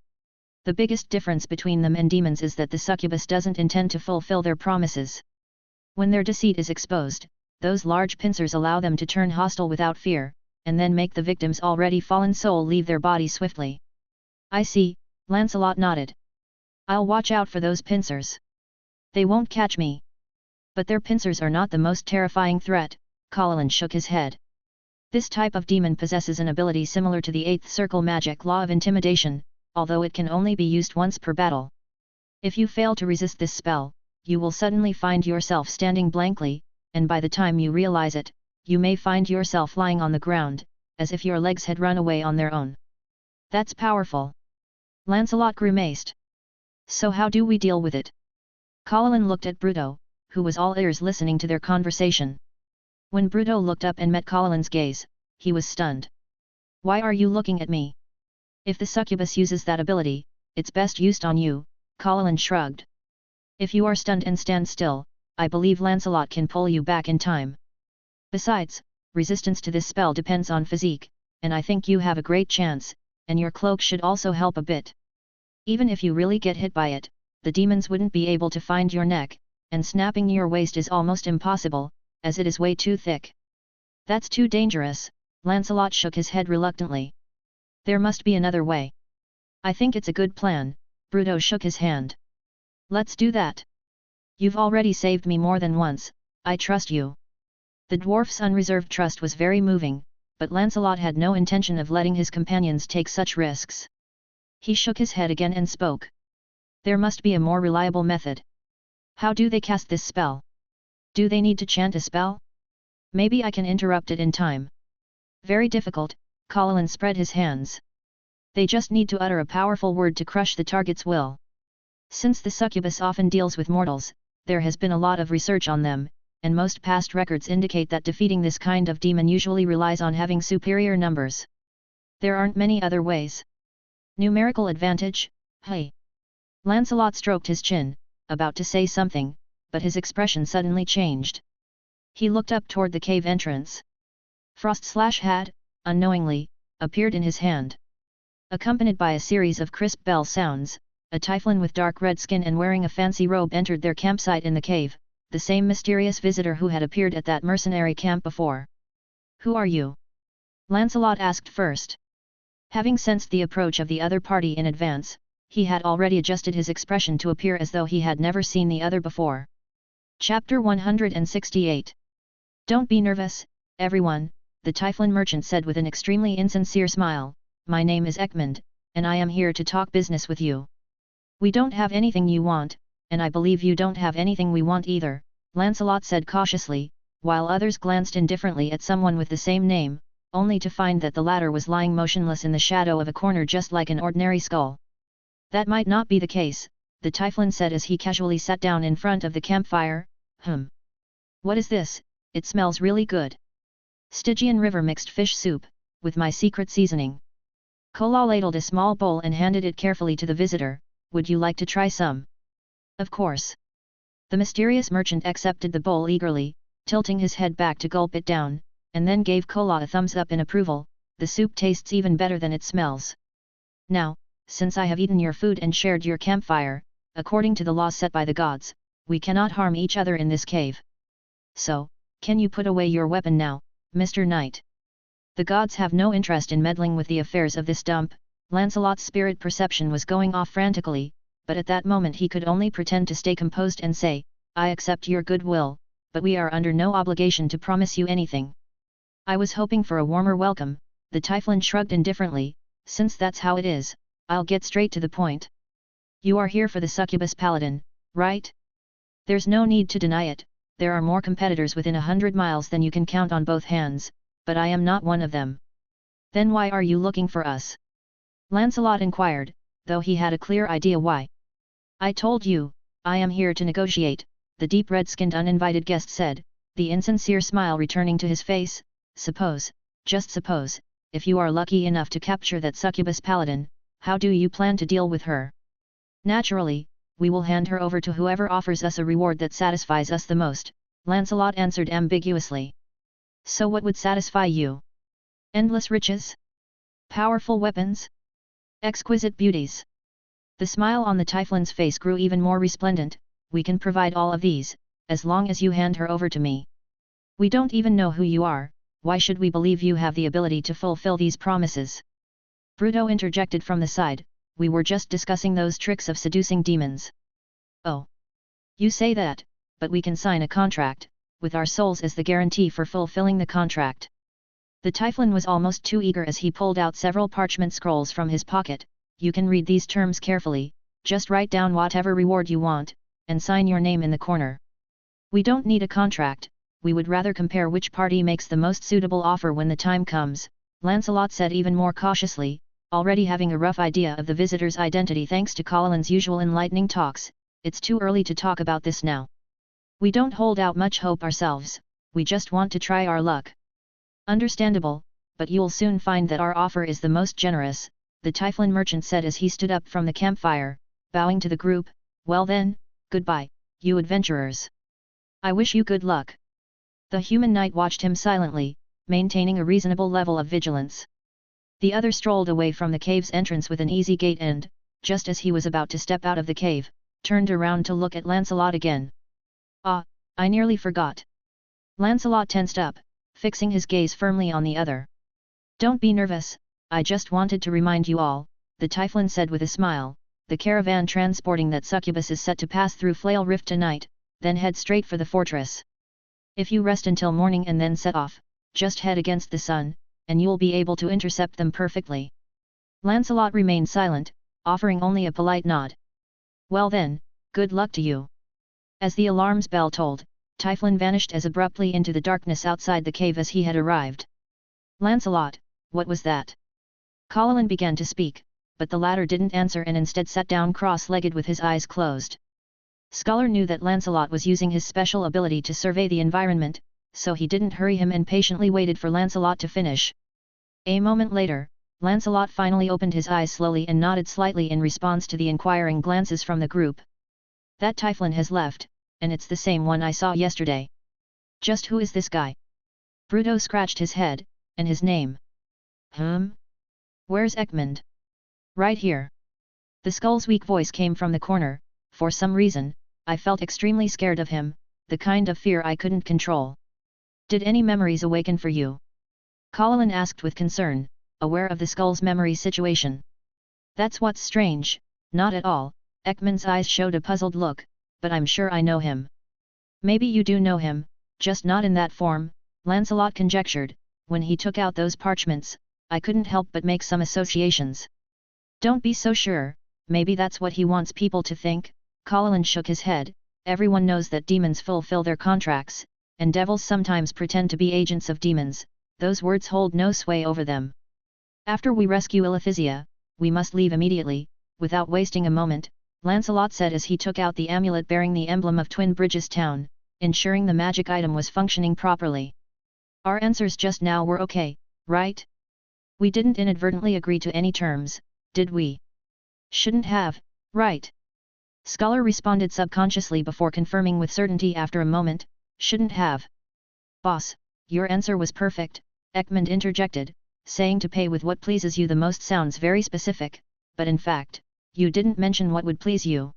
[SPEAKER 1] "The biggest difference between them and demons is that the succubus doesn't intend to fulfill their promises. When their deceit is exposed, those large pincers allow them to turn hostile without fear, and then make the victim's already fallen soul leave their body swiftly." "I see," Lancelot nodded. "I'll watch out for those pincers. They won't catch me." "But their pincers are not the most terrifying threat," Paladin shook his head. "This type of demon possesses an ability similar to the 8th circle magic law of intimidation, although it can only be used once per battle. If you fail to resist this spell, you will suddenly find yourself standing blankly, and by the time you realize it, you may find yourself lying on the ground, as if your legs had run away on their own." "That's powerful." Lancelot grimaced. "So how do we deal with it?" Paladin looked at Bruto, who was all ears listening to their conversation. When Bruto looked up and met Paladin's gaze, he was stunned. "Why are you looking at me? If the succubus uses that ability, it's best used on you," Paladin shrugged. "If you are stunned and stand still, I believe Lancelot can pull you back in time. Besides, resistance to this spell depends on physique, and I think you have a great chance, and your cloak should also help a bit. Even if you really get hit by it, the demons wouldn't be able to find your neck, and snapping your waist is almost impossible, as it is way too thick." "That's too dangerous," Lancelot shook his head reluctantly. "There must be another way." "I think it's a good plan," Bruto shook his hand. "Let's do that. You've already saved me more than once, I trust you." The dwarf's unreserved trust was very moving, but Lancelot had no intention of letting his companions take such risks. He shook his head again and spoke. "There must be a more reliable method. How do they cast this spell? Do they need to chant a spell? Maybe I can interrupt it in time." "Very difficult," Paladin spread his hands. "They just need to utter a powerful word to crush the target's will. Since the succubus often deals with mortals, there has been a lot of research on them, and most past records indicate that defeating this kind of demon usually relies on having superior numbers. There aren't many other ways." "Numerical advantage, hey?" Lancelot stroked his chin, about to say something, but his expression suddenly changed. He looked up toward the cave entrance. Frost had, unknowingly, appeared in his hand. Accompanied by a series of crisp bell sounds, a Typhloid with dark red skin and wearing a fancy robe entered their campsite in the cave, the same mysterious visitor who had appeared at that mercenary camp before. "Who are you?" Lancelot asked first. Having sensed the approach of the other party in advance, he had already adjusted his expression to appear as though he had never seen the other before. Chapter 168. "Don't be nervous, everyone," the Typhloid merchant said with an extremely insincere smile. "My name is Ekmund, and I am here to talk business with you. We don't have anything you want, and I believe you don't have anything we want either," Lancelot said cautiously, while others glanced indifferently at someone with the same name, only to find that the latter was lying motionless in the shadow of a corner just like an ordinary skull. "That might not be the case," the Typhloid said as he casually sat down in front of the campfire. "What is this? It smells really good. Stygian river mixed fish soup, with my secret seasoning." Kola ladled a small bowl and handed it carefully to the visitor. "Would you like to try some?" "Of course." The mysterious merchant accepted the bowl eagerly, tilting his head back to gulp it down, and then gave Kola a thumbs up in approval. "The soup tastes even better than it smells. Now, since I have eaten your food and shared your campfire, according to the law set by the gods, we cannot harm each other in this cave. So, can you put away your weapon now, Mr. Knight?" The gods have no interest in meddling with the affairs of this dump. Lancelot's spirit perception was going off frantically, but at that moment he could only pretend to stay composed and say, "I accept your goodwill, but we are under no obligation to promise you anything." "I was hoping for a warmer welcome," the Typhloid shrugged indifferently. "Since that's how it is, I'll get straight to the point. You are here for the succubus Paladin, right? There's no need to deny it, there are more competitors within 100 miles than you can count on both hands, but I am not one of them." "Then why are you looking for us?" Lancelot inquired, though he had a clear idea why. "I told you, I am here to negotiate," the deep red-skinned uninvited guest said, the insincere smile returning to his face. "Suppose, just suppose, if you are lucky enough to capture that succubus Paladin, how do you plan to deal with her?" "Naturally, we will hand her over to whoever offers us a reward that satisfies us the most," Lancelot answered ambiguously. "So what would satisfy you? Endless riches? Powerful weapons? Exquisite beauties?" The smile on the Typhloid's face grew even more resplendent. "We can provide all of these, as long as you hand her over to me. We don't even know who you are, why should we believe you have the ability to fulfill these promises?" Bruto interjected from the side, "We were just discussing those tricks of seducing demons." "Oh. You say that, but we can sign a contract, with our souls as the guarantee for fulfilling the contract." The Typhloid was almost too eager as he pulled out several parchment scrolls from his pocket. "You can read these terms carefully, just write down whatever reward you want, and sign your name in the corner. We don't need a contract, we would rather compare which party makes the most suitable offer when the time comes," Lancelot said even more cautiously, already having a rough idea of the visitor's identity thanks to Paladin's usual enlightening talks. it's too early to talk about this now. We don't hold out much hope ourselves, we just want to try our luck. Understandable, but you'll soon find that our offer is the most generous, the Typhloid merchant said as he stood up from the campfire, bowing to the group. Well then, goodbye, you adventurers. I wish you good luck. The human knight watched him silently, maintaining a reasonable level of vigilance. The other strolled away from the cave's entrance with an easy gait and, just as he was about to step out of the cave, turned around to look at Lancelot again. Ah, I nearly forgot. Lancelot tensed up, fixing his gaze firmly on the other. Don't be nervous, I just wanted to remind you all, the Typhloid said with a smile, the caravan transporting that succubus is set to pass through Flail Rift tonight, then head straight for the fortress. If you rest until morning and then set off, just head against the sun, and you'll be able to intercept them perfectly. Lancelot remained silent, offering only a polite nod. Well then, good luck to you. As the alarm's bell tolled, Typhloid vanished as abruptly into the darkness outside the cave as he had arrived. Lancelot, what was that? Paladin began to speak, but the latter didn't answer and instead sat down cross-legged with his eyes closed. Scholar knew that Lancelot was using his special ability to survey the environment, so he didn't hurry him and patiently waited for Lancelot to finish. A moment later, Lancelot finally opened his eyes slowly and nodded slightly in response to the inquiring glances from the group. That Typhloid has left, and it's the same one I saw yesterday. Just who is this guy? Bruto scratched his head, and his name? Where's Ekmund? Right here. The skull's weak voice came from the corner. For some reason, I felt extremely scared of him, the kind of fear I couldn't control. Did any memories awaken for you? Paladin asked with concern, aware of the skull's memory situation. That's what's strange, not at all, Ekmund's eyes showed a puzzled look, but I'm sure I know him. Maybe you do know him, just not in that form, Lancelot conjectured. When he took out those parchments, I couldn't help but make some associations. Don't be so sure, maybe that's what he wants people to think. Paladin shook his head. Everyone knows that demons fulfill their contracts, and devils sometimes pretend to be agents of demons. Those words hold no sway over them. After we rescue Ilithisia, we must leave immediately, without wasting a moment, Lancelot said as he took out the amulet bearing the emblem of Twin Bridges Town, ensuring the magic item was functioning properly. Our answers just now were okay, right? We didn't inadvertently agree to any terms, did we? Shouldn't have, right? Scholar responded subconsciously before confirming with certainty after a moment, shouldn't have. Boss, your answer was perfect, Ekmund interjected, saying to pay with what pleases you the most sounds very specific, but in fact, you didn't mention what would please you.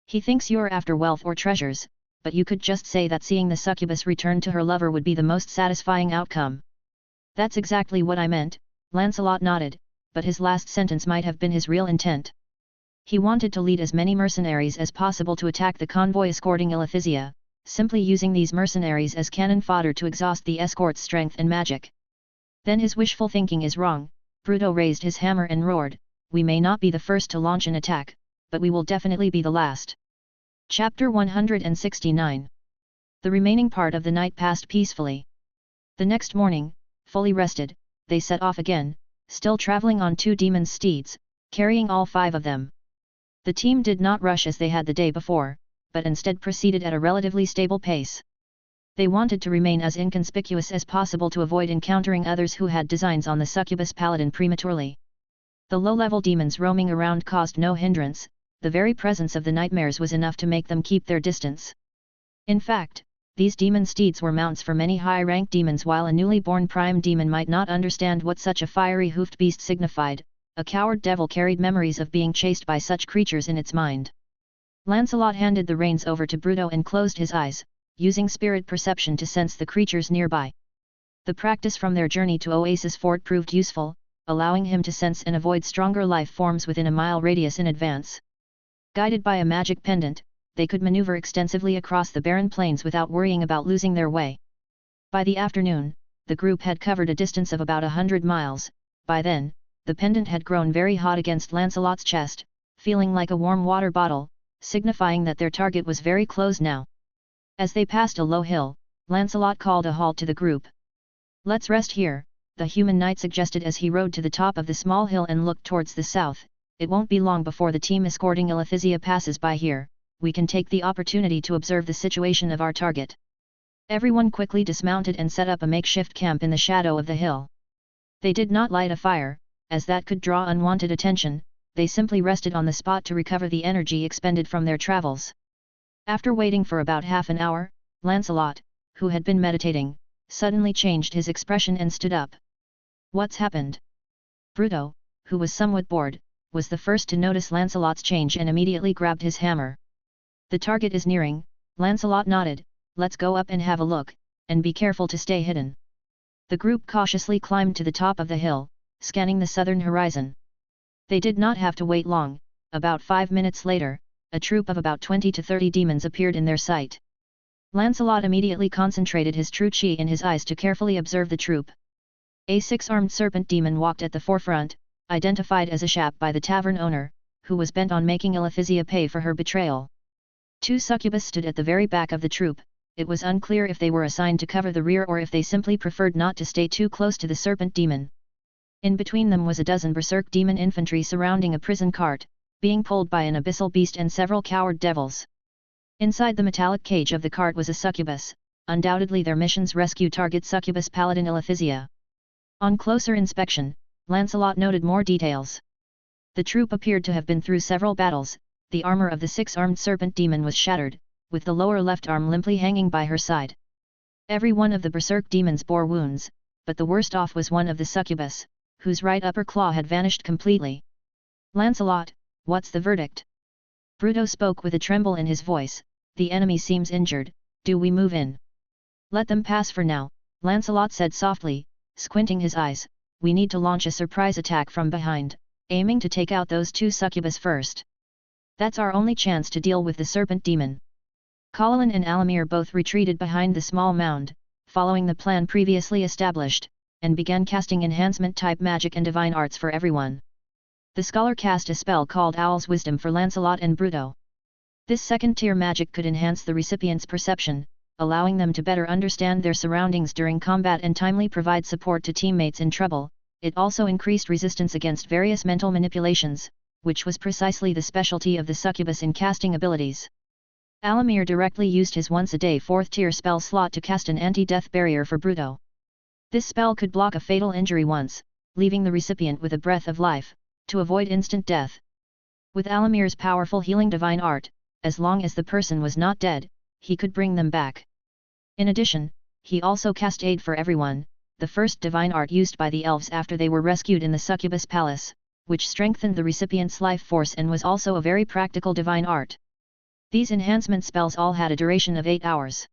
[SPEAKER 1] He thinks you're after wealth or treasures, but you could just say that seeing the succubus return to her lover would be the most satisfying outcome. That's exactly what I meant, Lancelot nodded, but his last sentence might have been his real intent. He wanted to lead as many mercenaries as possible to attack the convoy escorting Ilithisia, simply using these mercenaries as cannon fodder to exhaust the escort's strength and magic. Then his wishful thinking is wrong, Bruto raised his hammer and roared, we may not be the first to launch an attack, but we will definitely be the last. Chapter 169. The remaining part of the night passed peacefully. The next morning, fully rested, they set off again, still traveling on 2 demon steeds, carrying all 5 of them. The team did not rush as they had the day before, but instead proceeded at a relatively stable pace. They wanted to remain as inconspicuous as possible to avoid encountering others who had designs on the succubus paladin prematurely. The low-level demons roaming around caused no hindrance, the very presence of the nightmares was enough to make them keep their distance. In fact, these demon steeds were mounts for many high-ranked demons while a newly born prime demon might not understand what such a fiery hoofed beast signified. A coward devil carried memories of being chased by such creatures in its mind. Lancelot handed the reins over to Bruto and closed his eyes, using spirit perception to sense the creatures nearby. The practice from their journey to Oasis Fort proved useful, allowing him to sense and avoid stronger life forms within a mile radius in advance. Guided by a magic pendant, they could maneuver extensively across the barren plains without worrying about losing their way. By the afternoon, the group had covered a distance of about 100 miles, by then, the pendant had grown very hot against Lancelot's chest, feeling like a warm water bottle, signifying that their target was very close now. As they passed a low hill, Lancelot called a halt to the group. Let's rest here, the human knight suggested as he rode to the top of the small hill and looked towards the south. It won't be long before the team escorting Ilithisia passes by here, we can take the opportunity to observe the situation of our target. Everyone quickly dismounted and set up a makeshift camp in the shadow of the hill. They did not light a fire, as that could draw unwanted attention. They simply rested on the spot to recover the energy expended from their travels. After waiting for about half an hour, Lancelot, who had been meditating, suddenly changed his expression and stood up. "What's happened?" Bruto, who was somewhat bored, was the first to notice Lancelot's change and immediately grabbed his hammer. "The target is nearing," Lancelot nodded. "Let's go up and have a look, and be careful to stay hidden." The group cautiously climbed to the top of the hill, scanning the southern horizon. They did not have to wait long. About 5 minutes later, a troop of about 20 to 30 demons appeared in their sight. Lancelot immediately concentrated his true chi in his eyes to carefully observe the troop. A 6-armed serpent demon walked at the forefront, identified as a Shap by the tavern owner, who was bent on making Ilithisia pay for her betrayal. 2 succubus stood at the very back of the troop. It was unclear if they were assigned to cover the rear or if they simply preferred not to stay too close to the serpent demon. In between them was a dozen berserk demon infantry surrounding a prison cart, being pulled by an abyssal beast and several coward devils. Inside the metallic cage of the cart was a succubus, undoubtedly their mission's rescue target succubus Paladin Ilithisia. On closer inspection, Lancelot noted more details. The troop appeared to have been through several battles. The armor of the 6-armed serpent demon was shattered, with the lower left arm limply hanging by her side. Every one of the berserk demons bore wounds, but the worst off was one of the succubus, whose right upper claw had vanished completely. "Lancelot, what's the verdict?" Bruto spoke with a tremble in his voice. "The enemy seems injured, do we move in?" "Let them pass for now," Lancelot said softly, squinting his eyes. "We need to launch a surprise attack from behind, aiming to take out those 2 succubus first. That's our only chance to deal with the serpent demon." Paladin and Alamir both retreated behind the small mound, following the plan previously established, and began casting enhancement-type magic and divine arts for everyone. The scholar cast a spell called Owl's Wisdom for Lancelot and Bruto. This second-tier magic could enhance the recipient's perception, allowing them to better understand their surroundings during combat and timely provide support to teammates in trouble. It also increased resistance against various mental manipulations, which was precisely the specialty of the succubus in casting abilities. Alamir directly used his once-a-day 4th-tier spell slot to cast an anti-death barrier for Bruto. This spell could block a fatal injury once, leaving the recipient with a breath of life, to avoid instant death. With Alamir's powerful healing divine art, as long as the person was not dead, he could bring them back. In addition, he also cast Aid for Everyone, the first divine art used by the elves after they were rescued in the succubus palace, which strengthened the recipient's life force and was also a very practical divine art. These enhancement spells all had a duration of 8 hours.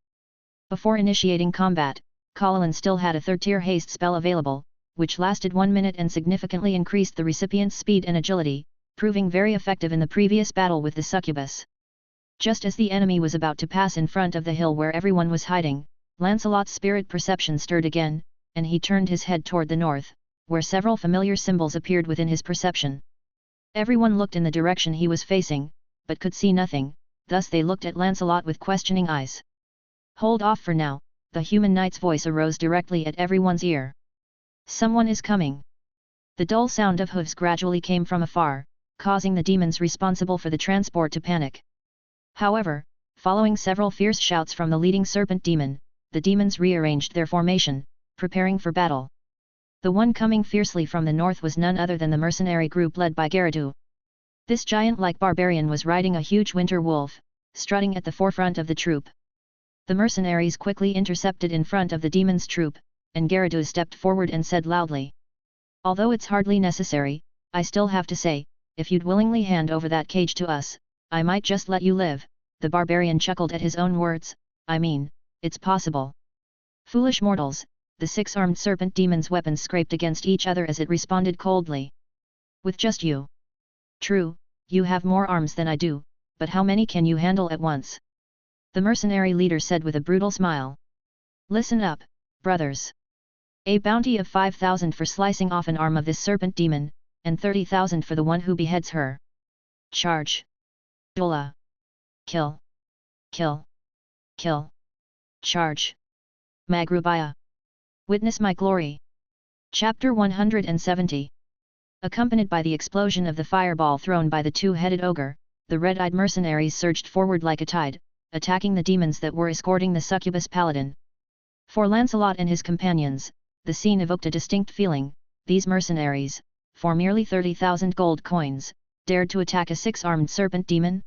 [SPEAKER 1] Before initiating combat, Paladin still had a 3rd-tier haste spell available, which lasted 1 minute and significantly increased the recipient's speed and agility, proving very effective in the previous battle with the succubus. Just as the enemy was about to pass in front of the hill where everyone was hiding, Lancelot's spirit perception stirred again, and he turned his head toward the north, where several familiar symbols appeared within his perception. Everyone looked in the direction he was facing, but could see nothing. Thus they looked at Lancelot with questioning eyes. "Hold off for now," the human knight's voice arose directly at everyone's ear. "Someone is coming." The dull sound of hooves gradually came from afar, causing the demons responsible for the transport to panic. However, following several fierce shouts from the leading serpent demon, the demons rearranged their formation, preparing for battle. The one coming fiercely from the north was none other than the mercenary group led by Garadu. This giant-like barbarian was riding a huge winter wolf, strutting at the forefront of the troop. The mercenaries quickly intercepted in front of the demon's troop, and Garadu stepped forward and said loudly, "Although it's hardly necessary, I still have to say, if you'd willingly hand over that cage to us, I might just let you live." The barbarian chuckled at his own words. "I mean, it's possible." "Foolish mortals," the 6-armed serpent demon's weapons scraped against each other as it responded coldly. "With just you? True, you have more arms than I do, but how many can you handle at once?" The mercenary leader said with a brutal smile. "Listen up, brothers. A bounty of 5,000 for slicing off an arm of this serpent demon, and 30,000 for the one who beheads her. Charge! Dola! Kill! Kill! Kill! Charge! Magrubaya! Witness my glory!" Chapter 170. Accompanied by the explosion of the fireball thrown by the 2-headed ogre, the red-eyed mercenaries surged forward like a tide, attacking the demons that were escorting the succubus paladin. For Lancelot and his companions, the scene evoked a distinct feeling. These mercenaries, for merely 30,000 gold coins, dared to attack a six-armed serpent demon?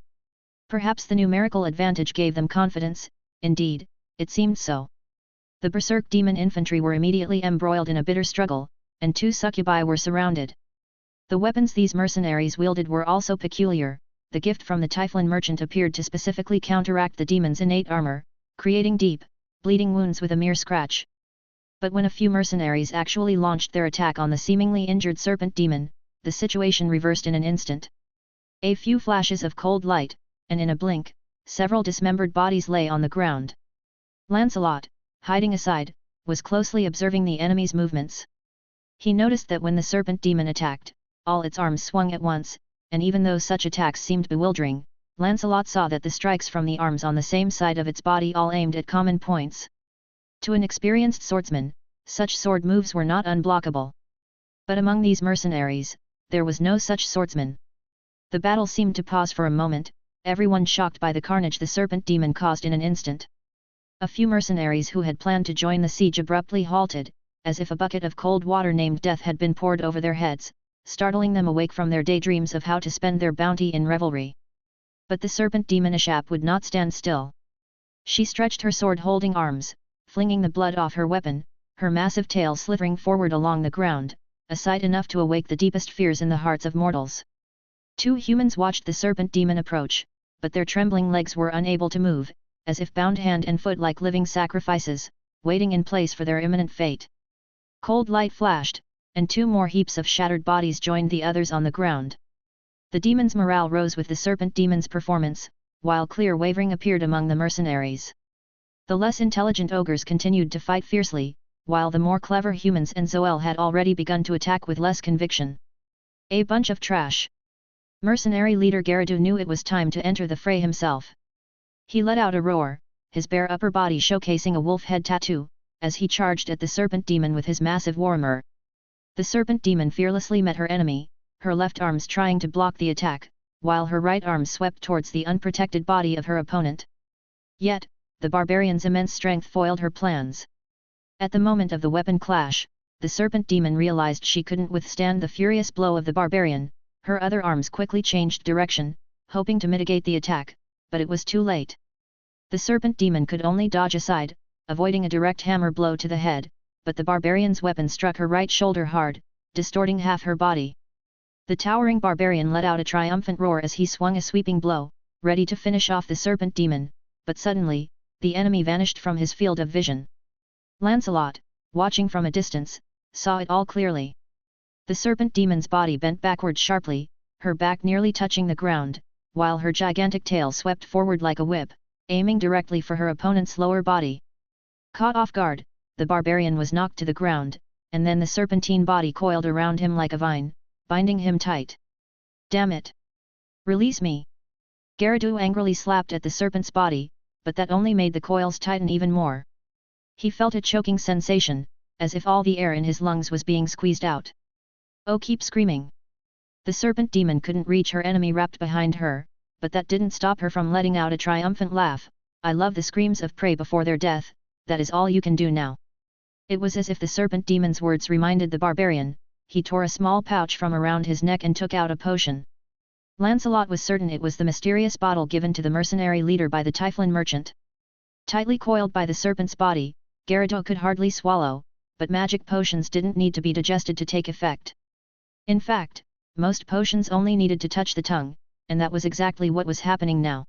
[SPEAKER 1] Perhaps the numerical advantage gave them confidence. Indeed, it seemed so. The berserk demon infantry were immediately embroiled in a bitter struggle, and two succubi were surrounded. The weapons these mercenaries wielded were also peculiar. The gift from the Typhloid merchant appeared to specifically counteract the demon's innate armor, creating deep, bleeding wounds with a mere scratch. But when a few mercenaries actually launched their attack on the seemingly injured serpent demon, the situation reversed in an instant. A few flashes of cold light, and in a blink, several dismembered bodies lay on the ground. Lancelot, hiding aside, was closely observing the enemy's movements. He noticed that when the serpent demon attacked, all its arms swung at once, and even though such attacks seemed bewildering, Lancelot saw that the strikes from the arms on the same side of its body all aimed at common points. To an experienced swordsman, such sword moves were not unblockable. But among these mercenaries, there was no such swordsman. The battle seemed to pause for a moment, everyone shocked by the carnage the serpent demon caused in an instant. A few mercenaries who had planned to join the siege abruptly halted, as if a bucket of cold water named death had been poured over their heads, startling them awake from their daydreams of how to spend their bounty in revelry. But the serpent demonishap would not stand still. She stretched her sword-holding arms, flinging the blood off her weapon, her massive tail slithering forward along the ground, a sight enough to awake the deepest fears in the hearts of mortals. Two humans watched the serpent demon approach, but their trembling legs were unable to move, as if bound hand and foot like living sacrifices, waiting in place for their imminent fate. Cold light flashed, and two more heaps of shattered bodies joined the others on the ground. The demon's morale rose with the serpent demon's performance, while clear wavering appeared among the mercenaries. The less intelligent ogres continued to fight fiercely, while the more clever humans and Zoel had already begun to attack with less conviction. A bunch of trash. Mercenary leader Garrido knew it was time to enter the fray himself. He let out a roar, his bare upper body showcasing a wolf head tattoo, as he charged at the serpent demon with his massive warhammer. The serpent demon fearlessly met her enemy, her left arms trying to block the attack, while her right arm swept towards the unprotected body of her opponent. Yet, the barbarian's immense strength foiled her plans. At the moment of the weapon clash, the serpent demon realized she couldn't withstand the furious blow of the barbarian. Her other arms quickly changed direction, hoping to mitigate the attack, but it was too late. The serpent demon could only dodge aside, avoiding a direct hammer blow to the head, but the barbarian's weapon struck her right shoulder hard, distorting half her body. The towering barbarian let out a triumphant roar as he swung a sweeping blow, ready to finish off the serpent demon, but suddenly, the enemy vanished from his field of vision. Lancelot, watching from a distance, saw it all clearly. The serpent demon's body bent backward sharply, her back nearly touching the ground, while her gigantic tail swept forward like a whip, aiming directly for her opponent's lower body. Caught off guard, the barbarian was knocked to the ground, and then the serpentine body coiled around him like a vine, binding him tight. Damn it! Release me! Garrido angrily slapped at the serpent's body, but that only made the coils tighten even more. He felt a choking sensation, as if all the air in his lungs was being squeezed out. Oh, keep screaming! The serpent demon couldn't reach her enemy wrapped behind her, but that didn't stop her from letting out a triumphant laugh. I love the screams of prey before their death, that is all you can do now. It was as if the serpent demon's words reminded the barbarian. He tore a small pouch from around his neck and took out a potion. Lancelot was certain it was the mysterious bottle given to the mercenary leader by the Typhloid merchant. Tightly coiled by the serpent's body, Garrido could hardly swallow, but magic potions didn't need to be digested to take effect. In fact, most potions only needed to touch the tongue, and that was exactly what was happening now.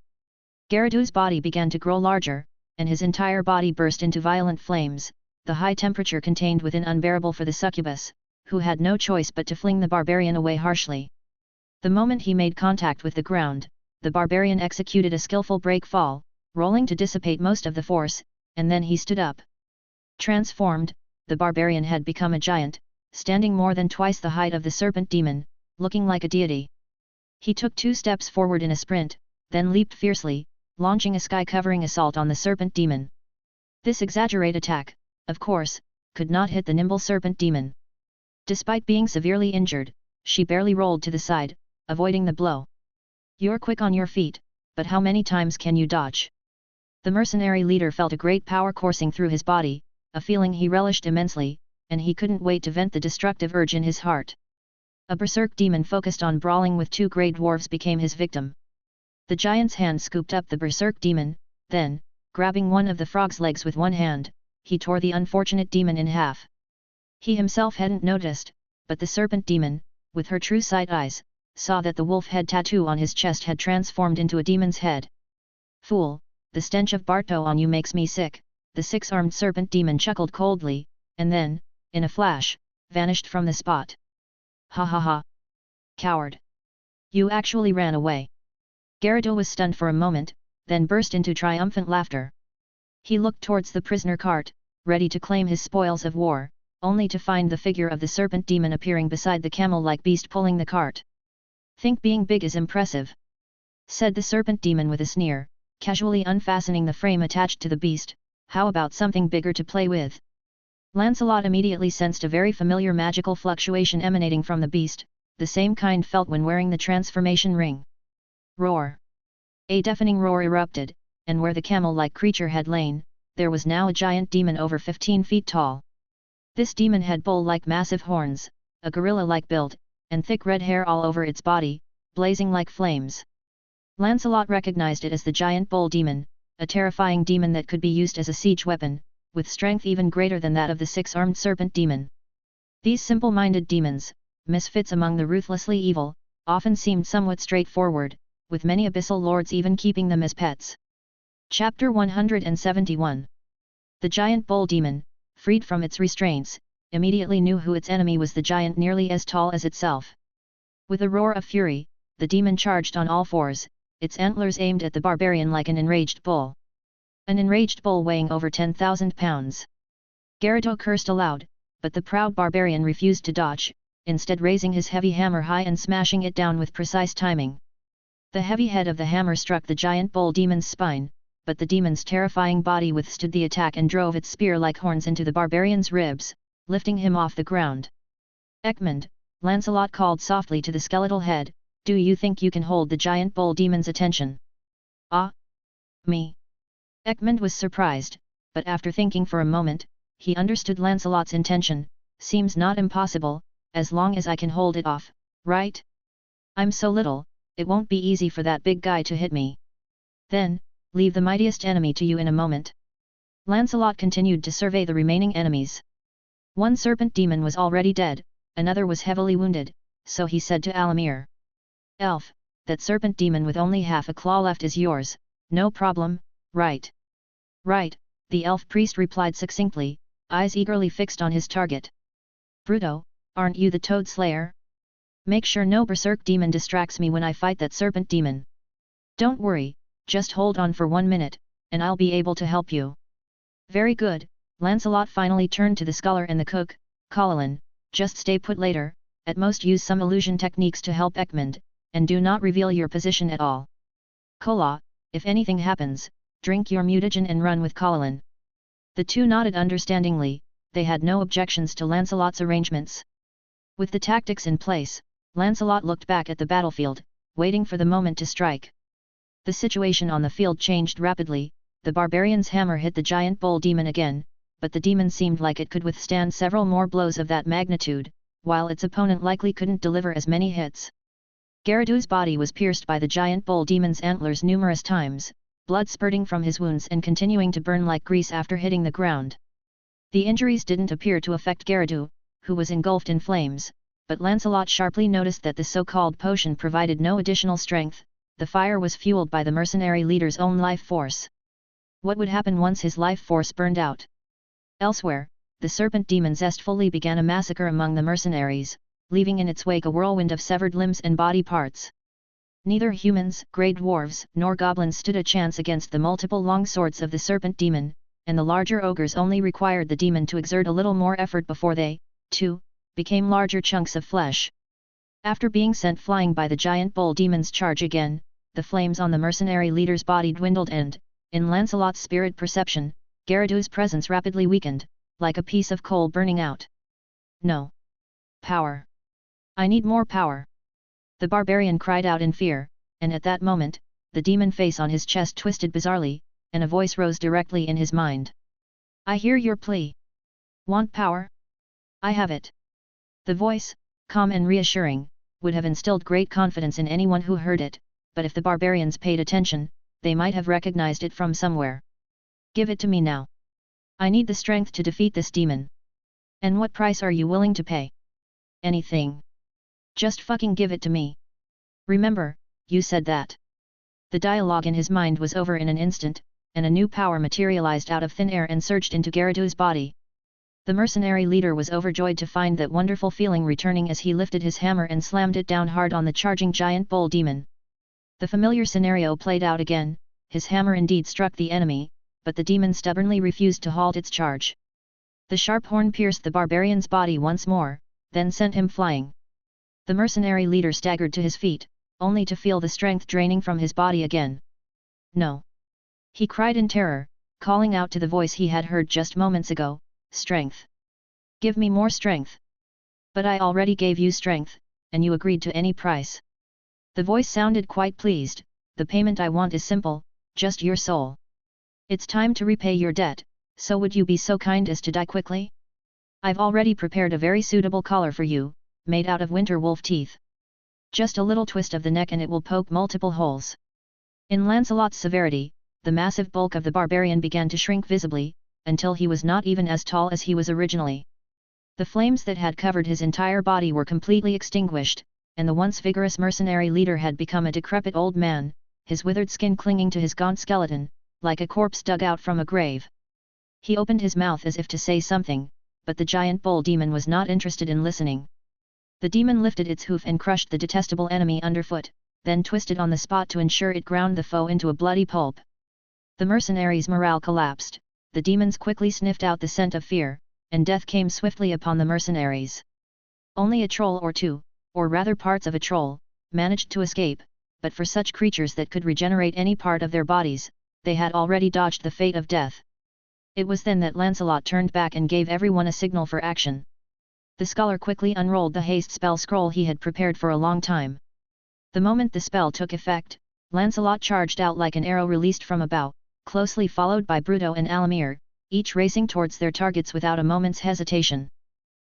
[SPEAKER 1] Garrido's body began to grow larger, and his entire body burst into violent flames, the high temperature contained within unbearable for the succubus, who had no choice but to fling the barbarian away harshly. The moment he made contact with the ground, the barbarian executed a skillful break fall, rolling to dissipate most of the force, and then he stood up. Transformed, the barbarian had become a giant, standing more than twice the height of the serpent demon, looking like a deity. He took 2 steps forward in a sprint, then leaped fiercely, launching a sky-covering assault on the serpent demon. This exaggerate attack, of course, could not hit the nimble serpent demon. Despite being severely injured, she barely rolled to the side, avoiding the blow. You're quick on your feet, but how many times can you dodge? The mercenary leader felt a great power coursing through his body, a feeling he relished immensely, and he couldn't wait to vent the destructive urge in his heart. A berserk demon focused on brawling with two grey dwarves became his victim. The giant's hand scooped up the berserk demon, then, grabbing one of the frog's legs with one hand, he tore the unfortunate demon in half. He himself hadn't noticed, but the serpent demon, with her true sight eyes, saw that the wolf head tattoo on his chest had transformed into a demon's head. Fool, the stench of Barto on you makes me sick, the six-armed serpent demon chuckled coldly, and then, in a flash, vanished from the spot. Ha ha ha! Coward! You actually ran away! Gyarados was stunned for a moment, then burst into triumphant laughter. He looked towards the prisoner cart, ready to claim his spoils of war, only to find the figure of the serpent demon appearing beside the camel-like beast pulling the cart. Think being big is impressive? Said the serpent demon with a sneer, casually unfastening the frame attached to the beast. How about something bigger to play with? Lancelot immediately sensed a very familiar magical fluctuation emanating from the beast, the same kind felt when wearing the transformation ring. Roar! A deafening roar erupted, and where the camel-like creature had lain, there was now a giant demon over 15 feet tall. This demon had bull-like massive horns, a gorilla-like build, and thick red hair all over its body, blazing like flames. Lancelot recognized it as the giant bull demon, a terrifying demon that could be used as a siege weapon, with strength even greater than that of the six-armed serpent demon. These simple-minded demons, misfits among the ruthlessly evil, often seemed somewhat straightforward, with many abyssal lords even keeping them as pets. Chapter 171. The giant bull demon, freed from its restraints, immediately knew who its enemy was, the giant nearly as tall as itself. With a roar of fury, the demon charged on all fours, its antlers aimed at the barbarian like an enraged bull. An enraged bull weighing over 10,000 pounds. Gyarados cursed aloud, but the proud barbarian refused to dodge, instead raising his heavy hammer high and smashing it down with precise timing. The heavy head of the hammer struck the giant bull demon's spine, but the demon's terrifying body withstood the attack and drove its spear-like horns into the barbarian's ribs, lifting him off the ground. Ekmund, Lancelot called softly to the skeletal head, do you think you can hold the giant bull demon's attention? Ah? Me? Ekmund was surprised, but after thinking for a moment, he understood Lancelot's intention. Seems not impossible, as long as I can hold it off, right? I'm so little, it won't be easy for that big guy to hit me. Then, leave the mightiest enemy to you in a moment. Lancelot continued to survey the remaining enemies. One serpent demon was already dead, another was heavily wounded, so he said to Alamir. Elf, that serpent demon with only half a claw left is yours, no problem, right? Right, the elf priest replied succinctly, eyes eagerly fixed on his target. Bruto, aren't you the Toad Slayer? Make sure no berserk demon distracts me when I fight that serpent demon. Don't worry, just hold on for 1 minute, and I'll be able to help you. Very good, Lancelot finally turned to the scholar and the cook. Paladin, just stay put later, at most use some illusion techniques to help Ekmund, and do not reveal your position at all. Kola, if anything happens, drink your mutagen and run with Paladin. The two nodded understandingly, they had no objections to Lancelot's arrangements. With the tactics in place, Lancelot looked back at the battlefield, waiting for the moment to strike. The situation on the field changed rapidly. The barbarian's hammer hit the giant bull demon again, but the demon seemed like it could withstand several more blows of that magnitude, while its opponent likely couldn't deliver as many hits. Gyarados' body was pierced by the giant bull demon's antlers numerous times, blood spurting from his wounds and continuing to burn like grease after hitting the ground. The injuries didn't appear to affect Gyarados, who was engulfed in flames, but Lancelot sharply noticed that the so-called potion provided no additional strength. The fire was fueled by the mercenary leader's own life force. What would happen once his life force burned out? Elsewhere, the serpent demon zestfully began a massacre among the mercenaries, leaving in its wake a whirlwind of severed limbs and body parts. Neither humans, grey dwarves, nor goblins stood a chance against the multiple long swords of the serpent demon, and the larger ogres only required the demon to exert a little more effort before they, too, became larger chunks of flesh. After being sent flying by the giant bull demon's charge again, the flames on the mercenary leader's body dwindled and, in Lancelot's spirit perception, Gyarados' presence rapidly weakened, like a piece of coal burning out. No. Power. I need more power. The barbarian cried out in fear, and at that moment, the demon face on his chest twisted bizarrely, and a voice rose directly in his mind. I hear your plea. Want power? I have it. The voice, calm and reassuring, would have instilled great confidence in anyone who heard it, but if the barbarians paid attention, they might have recognized it from somewhere. Give it to me now. I need the strength to defeat this demon. And what price are you willing to pay? Anything. Just fucking give it to me. Remember, you said that. The dialogue in his mind was over in an instant, and a new power materialized out of thin air and surged into Garadu's body. The mercenary leader was overjoyed to find that wonderful feeling returning as he lifted his hammer and slammed it down hard on the charging giant bull demon. The familiar scenario played out again, his hammer indeed struck the enemy, but the demon stubbornly refused to halt its charge. The sharp horn pierced the barbarian's body once more, then sent him flying. The mercenary leader staggered to his feet, only to feel the strength draining from his body again. No! He cried in terror, calling out to the voice he had heard just moments ago, strength. Give me more strength. But I already gave you strength, and you agreed to any price. The voice sounded quite pleased. The payment I want is simple, just your soul. It's time to repay your debt, so would you be so kind as to die quickly? I've already prepared a very suitable collar for you, made out of winter wolf teeth. Just a little twist of the neck and it will poke multiple holes. In Lancelot's severity, the massive bulk of the barbarian began to shrink visibly, until he was not even as tall as he was originally. The flames that had covered his entire body were completely extinguished, and the once vigorous mercenary leader had become a decrepit old man, his withered skin clinging to his gaunt skeleton, like a corpse dug out from a grave. He opened his mouth as if to say something, but the giant bull demon was not interested in listening. The demon lifted its hoof and crushed the detestable enemy underfoot, then twisted on the spot to ensure it ground the foe into a bloody pulp. The mercenaries' morale collapsed, the demons quickly sniffed out the scent of fear, and death came swiftly upon the mercenaries. Only a troll or two, or rather parts of a troll, managed to escape, but for such creatures that could regenerate any part of their bodies, they had already dodged the fate of death. It was then that Lancelot turned back and gave everyone a signal for action. The scholar quickly unrolled the haste spell scroll he had prepared for a long time. The moment the spell took effect, Lancelot charged out like an arrow released from a bow, closely followed by Bruto and Alamir, each racing towards their targets without a moment's hesitation.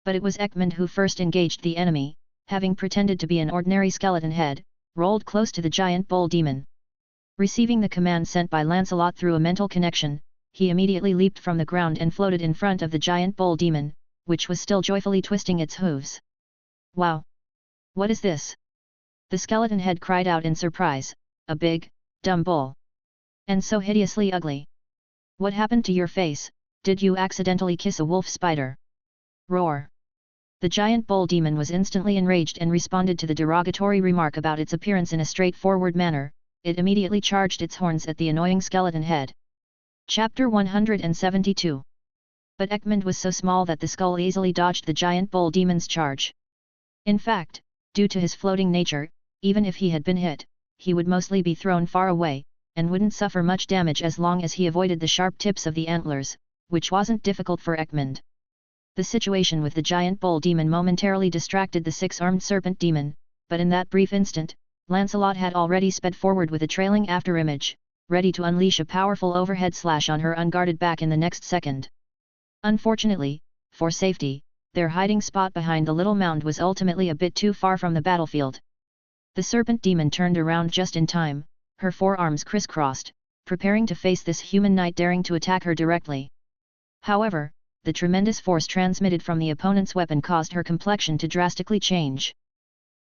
[SPEAKER 1] But it was Ekmund who first engaged the enemy, having pretended to be an ordinary skeleton head, rolled close to the giant bull demon. Receiving the command sent by Lancelot through a mental connection, he immediately leaped from the ground and floated in front of the giant bull demon, which was still joyfully twisting its hooves. Wow! What is this? The skeleton head cried out in surprise, a big, dumb bull. And so hideously ugly. What happened to your face? Did you accidentally kiss a wolf spider? Roar! The giant bull demon was instantly enraged and responded to the derogatory remark about its appearance in a straightforward manner. It immediately charged its horns at the annoying skeleton head. Chapter 172. But Ekmund was so small that the skull easily dodged the giant bull demon's charge. In fact, due to his floating nature, even if he had been hit, he would mostly be thrown far away, and wouldn't suffer much damage as long as he avoided the sharp tips of the antlers, which wasn't difficult for Ekmund. The situation with the giant bull demon momentarily distracted the six-armed serpent demon, but in that brief instant, Lancelot had already sped forward with a trailing afterimage, ready to unleash a powerful overhead slash on her unguarded back in the next second. Unfortunately, for safety, their hiding spot behind the little mound was ultimately a bit too far from the battlefield. The serpent demon turned around just in time, her forearms crisscrossed, preparing to face this human knight daring to attack her directly. However, the tremendous force transmitted from the opponent's weapon caused her complexion to drastically change.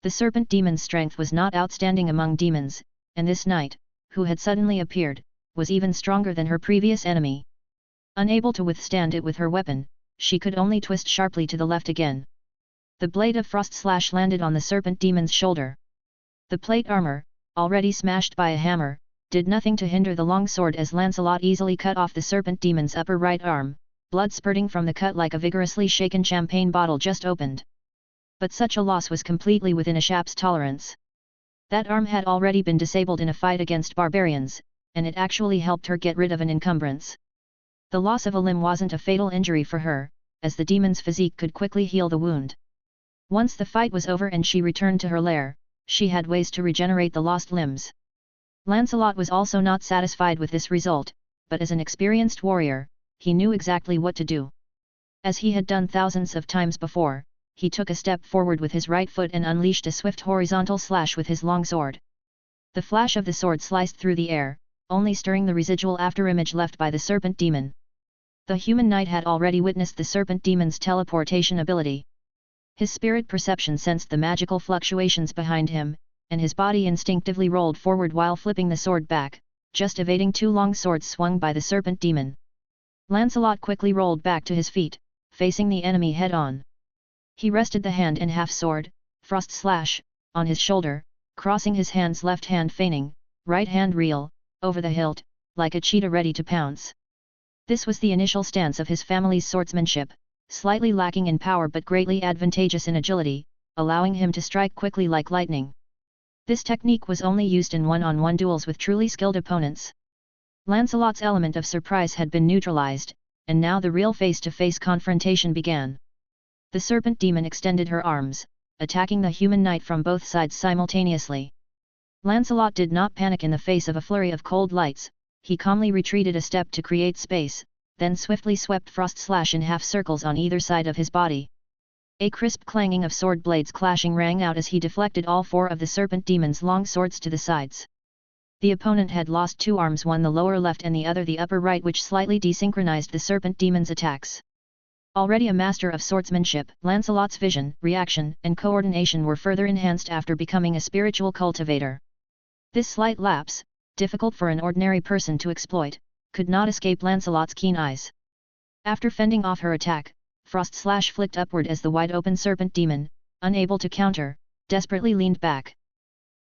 [SPEAKER 1] The serpent demon's strength was not outstanding among demons, and this knight, who had suddenly appeared, was even stronger than her previous enemy. Unable to withstand it with her weapon, she could only twist sharply to the left again. The blade of frost slash landed on the serpent demon's shoulder. The plate armor, already smashed by a hammer, did nothing to hinder the long sword as Lancelot easily cut off the serpent demon's upper right arm, blood spurting from the cut like a vigorously shaken champagne bottle just opened. But such a loss was completely within a Shap's tolerance. That arm had already been disabled in a fight against barbarians, and it actually helped her get rid of an encumbrance. The loss of a limb wasn't a fatal injury for her, as the demon's physique could quickly heal the wound. Once the fight was over and she returned to her lair, she had ways to regenerate the lost limbs. Lancelot was also not satisfied with this result, but as an experienced warrior, he knew exactly what to do. As he had done thousands of times before, he took a step forward with his right foot and unleashed a swift horizontal slash with his long sword. The flash of the sword sliced through the air, only stirring the residual afterimage left by the serpent demon. The human knight had already witnessed the serpent demon's teleportation ability. His spirit perception sensed the magical fluctuations behind him, and his body instinctively rolled forward while flipping the sword back, just evading two long swords swung by the serpent demon. Lancelot quickly rolled back to his feet, facing the enemy head-on. He rested the hand and half-sword, frost slash, on his shoulder, crossing his hands, left hand feigning, right hand reel, over the hilt, like a cheetah ready to pounce. This was the initial stance of his family's swordsmanship, slightly lacking in power but greatly advantageous in agility, allowing him to strike quickly like lightning. This technique was only used in one-on-one duels with truly skilled opponents. Lancelot's element of surprise had been neutralized, and now the real face-to-face confrontation began. The serpent demon extended her arms, attacking the human knight from both sides simultaneously. Lancelot did not panic in the face of a flurry of cold lights. He calmly retreated a step to create space, then swiftly swept frost slash in half circles on either side of his body. A crisp clanging of sword blades clashing rang out as he deflected all four of the serpent demon's long swords to the sides. The opponent had lost two arms, one the lower left and the other the upper right, which slightly desynchronized the serpent demon's attacks. Already a master of swordsmanship, Lancelot's vision, reaction, and coordination were further enhanced after becoming a spiritual cultivator. This slight lapse, difficult for an ordinary person to exploit, could not escape Lancelot's keen eyes. After fending off her attack, frost slash flicked upward as the wide-open serpent demon, unable to counter, desperately leaned back.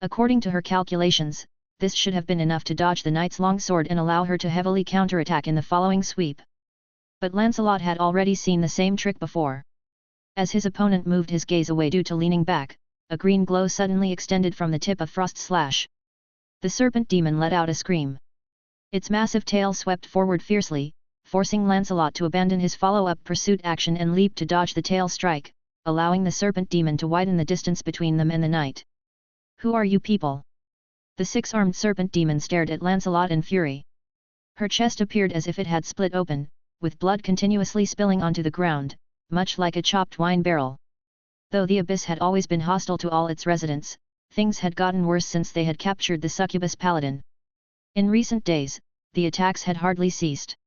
[SPEAKER 1] According to her calculations, this should have been enough to dodge the knight's long sword and allow her to heavily counterattack in the following sweep. But Lancelot had already seen the same trick before. As his opponent moved his gaze away due to leaning back, a green glow suddenly extended from the tip of frost slash. The serpent demon let out a scream. Its massive tail swept forward fiercely, forcing Lancelot to abandon his follow-up pursuit action and leap to dodge the tail strike, allowing the serpent demon to widen the distance between them and the knight. "Who are you people?" The six-armed serpent demon stared at Lancelot in fury. Her chest appeared as if it had split open, with blood continuously spilling onto the ground, much like a chopped wine barrel. Though the abyss had always been hostile to all its residents, things had gotten worse since they had captured the succubus Paladin. In recent days, the attacks had hardly ceased.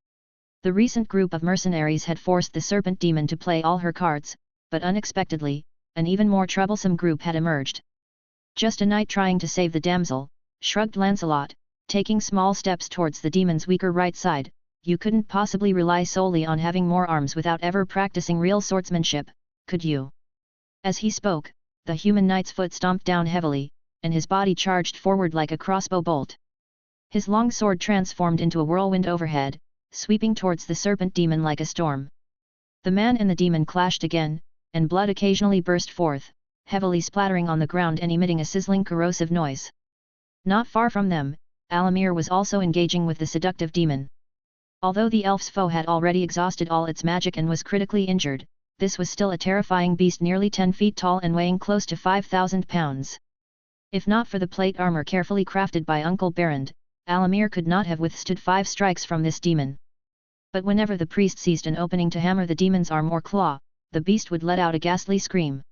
[SPEAKER 1] The recent group of mercenaries had forced the serpent demon to play all her cards, but unexpectedly, an even more troublesome group had emerged. "Just a knight trying to save the damsel," shrugged Lancelot, taking small steps towards the demon's weaker right side. "You couldn't possibly rely solely on having more arms without ever practicing real swordsmanship, could you?" As he spoke, the human knight's foot stomped down heavily, and his body charged forward like a crossbow bolt. His long sword transformed into a whirlwind overhead, sweeping towards the serpent demon like a storm. The man and the demon clashed again, and blood occasionally burst forth, heavily splattering on the ground and emitting a sizzling corrosive noise. Not far from them, Alamir was also engaging with the seductive demon. Although the elf's foe had already exhausted all its magic and was critically injured, this was still a terrifying beast nearly 10 feet tall and weighing close to 5,000 pounds. If not for the plate armor carefully crafted by Uncle Berend, Alamir could not have withstood 5 strikes from this demon. But whenever the priest seized an opening to hammer the demon's arm or claw, the beast would let out a ghastly scream.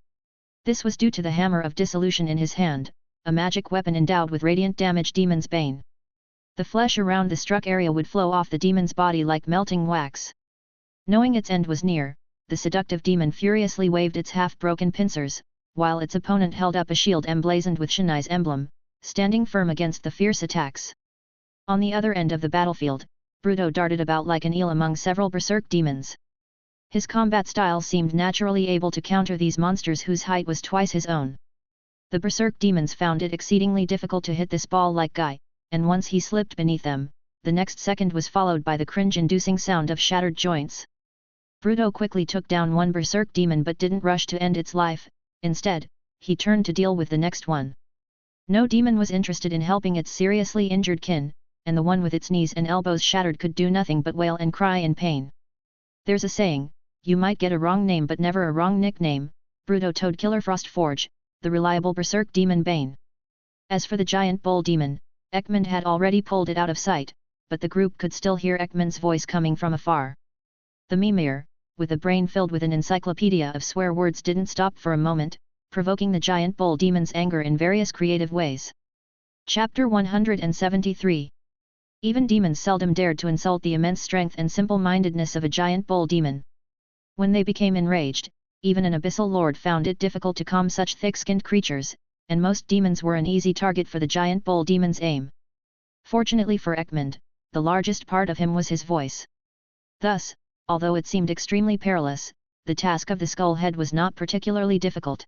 [SPEAKER 1] This was due to the hammer of dissolution in his hand, a magic weapon endowed with radiant damage, demon's bane. The flesh around the struck area would flow off the demon's body like melting wax. Knowing its end was near, the seductive demon furiously waved its half-broken pincers, while its opponent held up a shield emblazoned with Shani's emblem, standing firm against the fierce attacks. On the other end of the battlefield, Bruto darted about like an eel among several berserk demons. His combat style seemed naturally able to counter these monsters whose height was twice his own. The berserk demons found it exceedingly difficult to hit this ball-like guy, and once he slipped beneath them, the next second was followed by the cringe-inducing sound of shattered joints. Bruto quickly took down one berserk demon but didn't rush to end its life. Instead, he turned to deal with the next one. No demon was interested in helping its seriously injured kin, and the one with its knees and elbows shattered could do nothing but wail and cry in pain. "There's a saying, you might get a wrong name but never a wrong nickname," Bruto told Killer Frostforge, the reliable berserk demon Bane. As for the giant bull demon, Ekmund had already pulled it out of sight, but the group could still hear Ekmund's voice coming from afar. The Mimir, with a brain filled with an encyclopedia of swear words, didn't stop for a moment, provoking the giant bull demon's anger in various creative ways. Chapter 173. Even demons seldom dared to insult the immense strength and simple-mindedness of a giant bull demon. When they became enraged, even an abyssal lord found it difficult to calm such thick-skinned creatures, and most demons were an easy target for the giant bull demon's aim. Fortunately for Ekmund, the largest part of him was his voice. Thus, although it seemed extremely perilous, the task of the skull head was not particularly difficult.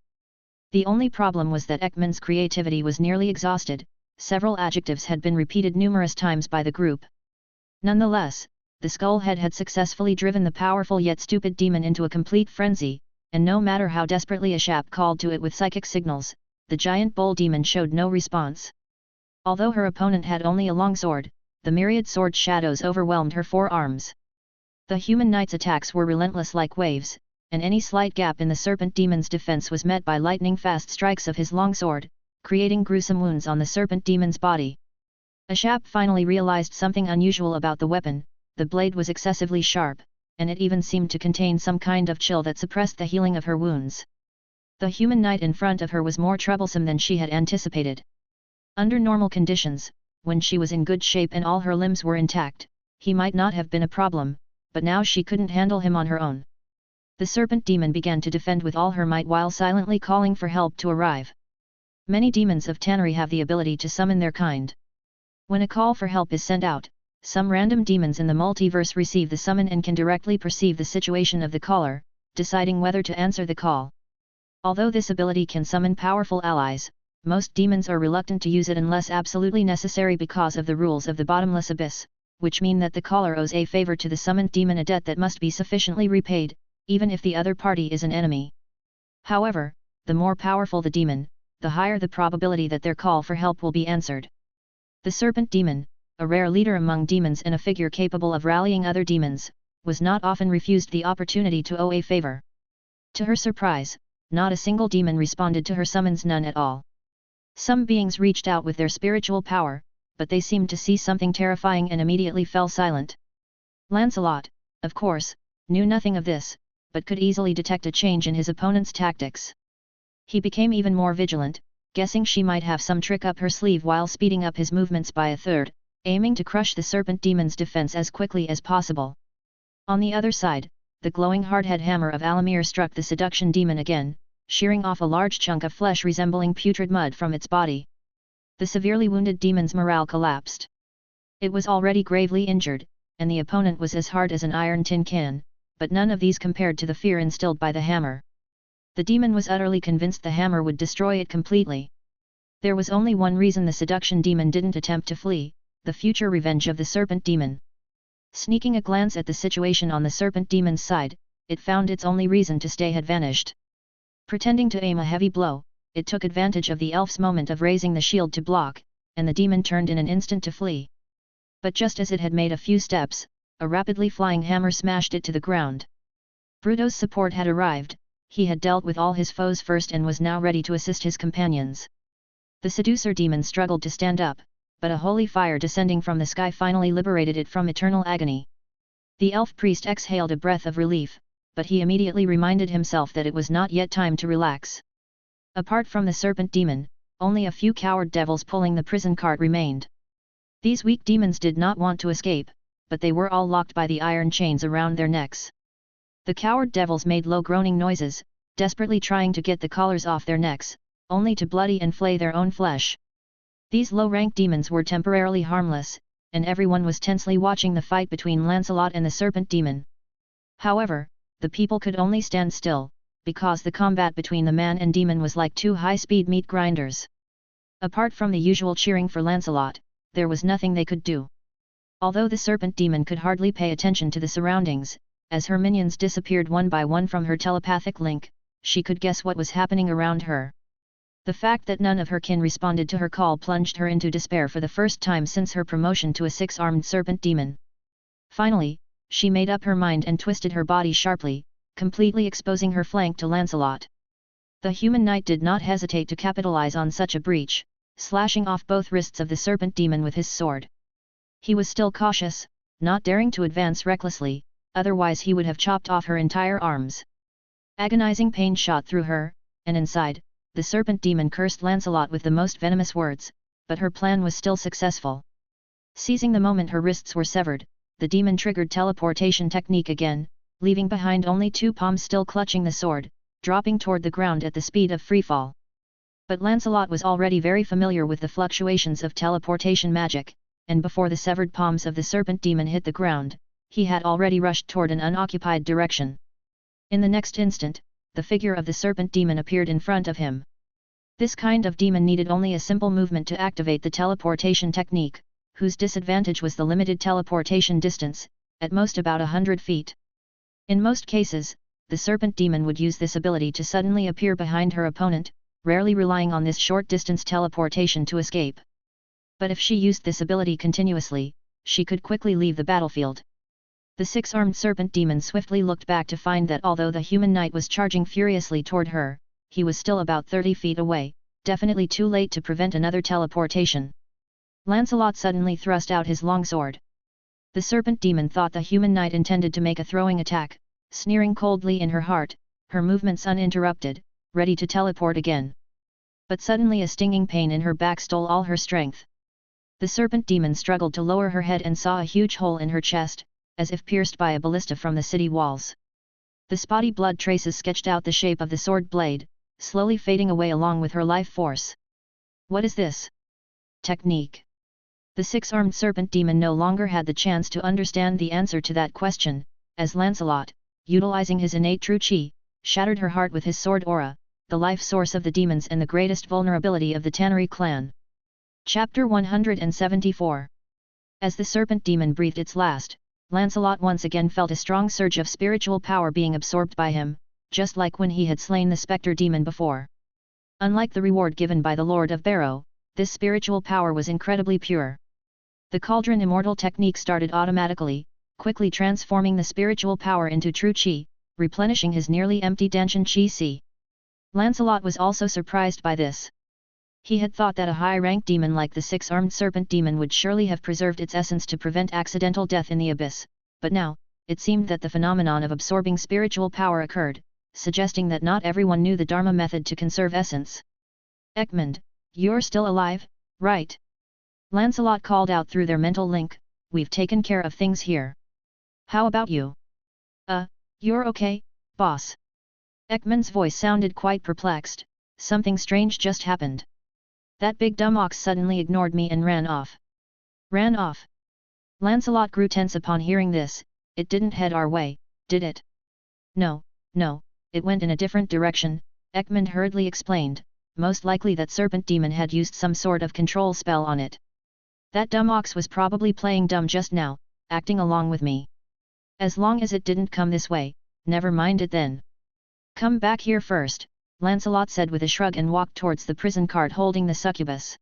[SPEAKER 1] The only problem was that Ekmund's creativity was nearly exhausted. Several adjectives had been repeated numerous times by the group. Nonetheless, the skull head had successfully driven the powerful yet stupid demon into a complete frenzy, and no matter how desperately Ashap called to it with psychic signals, the giant bull demon showed no response. Although her opponent had only a long sword, the myriad sword shadows overwhelmed her forearms. The human knight's attacks were relentless like waves, and any slight gap in the serpent demon's defense was met by lightning-fast strikes of his long sword, creating gruesome wounds on the serpent demon's body. Ashap finally realized something unusual about the weapon. The blade was excessively sharp, and it even seemed to contain some kind of chill that suppressed the healing of her wounds. The human knight in front of her was more troublesome than she had anticipated. Under normal conditions, when she was in good shape and all her limbs were intact, he might not have been a problem, but now she couldn't handle him on her own. The serpent demon began to defend with all her might while silently calling for help to arrive. Many demons of Tannery have the ability to summon their kind. When a call for help is sent out, some random demons in the multiverse receive the summon and can directly perceive the situation of the caller, deciding whether to answer the call. Although this ability can summon powerful allies, most demons are reluctant to use it unless absolutely necessary because of the rules of the bottomless abyss, which mean that the caller owes a favor to the summoned demon, a debt that must be sufficiently repaid, even if the other party is an enemy. However, the more powerful the demon, the higher the probability that their call for help will be answered. The serpent demon, a rare leader among demons and a figure capable of rallying other demons, was not often refused the opportunity to owe a favor. To her surprise, not a single demon responded to her summons, none at all. Some beings reached out with their spiritual power, but they seemed to see something terrifying and immediately fell silent. Lancelot, of course, knew nothing of this, but could easily detect a change in his opponent's tactics. He became even more vigilant, guessing she might have some trick up her sleeve while speeding up his movements by a third, aiming to crush the serpent demon's defense as quickly as possible. On the other side, the glowing hardhead hammer of Alamir struck the seduction demon again, shearing off a large chunk of flesh resembling putrid mud from its body. The severely wounded demon's morale collapsed. It was already gravely injured, and the opponent was as hard as an iron tin can, but none of these compared to the fear instilled by the hammer. The demon was utterly convinced the hammer would destroy it completely. There was only one reason the seduction demon didn't attempt to flee: the future revenge of the serpent demon. Sneaking a glance at the situation on the serpent demon's side, it found its only reason to stay had vanished. Pretending to aim a heavy blow, it took advantage of the elf's moment of raising the shield to block, and the demon turned in an instant to flee. But just as it had made a few steps, a rapidly flying hammer smashed it to the ground. Bruto's support had arrived. He had dealt with all his foes first and was now ready to assist his companions. The seducer demon struggled to stand up, but a holy fire descending from the sky finally liberated it from eternal agony. The elf priest exhaled a breath of relief, but he immediately reminded himself that it was not yet time to relax. Apart from the serpent demon, only a few coward devils pulling the prison cart remained. These weak demons did not want to escape, but they were all locked by the iron chains around their necks. The coward devils made low groaning noises, desperately trying to get the collars off their necks, only to bloody and flay their own flesh. These low-rank demons were temporarily harmless, and everyone was tensely watching the fight between Lancelot and the serpent demon. However, the people could only stand still, because the combat between the man and demon was like two high-speed meat grinders. Apart from the usual cheering for Lancelot, there was nothing they could do. Although the serpent demon could hardly pay attention to the surroundings, as her minions disappeared one by one from her telepathic link, she could guess what was happening around her. The fact that none of her kin responded to her call plunged her into despair for the first time since her promotion to a six-armed serpent demon. Finally, she made up her mind and twisted her body sharply, completely exposing her flank to Lancelot. The human knight did not hesitate to capitalize on such a breach, slashing off both wrists of the serpent demon with his sword. He was still cautious, not daring to advance recklessly, otherwise he would have chopped off her entire arms. Agonizing pain shot through her, and inside, the serpent demon cursed Lancelot with the most venomous words, but her plan was still successful. Seizing the moment her wrists were severed, the demon triggered teleportation technique again, leaving behind only two palms still clutching the sword, dropping toward the ground at the speed of freefall. But Lancelot was already very familiar with the fluctuations of teleportation magic, and before the severed palms of the serpent demon hit the ground, he had already rushed toward an unoccupied direction. In the next instant, the figure of the serpent demon appeared in front of him. This kind of demon needed only a simple movement to activate the teleportation technique, whose disadvantage was the limited teleportation distance, at most about 100 feet. In most cases, the serpent demon would use this ability to suddenly appear behind her opponent, rarely relying on this short-distance teleportation to escape. But if she used this ability continuously, she could quickly leave the battlefield. The six-armed serpent demon swiftly looked back to find that although the human knight was charging furiously toward her, he was still about 30 feet away, definitely too late to prevent another teleportation. Lancelot suddenly thrust out his long sword. The serpent demon thought the human knight intended to make a throwing attack, sneering coldly in her heart, her movements uninterrupted, ready to teleport again. But suddenly a stinging pain in her back stole all her strength. The serpent demon struggled to lower her head and saw a huge hole in her chest, as if pierced by a ballista from the city walls. The spotty blood traces sketched out the shape of the sword blade, slowly fading away along with her life force. What is this technique? The six-armed serpent demon no longer had the chance to understand the answer to that question, as Lancelot, utilizing his innate true chi, shattered her heart with his sword aura, the life source of the demons and the greatest vulnerability of the Tannery clan. Chapter 174. As the serpent demon breathed its last, Lancelot once again felt a strong surge of spiritual power being absorbed by him, just like when he had slain the spectre demon before. Unlike the reward given by the Lord of Barrow, this spiritual power was incredibly pure. The Cauldron Immortal technique started automatically, quickly transforming the spiritual power into true chi, replenishing his nearly empty Danshan chi si. Lancelot was also surprised by this. He had thought that a high-ranked demon like the six-armed serpent demon would surely have preserved its essence to prevent accidental death in the abyss, but now, it seemed that the phenomenon of absorbing spiritual power occurred, suggesting that not everyone knew the Dharma method to conserve essence. Ekmund, you're still alive, right? Lancelot called out through their mental link, we've taken care of things here. How about you? You're okay, boss? Ekmund's voice sounded quite perplexed, something strange just happened. That big dumb ox suddenly ignored me and ran off. Ran off? Lancelot grew tense upon hearing this. It didn't head our way, did it? No, it went in a different direction, Ekmund hurriedly explained, most likely that serpent demon had used some sort of control spell on it. That dumb ox was probably playing dumb just now, acting along with me. As long as it didn't come this way, never mind it then. Come back here first, Lancelot said with a shrug and walked towards the prison cart holding the succubus.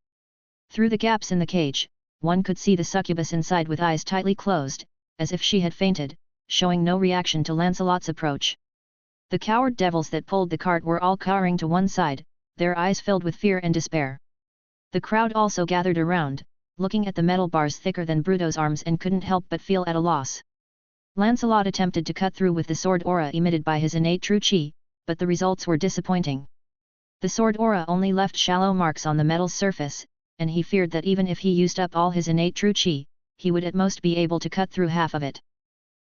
[SPEAKER 1] Through the gaps in the cage, one could see the succubus inside with eyes tightly closed, as if she had fainted, showing no reaction to Lancelot's approach. The coward devils that pulled the cart were all cowering to one side, their eyes filled with fear and despair. The crowd also gathered around, looking at the metal bars thicker than Bruto's arms and couldn't help but feel at a loss. Lancelot attempted to cut through with the sword aura emitted by his innate true chi, but the results were disappointing. The sword aura only left shallow marks on the metal's surface, and he feared that even if he used up all his innate true chi, he would at most be able to cut through half of it.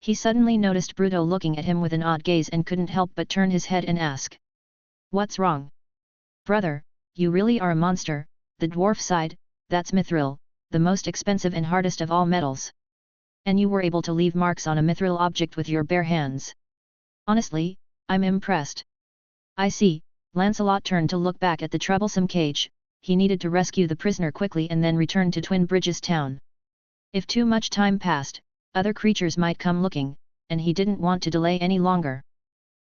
[SPEAKER 1] He suddenly noticed Bruto looking at him with an odd gaze and couldn't help but turn his head and ask. What's wrong? Brother, you really are a monster, the dwarf sighed, that's mithril, the most expensive and hardest of all metals. And you were able to leave marks on a mithril object with your bare hands. Honestly, I'm impressed. I see, Lancelot turned to look back at the troublesome cage. He needed to rescue the prisoner quickly and then return to Twin Bridges town. If too much time passed, other creatures might come looking, and he didn't want to delay any longer.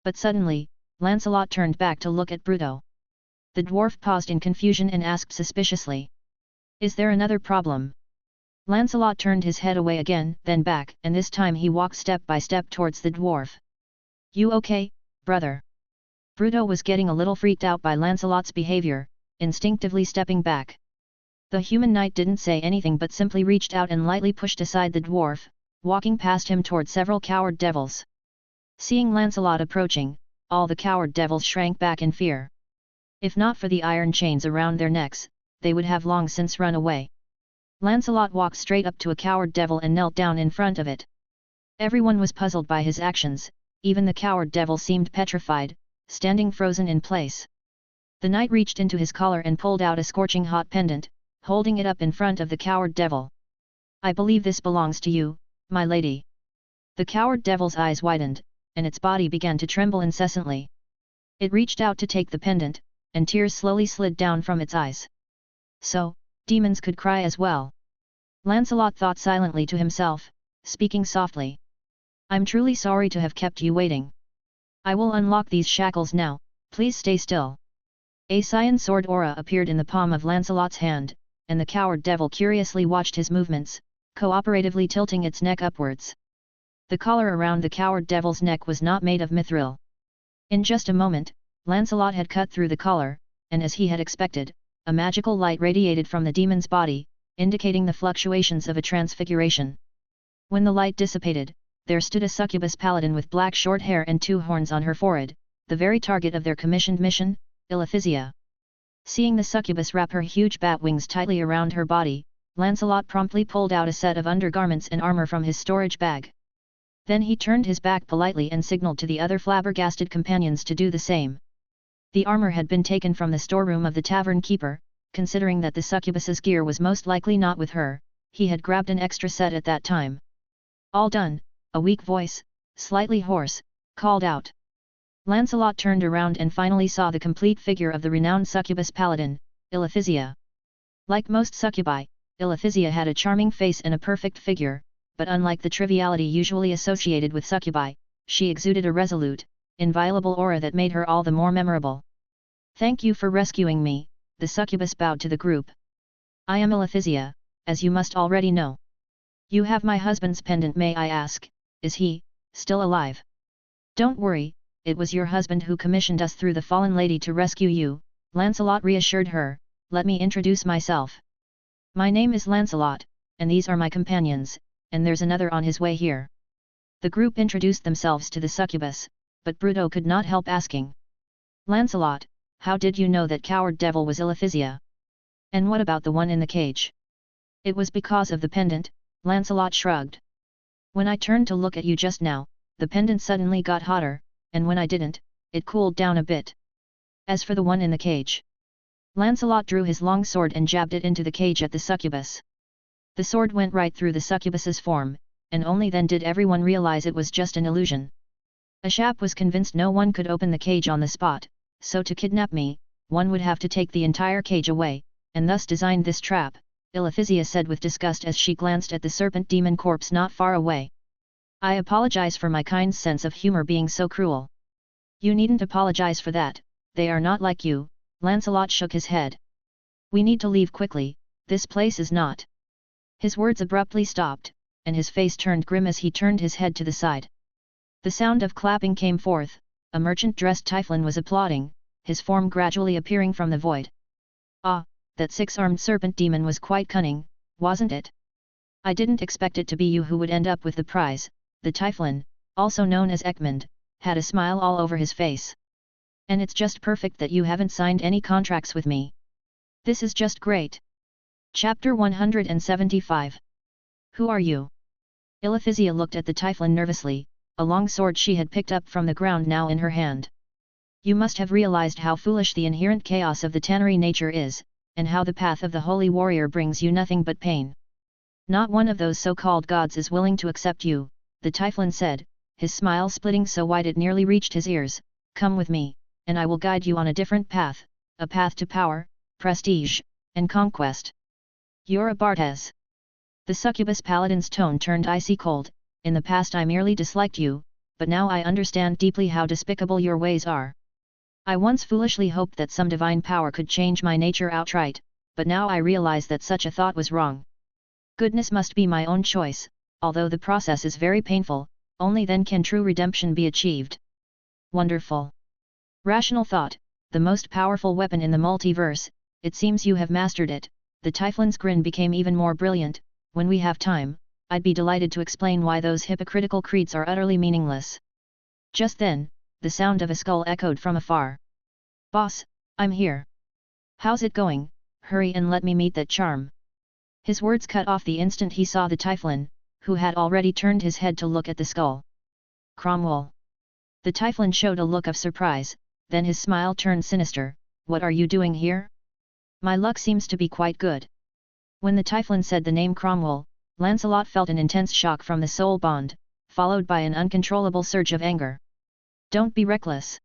[SPEAKER 1] But suddenly, Lancelot turned back to look at Bruto. The dwarf paused in confusion and asked suspiciously. Is there another problem? Lancelot turned his head away again, then back, and this time he walked step by step towards the dwarf. You okay, brother? Bruto was getting a little freaked out by Lancelot's behavior, instinctively stepping back. The human knight didn't say anything but simply reached out and lightly pushed aside the dwarf, walking past him toward several coward devils. Seeing Lancelot approaching, all the coward devils shrank back in fear. If not for the iron chains around their necks, they would have long since run away. Lancelot walked straight up to a coward devil and knelt down in front of it. Everyone was puzzled by his actions, even the coward devil seemed petrified, standing frozen in place. The knight reached into his collar and pulled out a scorching hot pendant, holding it up in front of the coward devil. "I believe this belongs to you, my lady." The coward devil's eyes widened, and its body began to tremble incessantly. It reached out to take the pendant, and tears slowly slid down from its eyes. So, demons could cry as well. Lancelot thought silently to himself, speaking softly. "I'm truly sorry to have kept you waiting. I will unlock these shackles now, please stay still." A cyan sword aura appeared in the palm of Lancelot's hand, and the coward devil curiously watched his movements, cooperatively tilting its neck upwards. The collar around the coward devil's neck was not made of mithril. In just a moment, Lancelot had cut through the collar, and as he had expected, a magical light radiated from the demon's body, indicating the fluctuations of a transfiguration. When the light dissipated, there stood a succubus paladin with black short hair and 2 horns on her forehead, the very target of their commissioned mission, Ilephisia. Seeing the succubus wrap her huge bat wings tightly around her body, Lancelot promptly pulled out a set of undergarments and armor from his storage bag. Then he turned his back politely and signaled to the other flabbergasted companions to do the same. The armor had been taken from the storeroom of the tavern keeper. Considering that the succubus's gear was most likely not with her, he had grabbed an extra set at that time. "All done," a weak voice, slightly hoarse, called out. Lancelot turned around and finally saw the complete figure of the renowned succubus paladin, Ilephisia. Like most succubi, Ilephisia had a charming face and a perfect figure, but unlike the triviality usually associated with succubi, she exuded a resolute, inviolable aura that made her all the more memorable. "Thank you for rescuing me," the succubus bowed to the group. "I am Ilephisia, as you must already know. You have my husband's pendant. May I ask, is he still alive?" "Don't worry, it was your husband who commissioned us through the fallen lady to rescue you," Lancelot reassured her. "Let me introduce myself. My name is Lancelot, and these are my companions, and there's another on his way here." The group introduced themselves to the succubus, but Bruto could not help asking. "Lancelot, how did you know that coward devil was Ilephisia? And what about the one in the cage?" "It was because of the pendant," Lancelot shrugged. "When I turned to look at you just now, the pendant suddenly got hotter, and when I didn't, it cooled down a bit. As for the one in the cage..." Lancelot drew his long sword and jabbed it into the cage at the succubus. The sword went right through the succubus's form, and only then did everyone realize it was just an illusion. Ashap was convinced no one could open the cage on the spot, so to kidnap me, one would have to take the entire cage away, and thus designed this trap, Ilephisia said with disgust as she glanced at the serpent demon corpse not far away. "I apologize for my kind's sense of humor being so cruel." "You needn't apologize for that, they are not like you," Lancelot shook his head. "We need to leave quickly, this place is not..." His words abruptly stopped, and his face turned grim as he turned his head to the side. The sound of clapping came forth. A merchant-dressed Typhon was applauding, his form gradually appearing from the void. "Ah, that 6-armed serpent demon was quite cunning, wasn't it? I didn't expect it to be you who would end up with the prize." The Typhon, also known as Ekmund, had a smile all over his face. "And it's just perfect that you haven't signed any contracts with me. This is just great." Chapter 175. "Who are you?" Ilephisia looked at the Typhon nervously, a long sword she had picked up from the ground now in her hand. "You must have realized how foolish the inherent chaos of the Tannery nature is, and how the path of the holy warrior brings you nothing but pain. Not one of those so-called gods is willing to accept you," the Typhon said, his smile splitting so wide it nearly reached his ears. "Come with me, and I will guide you on a different path, a path to power, prestige, and conquest." "You're a Bartes." The succubus paladin's tone turned icy cold. "In the past I merely disliked you, but now I understand deeply how despicable your ways are. I once foolishly hoped that some divine power could change my nature outright, but now I realize that such a thought was wrong. Goodness must be my own choice, although the process is very painful, only then can true redemption be achieved." "Wonderful. Rational thought, the most powerful weapon in the multiverse, it seems you have mastered it. The Typhlin's grin became even more brilliant. When we have time, I'd be delighted to explain why those hypocritical creeds are utterly meaningless. Just then, the sound of a skull echoed from afar. Boss, I'm here. How's it going? Hurry and let me meet that charm. His words cut off the instant he saw the Typhlin, who had already turned his head to look at the skull. Cromwell. The Typhlin showed a look of surprise, then his smile turned sinister. What are you doing here? My luck seems to be quite good. When the Typhlin said the name Cromwell, Lancelot felt an intense shock from the soul bond, followed by an uncontrollable surge of anger. Don't be reckless!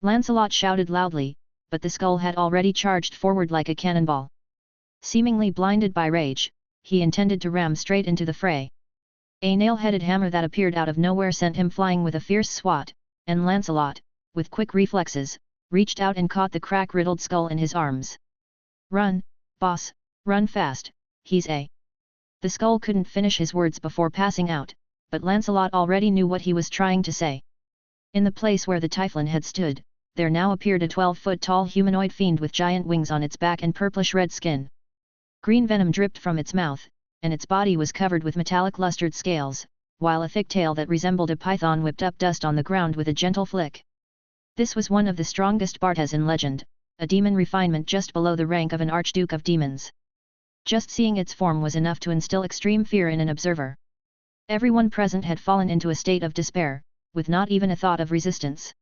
[SPEAKER 1] Lancelot shouted loudly, but the skull had already charged forward like a cannonball. Seemingly blinded by rage, he intended to ram straight into the fray. A nail-headed hammer that appeared out of nowhere sent him flying with a fierce swat, and Lancelot, with quick reflexes, reached out and caught the crack-riddled skull in his arms. Run, boss, run fast, he's a... The skull couldn't finish his words before passing out, but Lancelot already knew what he was trying to say. In the place where the Typhlin had stood, there now appeared a 12-foot-tall humanoid fiend with giant wings on its back and purplish-red skin. Green venom dripped from its mouth, and its body was covered with metallic lustered scales, while a thick tail that resembled a python whipped up dust on the ground with a gentle flick. This was one of the strongest Bartas in legend, a demon refinement just below the rank of an archduke of demons. Just seeing its form was enough to instill extreme fear in an observer. Everyone present had fallen into a state of despair, with not even a thought of resistance.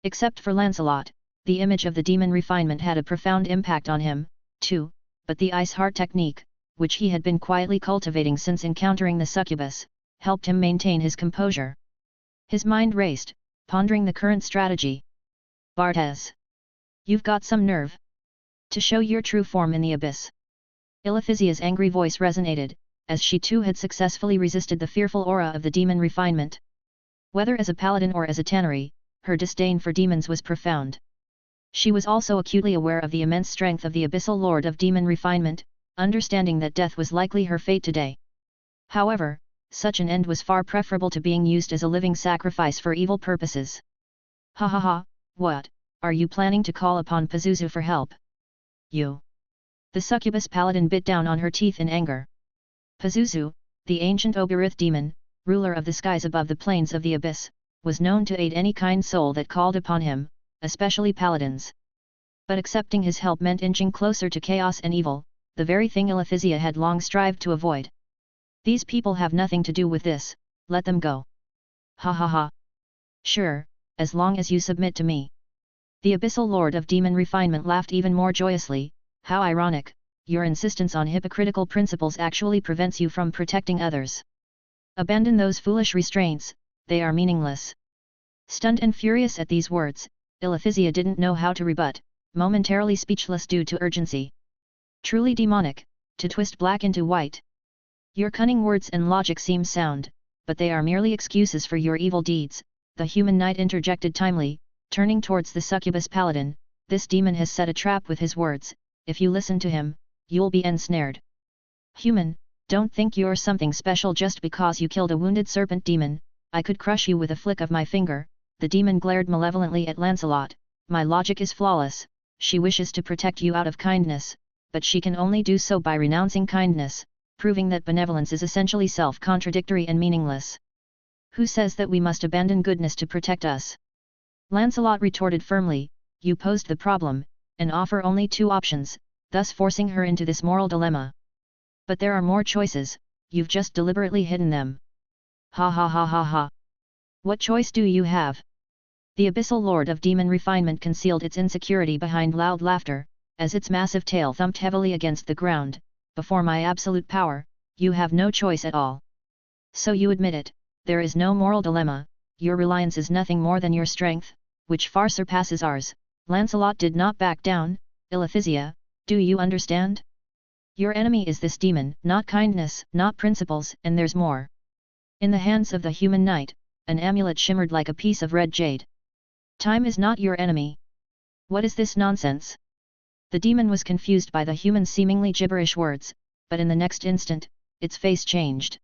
[SPEAKER 1] Except for Lancelot, the image of the demon refinement had a profound impact on him, too, but the ice heart technique, which he had been quietly cultivating since encountering the succubus, helped him maintain his composure. His mind raced, pondering the current strategy. Bartas! You've got some nerve! To show your true form in the abyss! Ilithysia's angry voice resonated, as she too had successfully resisted the fearful aura of the demon refinement. Whether as a paladin or as a tannery, her disdain for demons was profound. She was also acutely aware of the immense strength of the abyssal lord of demon refinement, understanding that death was likely her fate today. However, such an end was far preferable to being used as a living sacrifice for evil purposes. Ha ha ha, what, are you planning to call upon Pazuzu for help? You! The succubus paladin bit down on her teeth in anger. Pazuzu, the ancient Ogorith demon, ruler of the skies above the plains of the abyss, was known to aid any kind soul that called upon him, especially paladins. But accepting his help meant inching closer to chaos and evil, the very thing Ilithysia had long strived to avoid. These people have nothing to do with this, let them go. Ha ha ha. Sure, as long as you submit to me. The abyssal lord of demon refinement laughed even more joyously. How ironic, your insistence on hypocritical principles actually prevents you from protecting others. Abandon those foolish restraints, they are meaningless. Stunned and furious at these words, Ilithysia didn't know how to rebut, momentarily speechless due to urgency. Truly demonic, to twist black into white. Your cunning words and logic seem sound, but they are merely excuses for your evil deeds, the human knight interjected timely, turning towards the succubus paladin. This demon has set a trap with his words. If you listen to him, you'll be ensnared. Human, don't think you're something special just because you killed a wounded serpent demon. I could crush you with a flick of my finger. The demon glared malevolently at Lancelot. My logic is flawless. She wishes to protect you out of kindness, but she can only do so by renouncing kindness, proving that benevolence is essentially self-contradictory and meaningless. Who says that we must abandon goodness to protect us? Lancelot retorted firmly. You posed the problem, and offer only two options, thus forcing her into this moral dilemma. But there are more choices, you've just deliberately hidden them. Ha ha ha ha ha. What choice do you have? The abyssal lord of demon refinement concealed its insecurity behind loud laughter, as its massive tail thumped heavily against the ground. Before my absolute power, you have no choice at all. So you admit it, there is no moral dilemma, your reliance is nothing more than your strength, which far surpasses ours. Lancelot did not back down. Ilithysia, do you understand? Your enemy is this demon, not kindness, not principles, and there's more. In the hands of the human knight, an amulet shimmered like a piece of red jade. Time is not your enemy. What is this nonsense? The demon was confused by the human's seemingly gibberish words, but in the next instant, its face changed.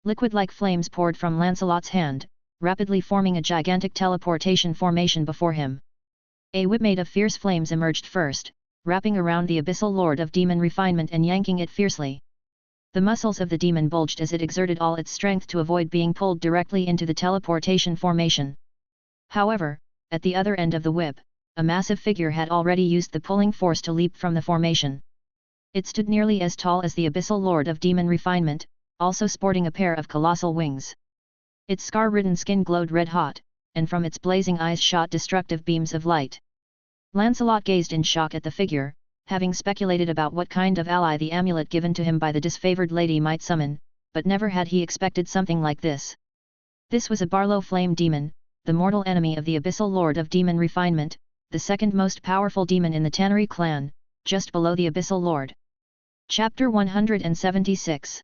[SPEAKER 1] Liquid-like flames poured from Lancelot's hand, rapidly forming a gigantic teleportation formation before him. A whip made of fierce flames emerged first, wrapping around the abyssal lord of demon refinement and yanking it fiercely. The muscles of the demon bulged as it exerted all its strength to avoid being pulled directly into the teleportation formation. However, at the other end of the whip, a massive figure had already used the pulling force to leap from the formation. It stood nearly as tall as the abyssal lord of demon refinement, also sporting a pair of colossal wings. Its scar-ridden skin glowed red-hot, and from its blazing eyes shot destructive beams of light. Lancelot gazed in shock at the figure, having speculated about what kind of ally the amulet given to him by the disfavored lady might summon, but never had he expected something like this. This was a Barlow Flame Demon, the mortal enemy of the abyssal lord of demon refinement, the second most powerful demon in the Tannery clan, just below the abyssal lord. Chapter 176.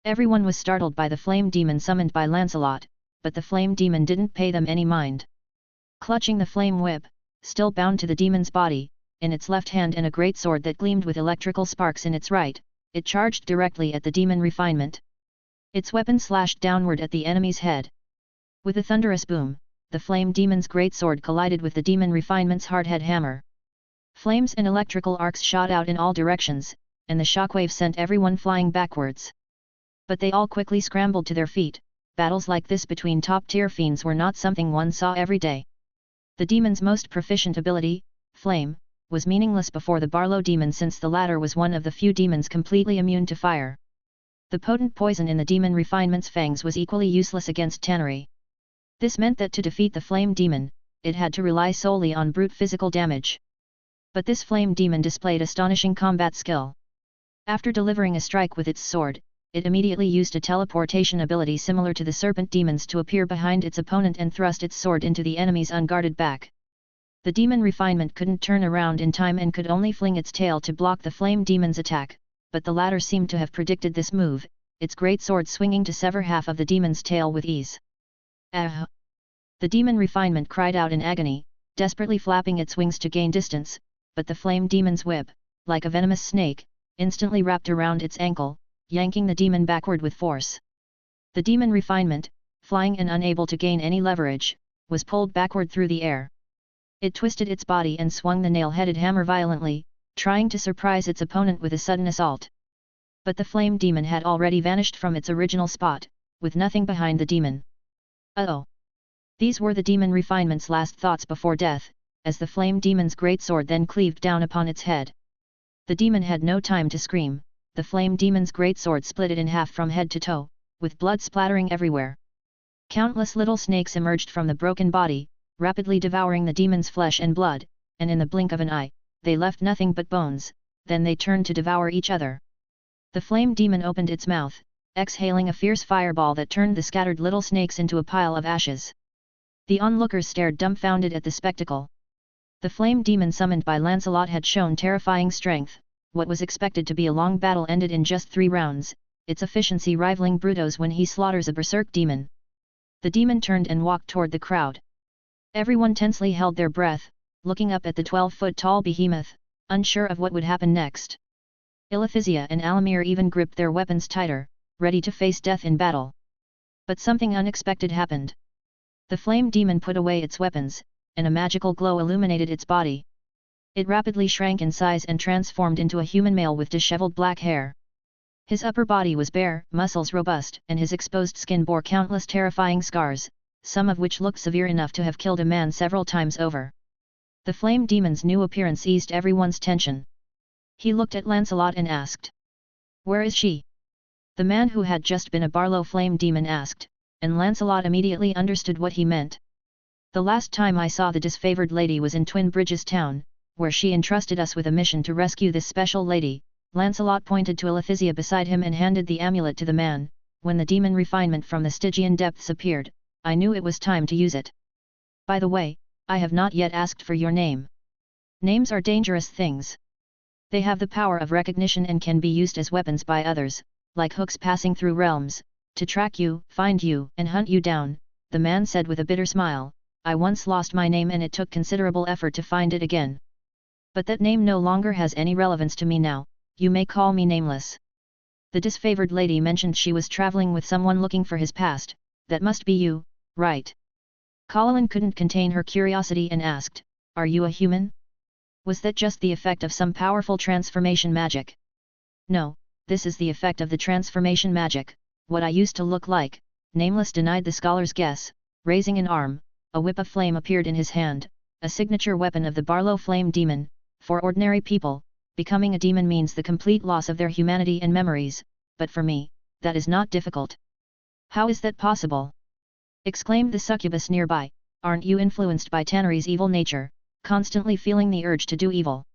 [SPEAKER 1] Everyone was startled by the flame demon summoned by Lancelot, but the flame demon didn't pay them any mind. Clutching the flame whip, still bound to the demon's body, in its left hand and a great sword that gleamed with electrical sparks in its right, it charged directly at the demon refinement. Its weapon slashed downward at the enemy's head. With a thunderous boom, the flame demon's great sword collided with the demon refinement's hardhead hammer. Flames and electrical arcs shot out in all directions, and the shockwave sent everyone flying backwards. But they all quickly scrambled to their feet. Battles like this between top-tier fiends were not something one saw every day. The demon's most proficient ability, Flame, was meaningless before the Barlow demon since the latter was one of the few demons completely immune to fire. The potent poison in the demon refinement's fangs was equally useless against Tannery. This meant that to defeat the flame demon, it had to rely solely on brute physical damage. But this flame demon displayed astonishing combat skill. After delivering a strike with its sword, it immediately used a teleportation ability similar to the serpent demons to appear behind its opponent and thrust its sword into the enemy's unguarded back. The demon refinement couldn't turn around in time and could only fling its tail to block the flame demon's attack, but the latter seemed to have predicted this move, its great sword swinging to sever half of the demon's tail with ease. Ah! The demon refinement cried out in agony, desperately flapping its wings to gain distance, but the flame demon's whip, like a venomous snake, instantly wrapped around its ankle, yanking the demon backward with force. The demon refinement, flying and unable to gain any leverage, was pulled backward through the air. It twisted its body and swung the nail-headed hammer violently, trying to surprise its opponent with a sudden assault. But the flame demon had already vanished from its original spot, with nothing behind the demon. Oh! These were the demon refinement's last thoughts before death, as the flame demon's great sword then cleaved down upon its head. The demon had no time to scream. The flame demon's great sword split it in half from head to toe, with blood splattering everywhere. Countless little snakes emerged from the broken body, rapidly devouring the demon's flesh and blood, and in the blink of an eye, they left nothing but bones, then they turned to devour each other. The flame demon opened its mouth, exhaling a fierce fireball that turned the scattered little snakes into a pile of ashes. The onlookers stared dumbfounded at the spectacle. The flame demon summoned by Lancelot had shown terrifying strength. What was expected to be a long battle ended in just 3 rounds, its efficiency rivaling Bruto's when he slaughters a berserk demon. The demon turned and walked toward the crowd. Everyone tensely held their breath, looking up at the 12-foot-tall behemoth, unsure of what would happen next. Ilithisia and Alamir even gripped their weapons tighter, ready to face death in battle. But something unexpected happened. The flame demon put away its weapons, and a magical glow illuminated its body. It rapidly shrank in size and transformed into a human male with disheveled black hair. His upper body was bare, muscles robust, and his exposed skin bore countless terrifying scars, some of which looked severe enough to have killed a man several times over. The flame demon's new appearance eased everyone's tension. He looked at Lancelot and asked, "Where is she?" The man who had just been a Barlow flame demon asked, and Lancelot immediately understood what he meant. "The last time I saw the disfavored lady was in Twin Bridges town, where she entrusted us with a mission to rescue this special lady." Lancelot pointed to Ilithisia beside him and handed the amulet to the man. "When the demon refinement from the Stygian depths appeared, I knew it was time to use it. By the way, I have not yet asked for your name. Names are dangerous things. They have the power of recognition and can be used as weapons by others, like hooks passing through realms, to track you, find you, and hunt you down," the man said with a bitter smile. "I once lost my name and it took considerable effort to find it again. But that name no longer has any relevance to me now, you may call me Nameless." The disfavored lady mentioned she was traveling with someone looking for his past. "That must be you, right?" Paladin couldn't contain her curiosity and asked, Are you a human? Was that just the effect of some powerful transformation magic? No, this is the effect of the transformation magic, what I used to look like. Nameless denied the scholar's guess, raising an arm, a whip of flame appeared in his hand, a signature weapon of the Barlow Flame Demon. For ordinary people, becoming a demon means the complete loss of their humanity and memories, but for me, that is not difficult. How is that possible? Exclaimed the succubus nearby. Aren't you influenced by Tannery's evil nature, constantly feeling the urge to do evil?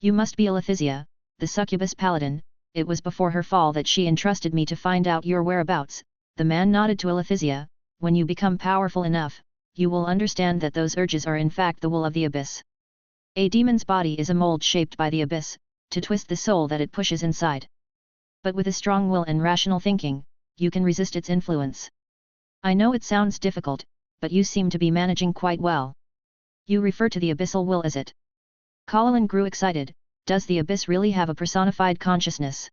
[SPEAKER 1] You must be Alethisia, the succubus paladin. It was before her fall that she entrusted me to find out your whereabouts. The man nodded to Alethisia. When you become powerful enough, you will understand that those urges are in fact the will of the abyss. A demon's body is a mold shaped by the abyss, to twist the soul that it pushes inside. But with a strong will and rational thinking, you can resist its influence. I know it sounds difficult, but you seem to be managing quite well. You refer to the abyssal will as it. Paladin grew excited. Does the abyss really have a personified consciousness?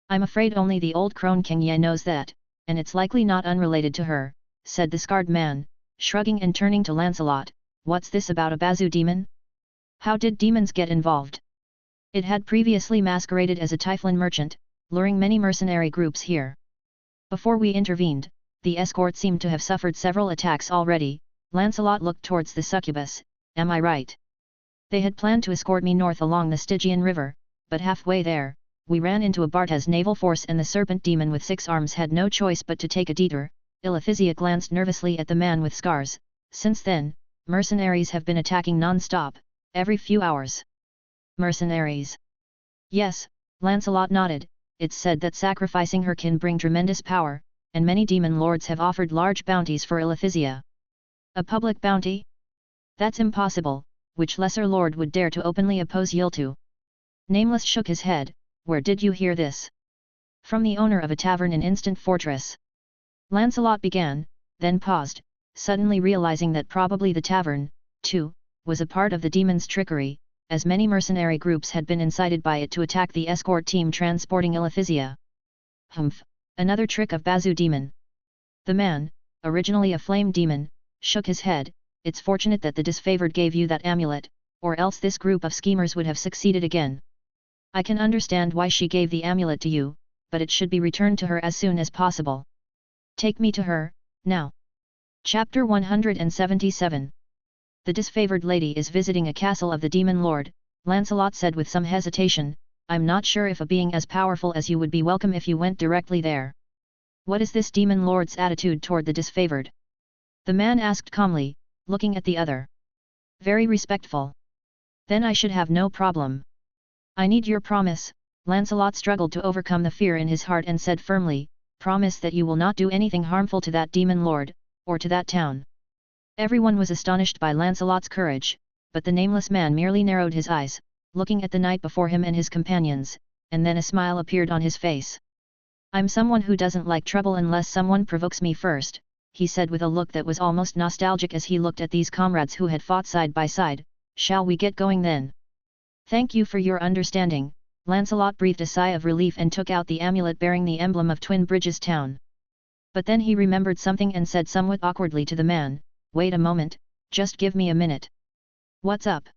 [SPEAKER 1] I'm afraid only the old crone King Ye knows that, and it's likely not unrelated to her, said the scarred man, shrugging and turning to Lancelot. What's this about a Bazoo demon? How did demons get involved? It had previously masqueraded as a Typhlan merchant, luring many mercenary groups here. Before we intervened, the escort seemed to have suffered several attacks already. Lancelot looked towards the succubus. Am I right? They had planned to escort me north along the Stygian river, but halfway there, we ran into a Barthez naval force and the serpent demon with 6 arms had no choice but to take a detour. Alethisia glanced nervously at the man with scars. Since then, mercenaries have been attacking non-stop, every few hours. Mercenaries? Yes, Lancelot nodded. It's said that sacrificing her can bring tremendous power, and many demon lords have offered large bounties for Alethisia. A public bounty? That's impossible. Which lesser lord would dare to openly oppose Yiltu? Nameless shook his head. Where did you hear this? From the owner of a tavern in Instant Fortress. Lancelot began, then paused, suddenly realizing that probably the tavern, too, was a part of the demon's trickery, as many mercenary groups had been incited by it to attack the escort team transporting Alethisia. Humph, another trick of Bazoo demon. The man, originally a flame demon, shook his head. It's fortunate that the disfavored gave you that amulet, or else this group of schemers would have succeeded again. I can understand why she gave the amulet to you, but it should be returned to her as soon as possible. Take me to her, now. Chapter 177. The disfavored lady is visiting a castle of the demon lord, Lancelot said with some hesitation. I'm not sure if a being as powerful as you would be welcome if you went directly there. What is this demon lord's attitude toward the disfavored? The man asked calmly, looking at the other. Very respectful. Then I should have no problem. I need your promise. Lancelot struggled to overcome the fear in his heart and said firmly, promise that you will not do anything harmful to that demon lord, or to that town. Everyone was astonished by Lancelot's courage, but the nameless man merely narrowed his eyes, looking at the knight before him and his companions, and then a smile appeared on his face. I'm someone who doesn't like trouble unless someone provokes me first, he said with a look that was almost nostalgic as he looked at these comrades who had fought side by side. Shall we get going then? Thank you for your understanding. Lancelot breathed a sigh of relief and took out the amulet bearing the emblem of Twin Bridges town. But then he remembered something and said somewhat awkwardly to the man, wait a moment, just give me a minute. What's up?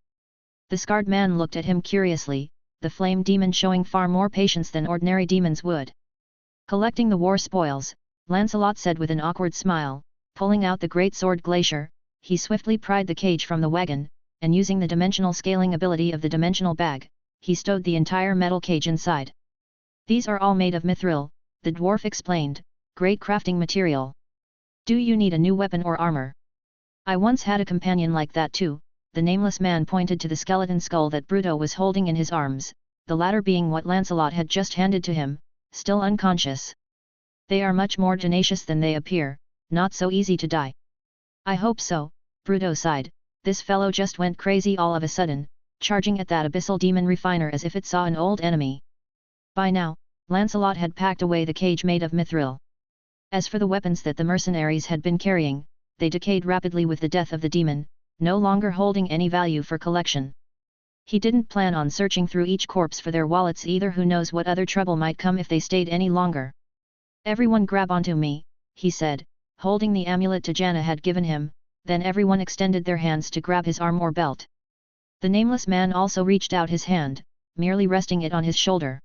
[SPEAKER 1] The scarred man looked at him curiously, the flame demon showing far more patience than ordinary demons would. Collecting the war spoils, Lancelot said with an awkward smile, pulling out the great sword Glacier. He swiftly pried the cage from the wagon, and using the dimensional scaling ability of the dimensional bag, he stowed the entire metal cage inside. These are all made of mithril, the dwarf explained, great crafting material. Do you need a new weapon or armor? I once had a companion like that too. The nameless man pointed to the skeleton skull that Bruto was holding in his arms, the latter being what Lancelot had just handed to him, still unconscious. They are much more tenacious than they appear, not so easy to die. I hope so, Bruto sighed. This fellow just went crazy all of a sudden, charging at that abyssal demon refiner as if it saw an old enemy. By now, Lancelot had packed away the cage made of mithril. As for the weapons that the mercenaries had been carrying, they decayed rapidly with the death of the demon, no longer holding any value for collection. He didn't plan on searching through each corpse for their wallets either. Who knows what other trouble might come if they stayed any longer. Everyone grab onto me, he said, holding the amulet Tajana had given him, then everyone extended their hands to grab his arm or belt. The nameless man also reached out his hand, merely resting it on his shoulder.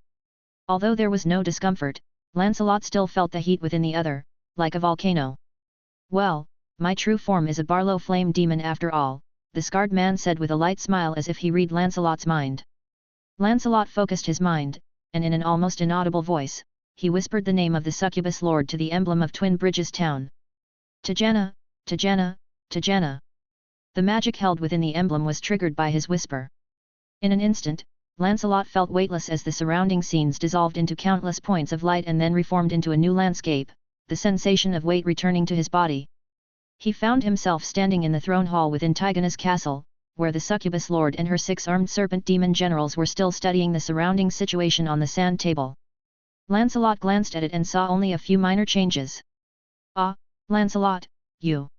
[SPEAKER 1] Although there was no discomfort, Lancelot still felt the heat within the other, like a volcano. "Well, my true form is a Barlow flame demon after all," the scarred man said with a light smile as if he read Lancelot's mind. Lancelot focused his mind, and in an almost inaudible voice, he whispered the name of the succubus lord to the emblem of Twin Bridges town. "Tajana, Tajana, Tajana." The magic held within the emblem was triggered by his whisper. In an instant, Lancelot felt weightless as the surrounding scenes dissolved into countless points of light and then reformed into a new landscape, the sensation of weight returning to his body. He found himself standing in the throne hall within Tigana's castle, where the succubus lord and her 6-armed serpent demon generals were still studying the surrounding situation on the sand table. Lancelot glanced at it and saw only a few minor changes. "Ah, Lancelot, you..."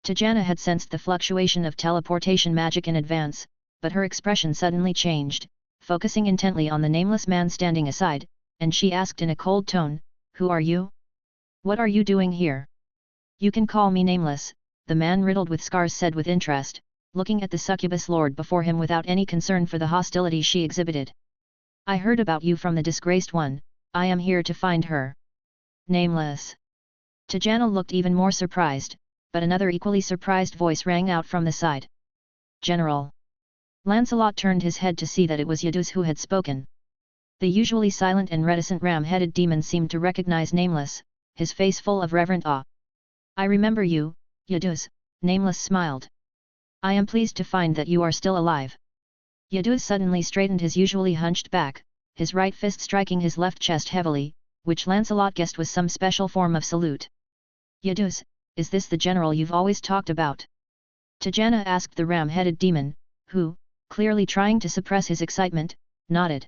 [SPEAKER 1] Tajana had sensed the fluctuation of teleportation magic in advance, but her expression suddenly changed, focusing intently on the nameless man standing aside, and she asked in a cold tone, "Who are you? What are you doing here?" "You can call me Nameless," the man riddled with scars said with interest, looking at the succubus lord before him without any concern for the hostility she exhibited. "I heard about you from the disgraced one, I am here to find her." "Nameless." Tajana looked even more surprised, but another equally surprised voice rang out from the side. "General." Lancelot turned his head to see that it was Yaduz who had spoken. The usually silent and reticent ram-headed demon seemed to recognize Nameless, his face full of reverent awe. "I remember you, Yaduz," Nameless smiled. "I am pleased to find that you are still alive." Yaduz suddenly straightened his usually hunched back, his right fist striking his left chest heavily, which Lancelot guessed was some special form of salute. "Yaduz, is this the general you've always talked about?" Tajana asked the ram-headed demon, who, clearly trying to suppress his excitement, nodded.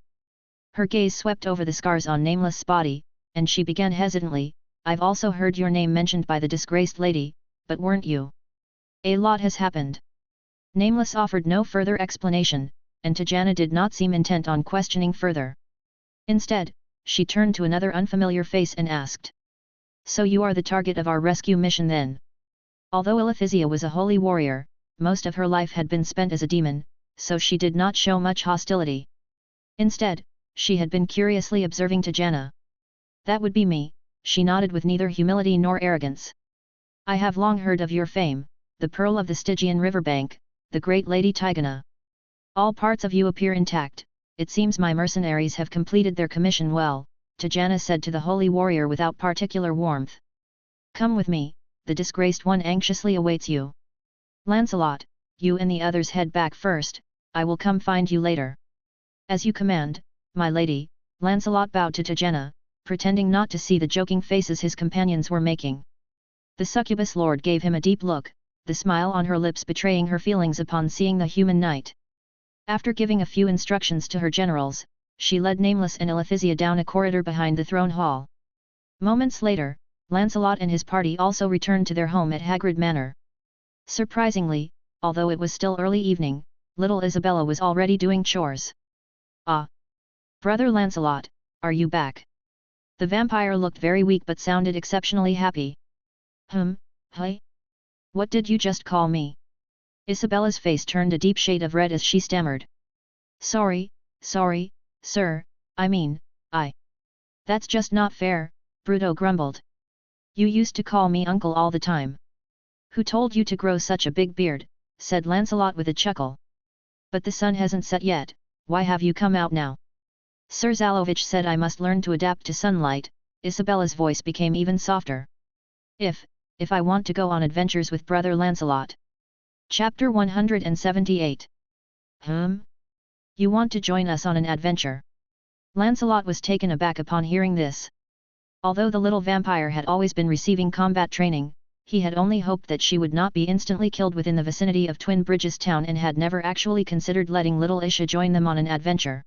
[SPEAKER 1] Her gaze swept over the scars on Nameless' body, and she began hesitantly, "I've also heard your name mentioned by the disgraced lady, but weren't you?" "A lot has happened." Nameless offered no further explanation, and Tajana did not seem intent on questioning further. Instead, she turned to another unfamiliar face and asked. "So you are the target of our rescue mission then?" Although Elithisia was a holy warrior, most of her life had been spent as a demon, so she did not show much hostility. Instead, she had been curiously observing Tajana. "That would be me," she nodded with neither humility nor arrogance. "I have long heard of your fame, the pearl of the Stygian riverbank, the great Lady Tigana. All parts of you appear intact, it seems my mercenaries have completed their commission well," Tajana said to the holy warrior without particular warmth. "Come with me, the disgraced one anxiously awaits you. Lancelot, you and the others head back first, I will come find you later." "As you command, my lady," Lancelot bowed to Tajana, pretending not to see the joking faces his companions were making. The succubus lord gave him a deep look, the smile on her lips betraying her feelings upon seeing the human knight. After giving a few instructions to her generals, she led Nameless and Elithisia down a corridor behind the throne hall. Moments later, Lancelot and his party also returned to their home at Hagrid Manor. Surprisingly, although it was still early evening, little Isabella was already doing chores. "Ah! Brother Lancelot, are you back?" The vampire looked very weak but sounded exceptionally happy. Hey? What did you just call me?" Isabella's face turned a deep shade of red as she stammered. Sorry, sir, I mean, That's just not fair," Bruto grumbled. "You used to call me uncle all the time." "Who told you to grow such a big beard?" said Lancelot with a chuckle. "But the sun hasn't set yet, why have you come out now?" "Sir Zalovich said I must learn to adapt to sunlight." Isabella's voice became even softer. If I want to go on adventures with Brother Lancelot." Chapter 178. You want to join us on an adventure?" Lancelot was taken aback upon hearing this. Although the little vampire had always been receiving combat training, he had only hoped that she would not be instantly killed within the vicinity of Twin Bridges town and had never actually considered letting little Isha join them on an adventure.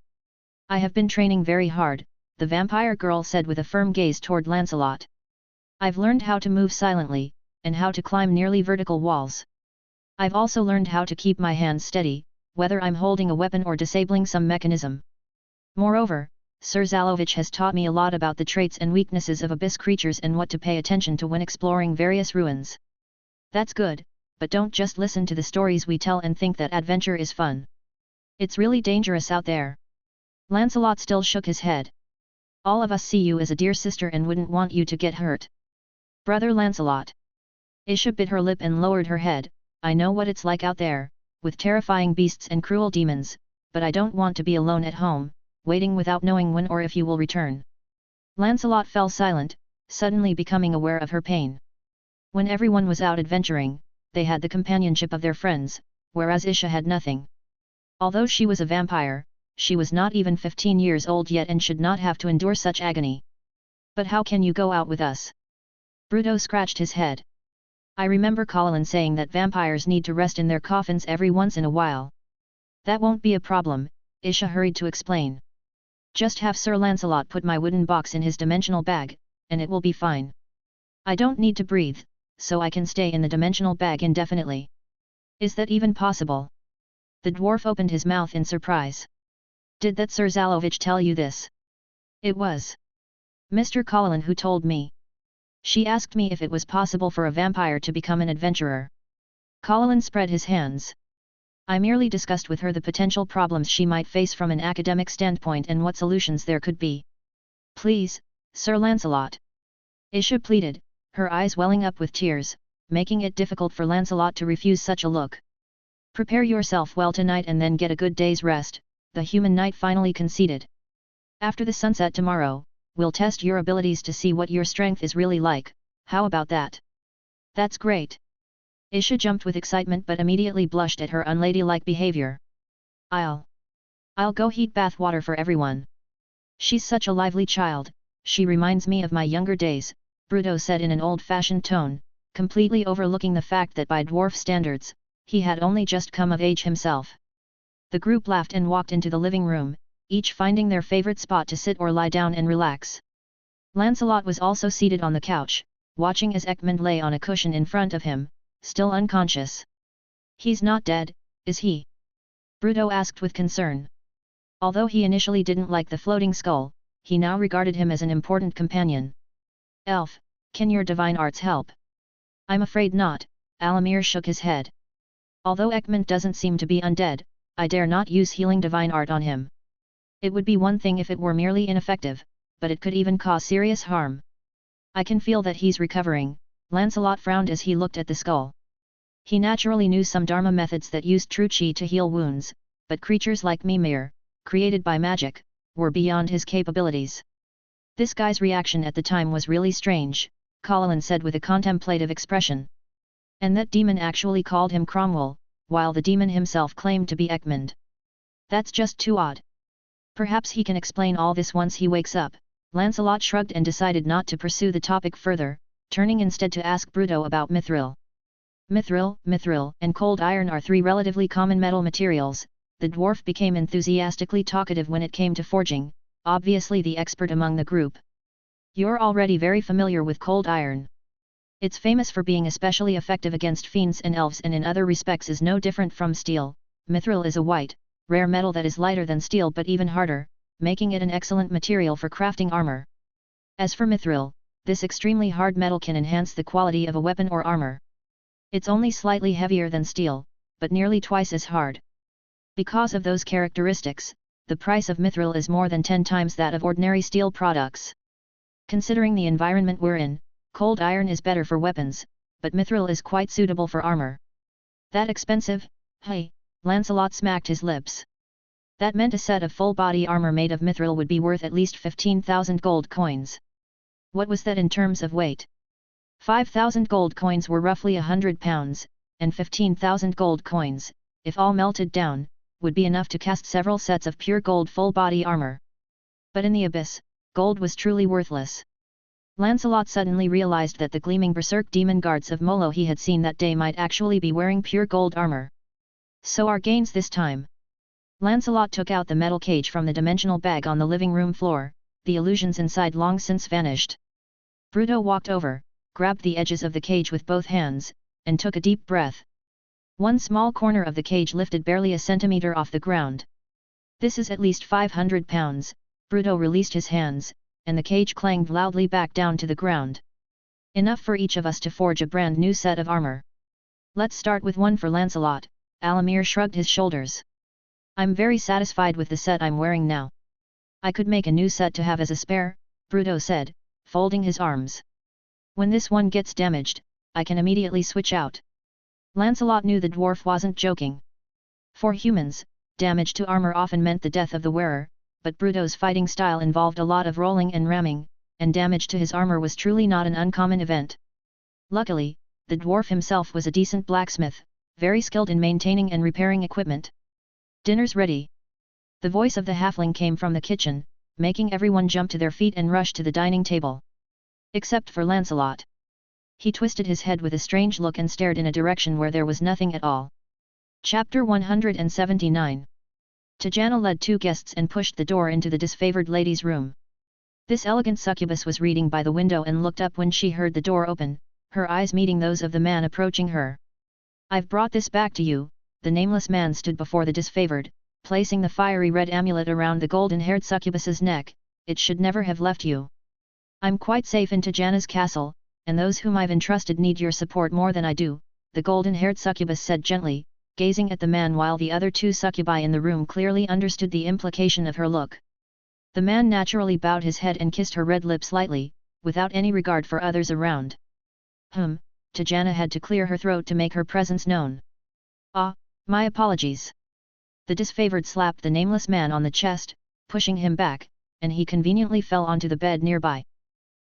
[SPEAKER 1] "I have been training very hard," the vampire girl said with a firm gaze toward Lancelot. "I've learned how to move silently, and how to climb nearly vertical walls. I've also learned how to keep my hands steady, whether I'm holding a weapon or disabling some mechanism. Moreover, Sir Zalovich has taught me a lot about the traits and weaknesses of abyss creatures and what to pay attention to when exploring various ruins." "That's good, but don't just listen to the stories we tell and think that adventure is fun. It's really dangerous out there. Lancelot still shook his head. All of us see you as a dear sister and wouldn't want you to get hurt. Brother Lancelot. Isha bit her lip and lowered her head. I know what it's like out there, with terrifying beasts and cruel demons, but I don't want to be alone at home, waiting without knowing when or if you will return. Lancelot fell silent, suddenly becoming aware of her pain. When everyone was out adventuring, they had the companionship of their friends, whereas Isha had nothing. Although she was a vampire, she was not even 15 years old yet and should not have to endure such agony. But how can you go out with us? Bruto scratched his head. I remember Paladin saying that vampires need to rest in their coffins every once in a while. That won't be a problem, Isha hurried to explain. Just have Sir Lancelot put my wooden box in his dimensional bag, and it will be fine. I don't need to breathe, so I can stay in the dimensional bag indefinitely. Is that even possible? The dwarf opened his mouth in surprise. Did that Sir Zalovich tell you this? It was Mr. Paladin who told me. She asked me if it was possible for a vampire to become an adventurer. Paladin spread his hands. I merely discussed with her the potential problems she might face from an academic standpoint and what solutions there could be. Please, Sir Lancelot. Isha pleaded, her eyes welling up with tears, making it difficult for Lancelot to refuse such a look. Prepare yourself well tonight and then get a good day's rest, the human knight finally conceded. After the sunset tomorrow, we'll test your abilities to see what your strength is really like, how about that? That's great. Isha jumped with excitement but immediately blushed at her unladylike behavior. I'll go heat bath water for everyone. She's such a lively child, she reminds me of my younger days, Bruto said in an old-fashioned tone, completely overlooking the fact that by dwarf standards, he had only just come of age himself. The group laughed and walked into the living room, each finding their favorite spot to sit or lie down and relax. Lancelot was also seated on the couch, watching as Ekmund lay on a cushion in front of him, still unconscious. He's not dead, is he? Bruto asked with concern. Although he initially didn't like the floating skull, he now regarded him as an important companion. Elf, can your divine arts help? I'm afraid not, Alamir shook his head. Although Ekmund doesn't seem to be undead, I dare not use healing divine art on him. It would be one thing if it were merely ineffective, but it could even cause serious harm. I can feel that he's recovering, Lancelot frowned as he looked at the skull. He naturally knew some Dharma methods that used true chi to heal wounds, but creatures like Mimir, created by magic, were beyond his capabilities. This guy's reaction at the time was really strange, Paladin said with a contemplative expression. And that demon actually called him Cromwell, while the demon himself claimed to be Ekmund. That's just too odd. Perhaps he can explain all this once he wakes up. Lancelot shrugged and decided not to pursue the topic further, turning instead to ask Bruto about mithril. Mithril, and cold iron are three relatively common metal materials. The dwarf became enthusiastically talkative when it came to forging, obviously the expert among the group. You're already very familiar with cold iron. It's famous for being especially effective against fiends and elves and in other respects is no different from steel. Mithril is a white, rare metal that is lighter than steel but even harder, making it an excellent material for crafting armor. As for mithril, this extremely hard metal can enhance the quality of a weapon or armor. It's only slightly heavier than steel, but nearly twice as hard. Because of those characteristics, the price of mithril is more than 10 times that of ordinary steel products. Considering the environment we're in, cold iron is better for weapons, but mithril is quite suitable for armor. That expensive? Hey, Lancelot smacked his lips. That meant a set of full-body armor made of mithril would be worth at least 15,000 gold coins. What was that in terms of weight? 5,000 gold coins were roughly 100 pounds, and 15,000 gold coins, if all melted down, would be enough to cast several sets of pure gold full-body armor. But in the abyss, gold was truly worthless. Lancelot suddenly realized that the gleaming berserk demon guards of Molo he had seen that day might actually be wearing pure gold armor. So our gains this time. Lancelot took out the metal cage from the dimensional bag on the living room floor, the illusions inside long since vanished. Bruto walked over, grabbed the edges of the cage with both hands, and took a deep breath. One small corner of the cage lifted barely a centimeter off the ground. This is at least 500 pounds, Bruto released his hands, and the cage clanged loudly back down to the ground. Enough for each of us to forge a brand new set of armor. Let's start with one for Lancelot, Alamir shrugged his shoulders. I'm very satisfied with the set I'm wearing now. I could make a new set to have as a spare, Bruto said, folding his arms. When this one gets damaged, I can immediately switch out. Lancelot knew the dwarf wasn't joking. For humans, damage to armor often meant the death of the wearer, but Bruto's fighting style involved a lot of rolling and ramming, and damage to his armor was truly not an uncommon event. Luckily, the dwarf himself was a decent blacksmith, very skilled in maintaining and repairing equipment. Dinner's ready. The voice of the halfling came from the kitchen, making everyone jump to their feet and rush to the dining table. Except for Lancelot. He twisted his head with a strange look and stared in a direction where there was nothing at all. Chapter 179. Tajana led two guests and pushed the door into the disfavored lady's room. This elegant succubus was reading by the window and looked up when she heard the door open, her eyes meeting those of the man approaching her. I've brought this back to you. The nameless man stood before the disfavored, placing the fiery red amulet around the golden-haired succubus's neck. It should never have left you. I'm quite safe in Tajana's castle, and those whom I've entrusted need your support more than I do, the golden-haired succubus said gently, gazing at the man while the other two succubi in the room clearly understood the implication of her look. The man naturally bowed his head and kissed her red lips lightly, without any regard for others around. Tajana had to clear her throat to make her presence known. Ah, my apologies. The disfavored slapped the nameless man on the chest, pushing him back, and he conveniently fell onto the bed nearby.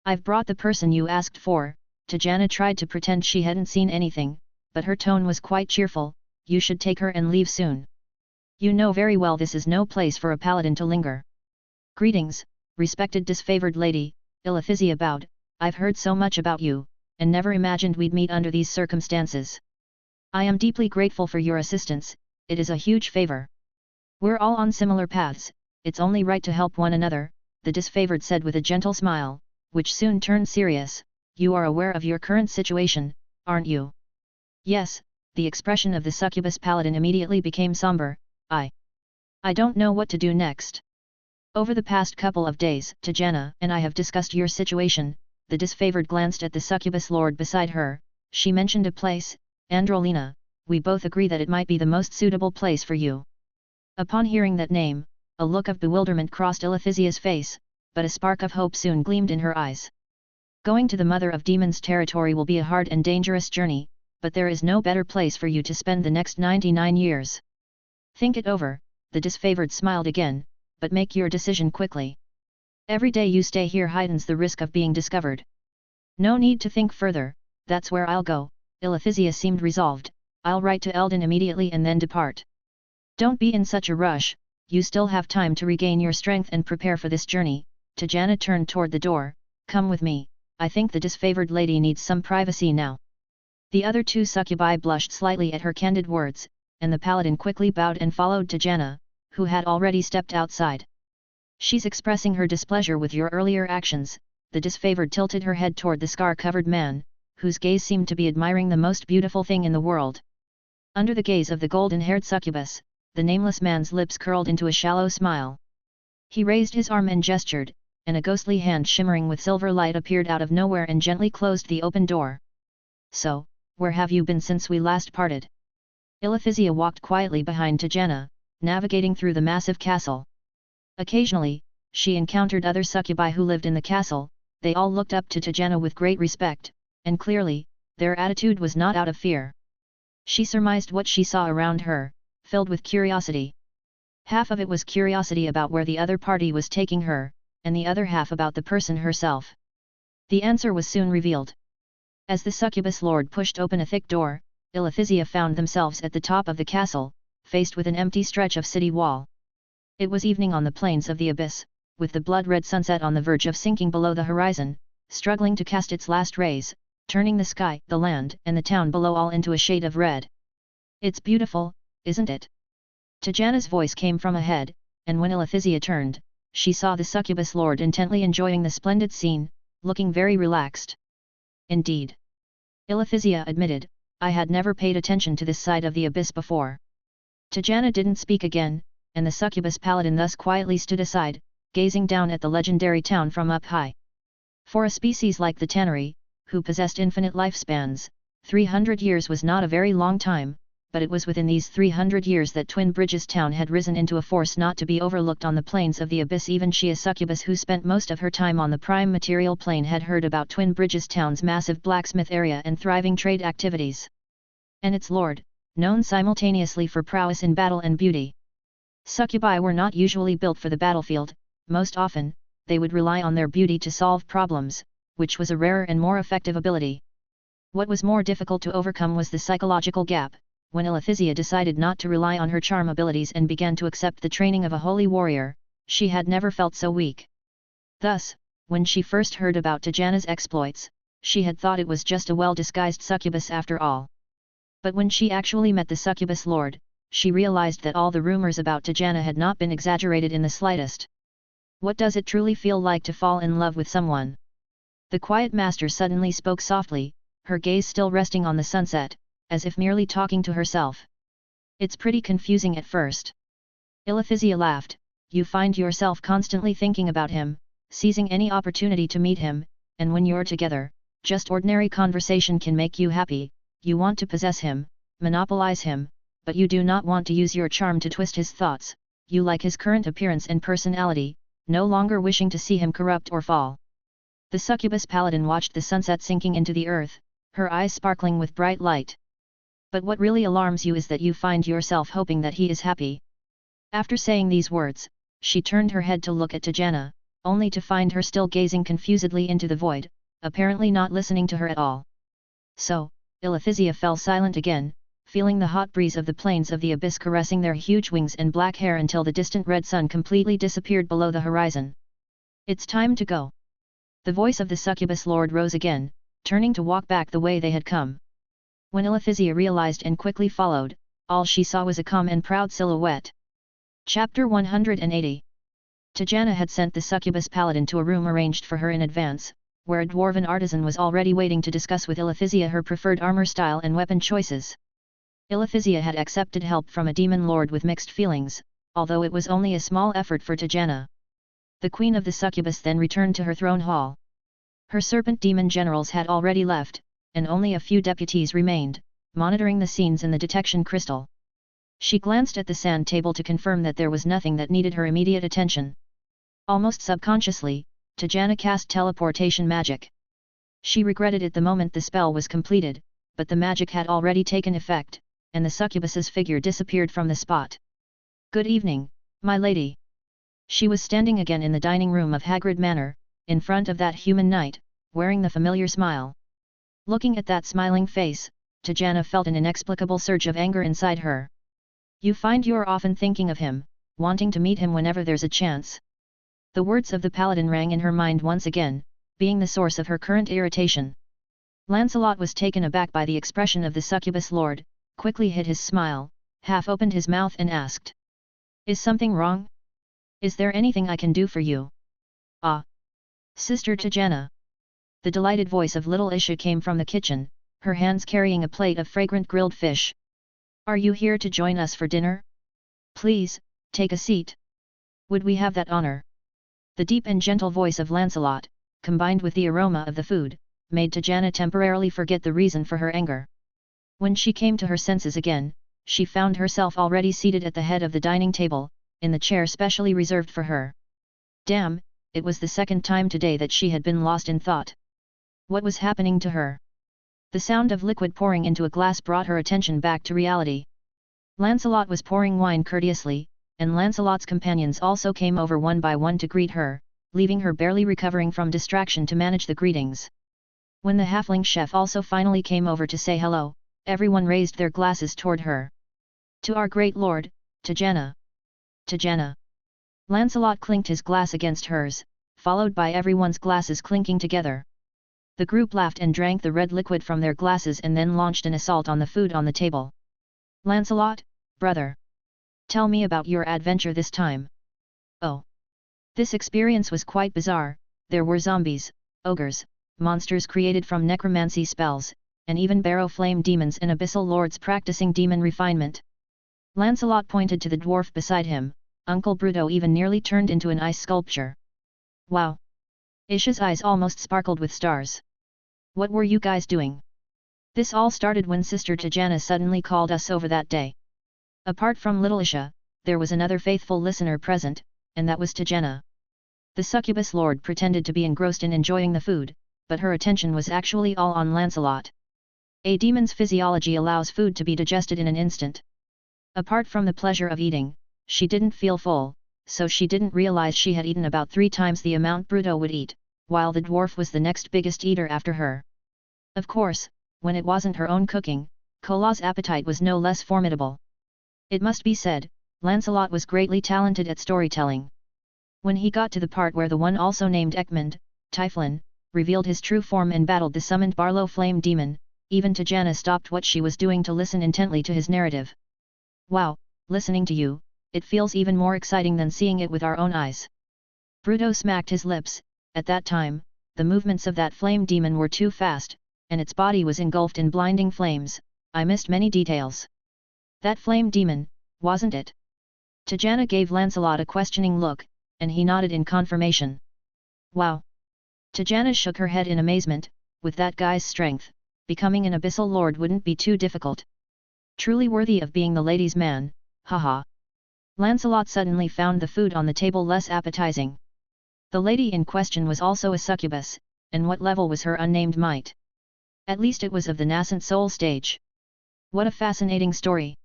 [SPEAKER 1] I've brought the person you asked for. Tajana tried to pretend she hadn't seen anything, but her tone was quite cheerful. You should take her and leave soon. You know very well this is no place for a paladin to linger. Greetings, respected disfavored lady, Ilithisia bowed. I've heard so much about you, and never imagined we'd meet under these circumstances. I am deeply grateful for your assistance, it is a huge favor. We're all on similar paths, it's only right to help one another, the disfavored said with a gentle smile, which soon turned serious. You are aware of your current situation, aren't you? Yes, the expression of the succubus paladin immediately became somber. I don't know what to do next. Over the past couple of days, Tajana and I have discussed your situation. The disfavored glanced at the succubus lord beside her. She mentioned a place, Androlina. We both agree that it might be the most suitable place for you. Upon hearing that name, a look of bewilderment crossed Ilithisia's face, but a spark of hope soon gleamed in her eyes. Going to the Mother of Demons territory will be a hard and dangerous journey, but there is no better place for you to spend the next 99 years. Think it over, the disfavored smiled again, but make your decision quickly. Every day you stay here heightens the risk of being discovered. No need to think further, that's where I'll go. Ilithisia seemed resolved. I'll write to Eldon immediately and then depart. Don't be in such a rush, you still have time to regain your strength and prepare for this journey. Tajana turned toward the door. Come with me, I think the disfavored lady needs some privacy now. The other two succubi blushed slightly at her candid words, and the paladin quickly bowed and followed Tajana, who had already stepped outside. She's expressing her displeasure with your earlier actions. The disfavored tilted her head toward the scar-covered man, whose gaze seemed to be admiring the most beautiful thing in the world. Under the gaze of the golden-haired succubus, the nameless man's lips curled into a shallow smile. He raised his arm and gestured, and a ghostly hand shimmering with silver light appeared out of nowhere and gently closed the open door. So, where have you been since we last parted? Ilithisia walked quietly behind Tajana, navigating through the massive castle. Occasionally, she encountered other succubi who lived in the castle. They all looked up to Tajana with great respect, and clearly, their attitude was not out of fear. She surmised what she saw around her, filled with curiosity. Half of it was curiosity about where the other party was taking her, and the other half about the person herself. The answer was soon revealed. As the succubus lord pushed open a thick door, Ilithisia found themselves at the top of the castle, faced with an empty stretch of city wall. It was evening on the plains of the abyss, with the blood-red sunset on the verge of sinking below the horizon, struggling to cast its last rays, turning the sky, the land, and the town below all into a shade of red. It's beautiful, isn't it? Tajana's voice came from ahead, and when Ilithisia turned, she saw the succubus lord intently enjoying the splendid scene, looking very relaxed. Indeed. Ilithisia admitted, I had never paid attention to this side of the abyss before. Tajana didn't speak again, and the succubus paladin thus quietly stood aside, gazing down at the legendary town from up high. For a species like the Tannery, who possessed infinite lifespans, 300 years was not a very long time, but it was within these 300 years that Twin Bridges town had risen into a force not to be overlooked on the plains of the abyss. Even she, a succubus who spent most of her time on the prime material plane, had heard about Twin Bridges town's massive blacksmith area and thriving trade activities. And its lord, known simultaneously for prowess in battle and beauty. Succubi were not usually built for the battlefield. Most often, they would rely on their beauty to solve problems, which was a rarer and more effective ability. What was more difficult to overcome was the psychological gap. When Ilithisia decided not to rely on her charm abilities and began to accept the training of a holy warrior, she had never felt so weak. Thus, when she first heard about Tajana's exploits, she had thought it was just a well-disguised succubus after all. But when she actually met the succubus lord, she realized that all the rumors about Tajana had not been exaggerated in the slightest. What does it truly feel like to fall in love with someone? The quiet master suddenly spoke softly, her gaze still resting on the sunset, as if merely talking to herself. It's pretty confusing at first. Ilithisia laughed. You find yourself constantly thinking about him, seizing any opportunity to meet him, and when you're together, just ordinary conversation can make you happy. You want to possess him, monopolize him, but you do not want to use your charm to twist his thoughts. You like his current appearance and personality, no longer wishing to see him corrupt or fall. The succubus paladin watched the sunset sinking into the earth, her eyes sparkling with bright light. But what really alarms you is that you find yourself hoping that he is happy. After saying these words, she turned her head to look at Tajana, only to find her still gazing confusedly into the void, apparently not listening to her at all. So, Ilithisia fell silent again, feeling the hot breeze of the plains of the abyss caressing their huge wings and black hair until the distant red sun completely disappeared below the horizon. It's time to go. The voice of the succubus lord rose again, turning to walk back the way they had come. When Ilithisia realized and quickly followed, all she saw was a calm and proud silhouette. Chapter 180. Tajana had sent the succubus paladin to a room arranged for her in advance, where a dwarven artisan was already waiting to discuss with Ilithisia her preferred armor style and weapon choices. Ilithisia had accepted help from a demon lord with mixed feelings, although it was only a small effort for Tajana. The queen of the succubus then returned to her throne hall. Her serpent demon generals had already left, and only a few deputies remained, monitoring the scenes in the detection crystal. She glanced at the sand table to confirm that there was nothing that needed her immediate attention. Almost subconsciously, Tajana cast teleportation magic. She regretted it the moment the spell was completed, but the magic had already taken effect, and the succubus's figure disappeared from the spot. Good evening, my lady. She was standing again in the dining room of Hagrid Manor, in front of that human knight, wearing the familiar smile. Looking at that smiling face, Tajana felt an inexplicable surge of anger inside her. You find you're often thinking of him, wanting to meet him whenever there's a chance. The words of the paladin rang in her mind once again, being the source of her current irritation. Lancelot was taken aback by the expression of the succubus lord, quickly hid his smile, half opened his mouth and asked. Is something wrong? Is there anything I can do for you? Ah! Sister Tajana! The delighted voice of little Isha came from the kitchen, her hands carrying a plate of fragrant grilled fish. Are you here to join us for dinner? Please, take a seat. Would we have that honor? The deep and gentle voice of Lancelot, combined with the aroma of the food, made Tajana temporarily forget the reason for her anger. When she came to her senses again, she found herself already seated at the head of the dining table, in the chair specially reserved for her. Damn, it was the second time today that she had been lost in thought. What was happening to her? The sound of liquid pouring into a glass brought her attention back to reality. Lancelot was pouring wine courteously, and Lancelot's companions also came over one by one to greet her, leaving her barely recovering from distraction to manage the greetings. When the halfling chef also finally came over to say hello, everyone raised their glasses toward her. To our great lord, Tajana. Tajana. Lancelot clinked his glass against hers, followed by everyone's glasses clinking together. The group laughed and drank the red liquid from their glasses and then launched an assault on the food on the table. Lancelot, brother. Tell me about your adventure this time. Oh. This experience was quite bizarre. There were zombies, ogres, monsters created from necromancy spells, and even barrow flame demons and abyssal lords practicing demon refinement. Lancelot pointed to the dwarf beside him. Uncle Bruto even nearly turned into an ice sculpture. Wow! Isha's eyes almost sparkled with stars. What were you guys doing? This all started when Sister Tajana suddenly called us over that day. Apart from little Isha, there was another faithful listener present, and that was Tajana. The succubus lord pretended to be engrossed in enjoying the food, but her attention was actually all on Lancelot. A demon's physiology allows food to be digested in an instant. Apart from the pleasure of eating, she didn't feel full, so she didn't realize she had eaten about 3 times the amount Bruto would eat, while the dwarf was the next biggest eater after her. Of course, when it wasn't her own cooking, Cola's appetite was no less formidable. It must be said, Lancelot was greatly talented at storytelling. When he got to the part where the one also named Ekmund, Typhon, revealed his true form and battled the summoned Barlow flame demon, even Tajana stopped what she was doing to listen intently to his narrative. Wow, listening to you, it feels even more exciting than seeing it with our own eyes. Bruto smacked his lips. At that time, the movements of that flame demon were too fast, and its body was engulfed in blinding flames. I missed many details. That flame demon, wasn't it? Tajana gave Lancelot a questioning look, and he nodded in confirmation. Wow! Tajana shook her head in amazement. With that guy's strength, becoming an abyssal lord wouldn't be too difficult. Truly worthy of being the ladies' man, haha. Lancelot suddenly found the food on the table less appetizing. The lady in question was also a succubus, and what level was her unnamed might? At least it was of the nascent soul stage. What a fascinating story.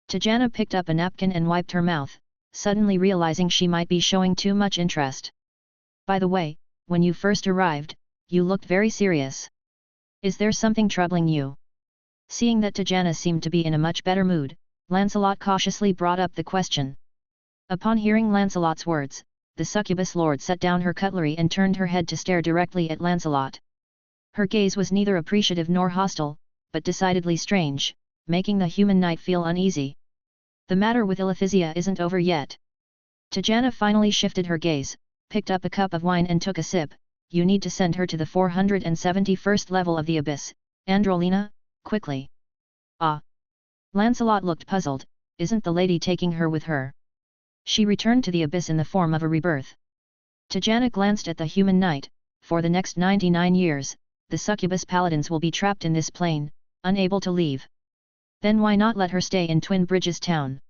[SPEAKER 1] Tajana picked up a napkin and wiped her mouth, suddenly realizing she might be showing too much interest. By the way, when you first arrived, you looked very serious. Is there something troubling you? Seeing that Tajana seemed to be in a much better mood, Lancelot cautiously brought up the question. Upon hearing Lancelot's words, the succubus lord set down her cutlery and turned her head to stare directly at Lancelot. Her gaze was neither appreciative nor hostile, but decidedly strange, making the human knight feel uneasy. The matter with Ilithisia isn't over yet. Tajana finally shifted her gaze, picked up a cup of wine and took a sip. You need to send her to the 471st level of the abyss, Androlina, quickly. Ah! Lancelot looked puzzled. Isn't the lady taking her with her? She returned to the abyss in the form of a rebirth. Tajana glanced at the human knight. For the next 99 years, the succubus paladins will be trapped in this plane, unable to leave. Then why not let her stay in Twin Bridges town?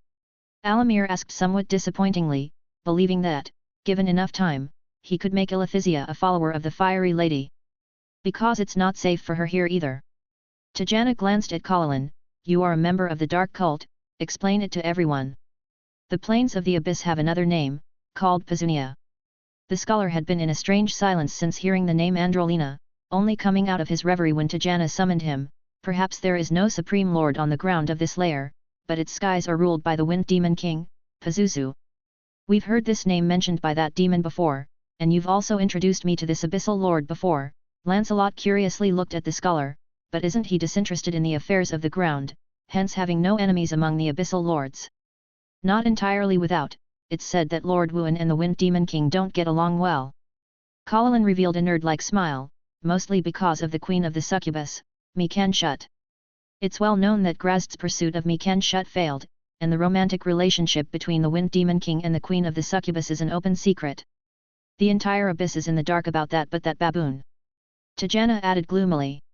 [SPEAKER 1] Alamir asked somewhat disappointingly, believing that, given enough time, he could make Ilithisia a follower of the fiery lady. Because it's not safe for her here either. Tajana glanced at Paladin. You are a member of the dark cult, explain it to everyone. The plains of the abyss have another name, called Pazunia. The scholar had been in a strange silence since hearing the name Androlina, only coming out of his reverie when Tajana summoned him. Perhaps there is no supreme lord on the ground of this layer, but its skies are ruled by the wind demon king, Pazuzu. We've heard this name mentioned by that demon before, and you've also introduced me to this abyssal lord before. Lancelot curiously looked at the scholar, but isn't he disinterested in the affairs of the ground, hence having no enemies among the abyssal lords? Not entirely without. It's said that Lord Wuan and the Wind Demon King don't get along well. Paladin revealed a nerd-like smile, mostly because of the queen of the succubus, Mikanshut. It's well known that Grazt's pursuit of Mikanshut failed, and the romantic relationship between the Wind Demon King and the queen of the succubus is an open secret. The entire abyss is in the dark about that, but that baboon. Tajana added gloomily.